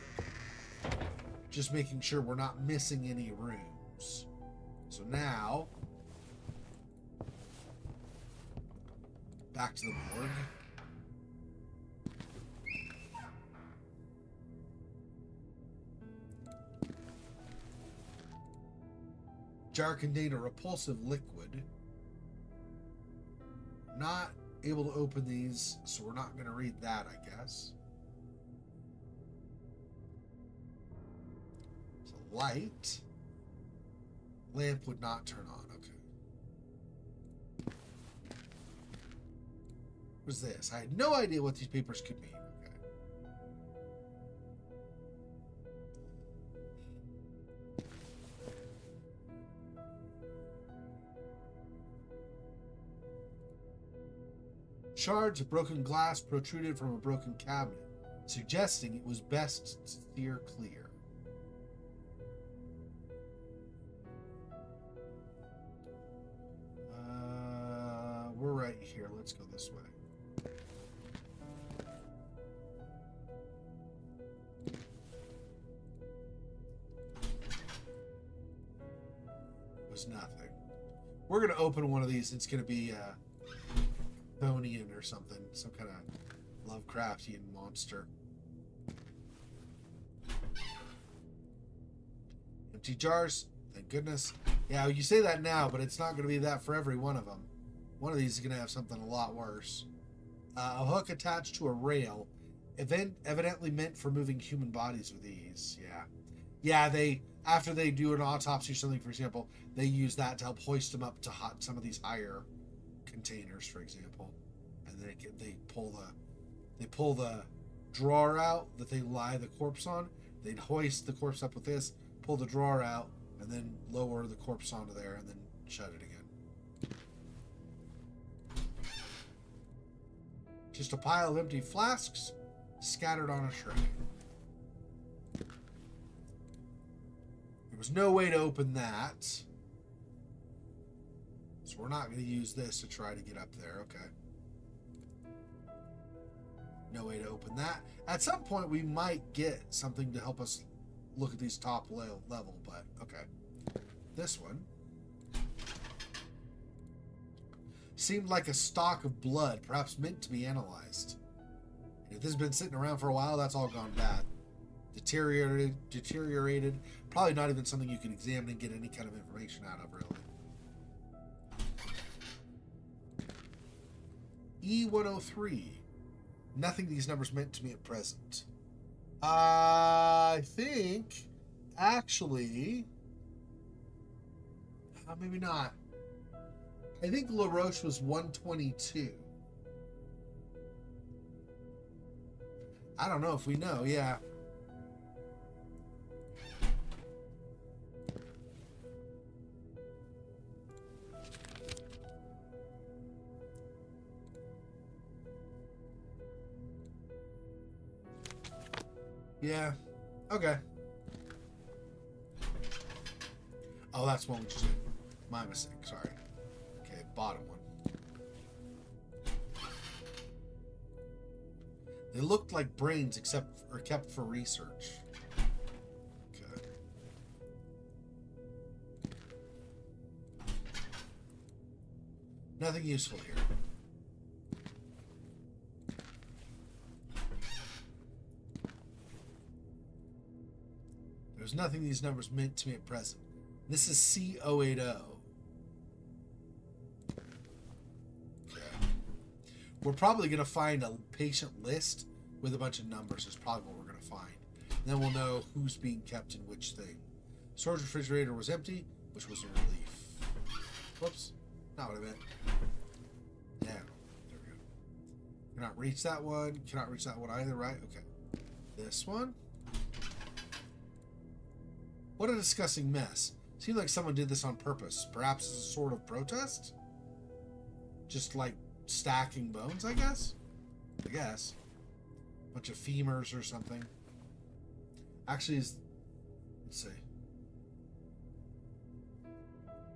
Just making sure we're not missing any rooms. So now... back to the morgue. Jar contained a repulsive liquid. Not able to open these, so we're not going to read that, I guess. So light. Lamp would not turn on. Okay. What's this? I had no idea what these papers could mean. Okay. Shards of broken glass protruded from a broken cabinet, suggesting it was best to steer clear. We're right here. Let's go this way. Was nothing. We're going to open one of these. It's going to be Thonian or something. Some kind of Lovecraftian monster. Empty jars. Thank goodness. Yeah, you say that now, but it's not going to be that for every one of them. One of these is going to have something a lot worse. A hook attached to a rail. Evidently meant for moving human bodies with ease. Yeah. Yeah, they... after they do an autopsy or something, for example, they use that to help hoist them up to some of these higher containers, for example, and then they pull the drawer out that they lie the corpse on. They'd hoist the corpse up with this, pull the drawer out, and then lower the corpse onto there, and then shut it again. Just a pile of empty flasks scattered on a tray. There was no way to open that. So we're not going to use this to try to get up there. Okay. No way to open that. At some point, we might get something to help us look at these top level, but okay. This one seemed like a stock of blood, perhaps meant to be analyzed. If this has been sitting around for a while, that's all gone bad. Deteriorated. Probably not even something you can examine and get any kind of information out of, really. E103. Nothing these numbers meant to me at present. I think, actually, maybe not. I think LaRoche was 122. I don't know if we know, yeah. Yeah. Okay. Oh, that's one we just did. My mistake. Sorry. Okay, bottom one. They looked like brains except or kept for research. Okay. Nothing useful here. There's nothing these numbers meant to me at present. This is C080. Okay. We're probably going to find a patient list with a bunch of numbers. Is probably what we're going to find. And then we'll know who's being kept in which thing. Storage refrigerator was empty, which was a relief. Whoops. Not what I meant. Yeah. There we go. Cannot reach that one. Cannot reach that one either, right? Okay. This one. What a disgusting mess. Seems like someone did this on purpose. Perhaps as a sort of protest? Just like stacking bones, I guess? I guess. Bunch of femurs or something. Actually, let's see.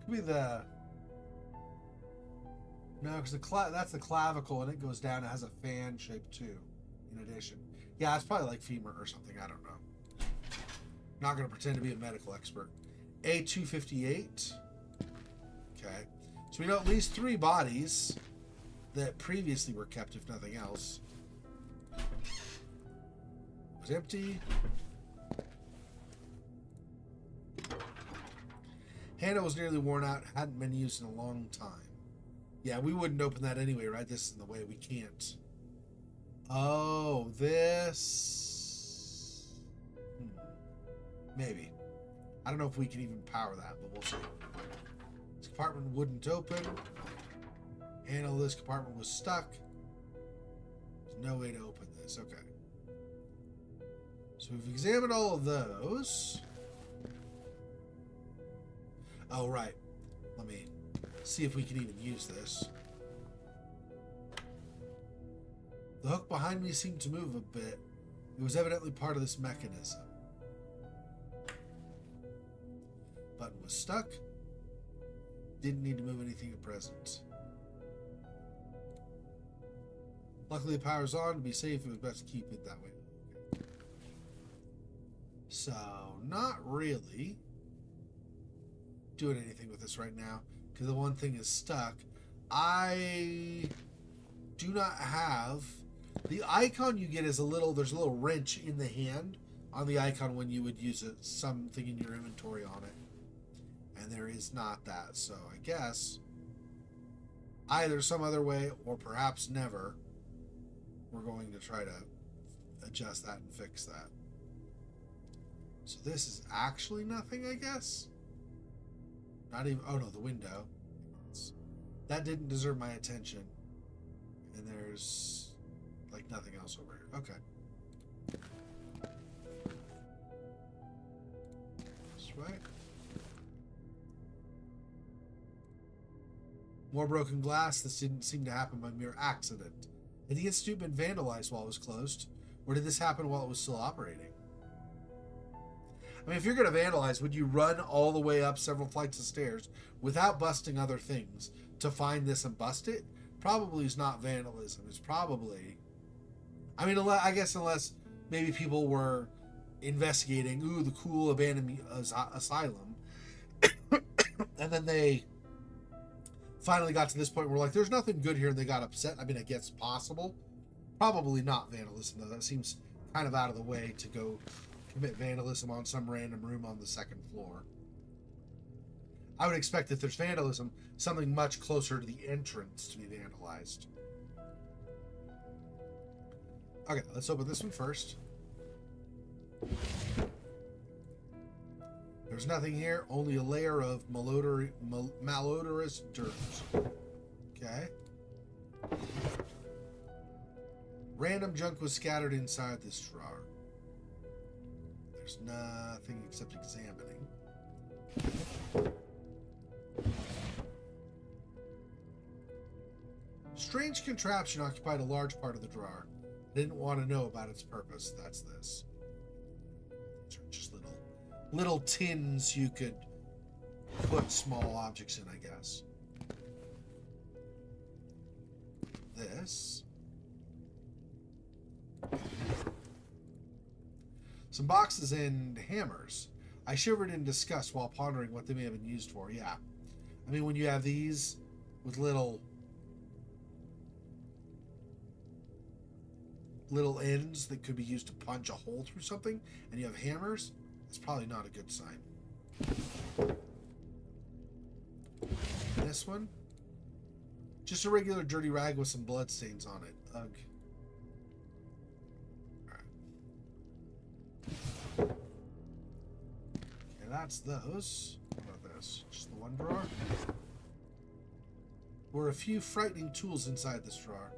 Could be the... No, because that's the clavicle and it goes down. It has a fan shape too, in addition. Yeah, it's probably like femur or something. I don't know. Not going to pretend to be a medical expert. A258. Okay. So we know at least 3 bodies that previously were kept, if nothing else. It was empty. Handle was nearly worn out. Hadn't been used in a long time. Yeah, we wouldn't open that anyway, right? This is in the way. We can't. Oh, this... Maybe. I don't know if we can even power that, but we'll see. This compartment wouldn't open. Handle this compartment was stuck. There's no way to open this. Okay. So we've examined all of those. Oh, right. Let me see if we can even use this. The hook behind me seemed to move a bit. It was evidently part of this mechanism. Button was stuck. Didn't need to move anything at present. Luckily the power's on. To be safe, it was best to keep it that way. Okay. So, not really doing anything with this right now, because the one thing is stuck. I do not have... The icon you get is there's a little wrench in the hand on the icon when you would use something in your inventory on it. And there is not that, so I guess either some other way or perhaps never we're going to try to adjust that and fix that. So this is actually nothing, I guess. Not even... Oh no, the window. That didn't deserve my attention. And there's like nothing else over here. Okay. This way. More broken glass. This didn't seem to happen by mere accident. Had the institute been vandalized while it was closed? Or did this happen while it was still operating? I mean, if you're going to vandalize, would you run all the way up several flights of stairs without busting other things to find this and bust it? Probably is not vandalism. It's probably... I mean, I guess unless maybe people were investigating, ooh, the cool abandoned asylum. And then they... finally got to this point where like there's nothing good here and they got upset. I mean, I guess possible. Probably not vandalism though. That seems kind of out of the way to go commit vandalism on some random room on the 2nd floor. I would expect if there's vandalism, something much closer to the entrance to be vandalized. Okay, let's open this one first. There's nothing here, only a layer of malodorous dirt. Okay. Random junk was scattered inside this drawer. There's nothing except examining. Strange contraption occupied a large part of the drawer. I didn't want to know about its purpose. That's this. These are just little tins you could put small objects in, I guess. This. Some boxes and hammers. I shivered in disgust while pondering what they may have been used for. Yeah. I mean, when you have these with little ends that could be used to punch a hole through something, and you have hammers, it's probably not a good sign. This one, just a regular dirty rag with some blood stains on it. Ugh. Alright. Okay, that's those. What about this? Just the one drawer? There were a few frightening tools inside this drawer.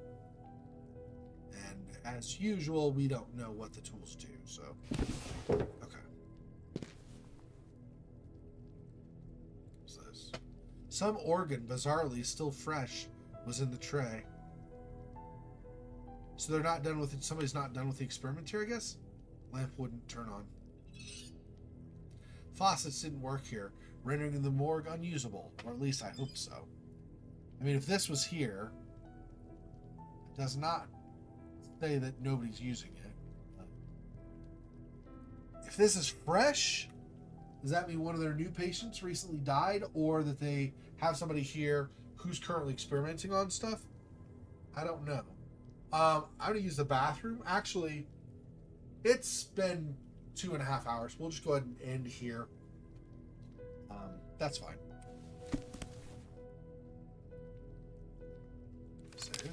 And as usual, we don't know what the tools do, so... Okay. What's this? Some organ, bizarrely still fresh, was in the tray. So they're not done with it. Somebody's not done with the experiment here, I guess? Lamp wouldn't turn on. Faucets didn't work here, rendering the morgue unusable, or at least I hope so. I mean, if this was here, it does not say that nobody's using it. If this is fresh, does that mean one of their new patients recently died, or that they have somebody here who's currently experimenting on stuff? I don't know. I'm going to use the bathroom. Actually, it's been 2.5 hours. We'll just go ahead and end here. That's fine. Save.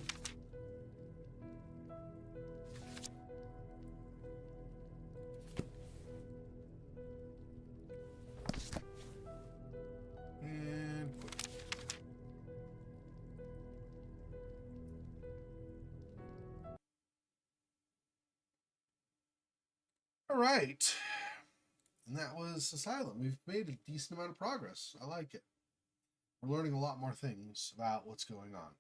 And quit. All right. And that was Asylum. We've made a decent amount of progress. I like it. We're learning a lot more things about what's going on.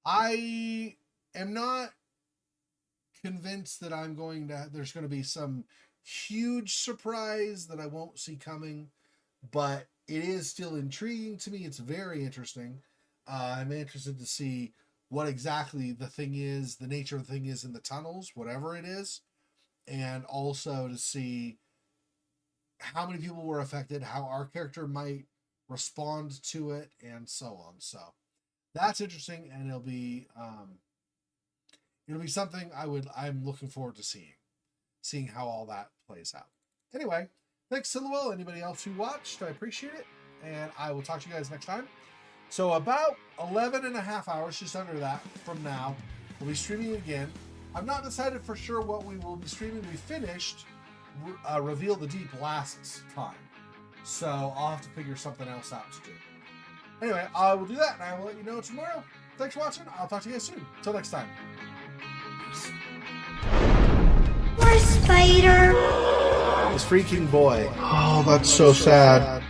I am not convinced that there's going to be some huge surprise that I won't see coming, but it is still intriguing to me. It's very interesting. I'm interested to see what exactly the thing is, the nature of the thing is in the tunnels, whatever it is, and also to see how many people were affected, how our character might respond to it, and so on. So that's interesting, and it'll be something I'm looking forward to seeing how all that plays out. Anyway, thanks, Silwell. Anybody else who watched, I appreciate it, and I will talk to you guys next time. So about 11.5 hours, just under that from now, we'll be streaming again. I've not decided for sure what we will be streaming. We finished Reveal the Deep last time, so I'll have to figure something else out to do. Anyway, I will do that, and I will let you know tomorrow. Thanks for watching. I'll talk to you guys soon. Till next time. Poor spider. This freaking boy. Oh, that's so sad.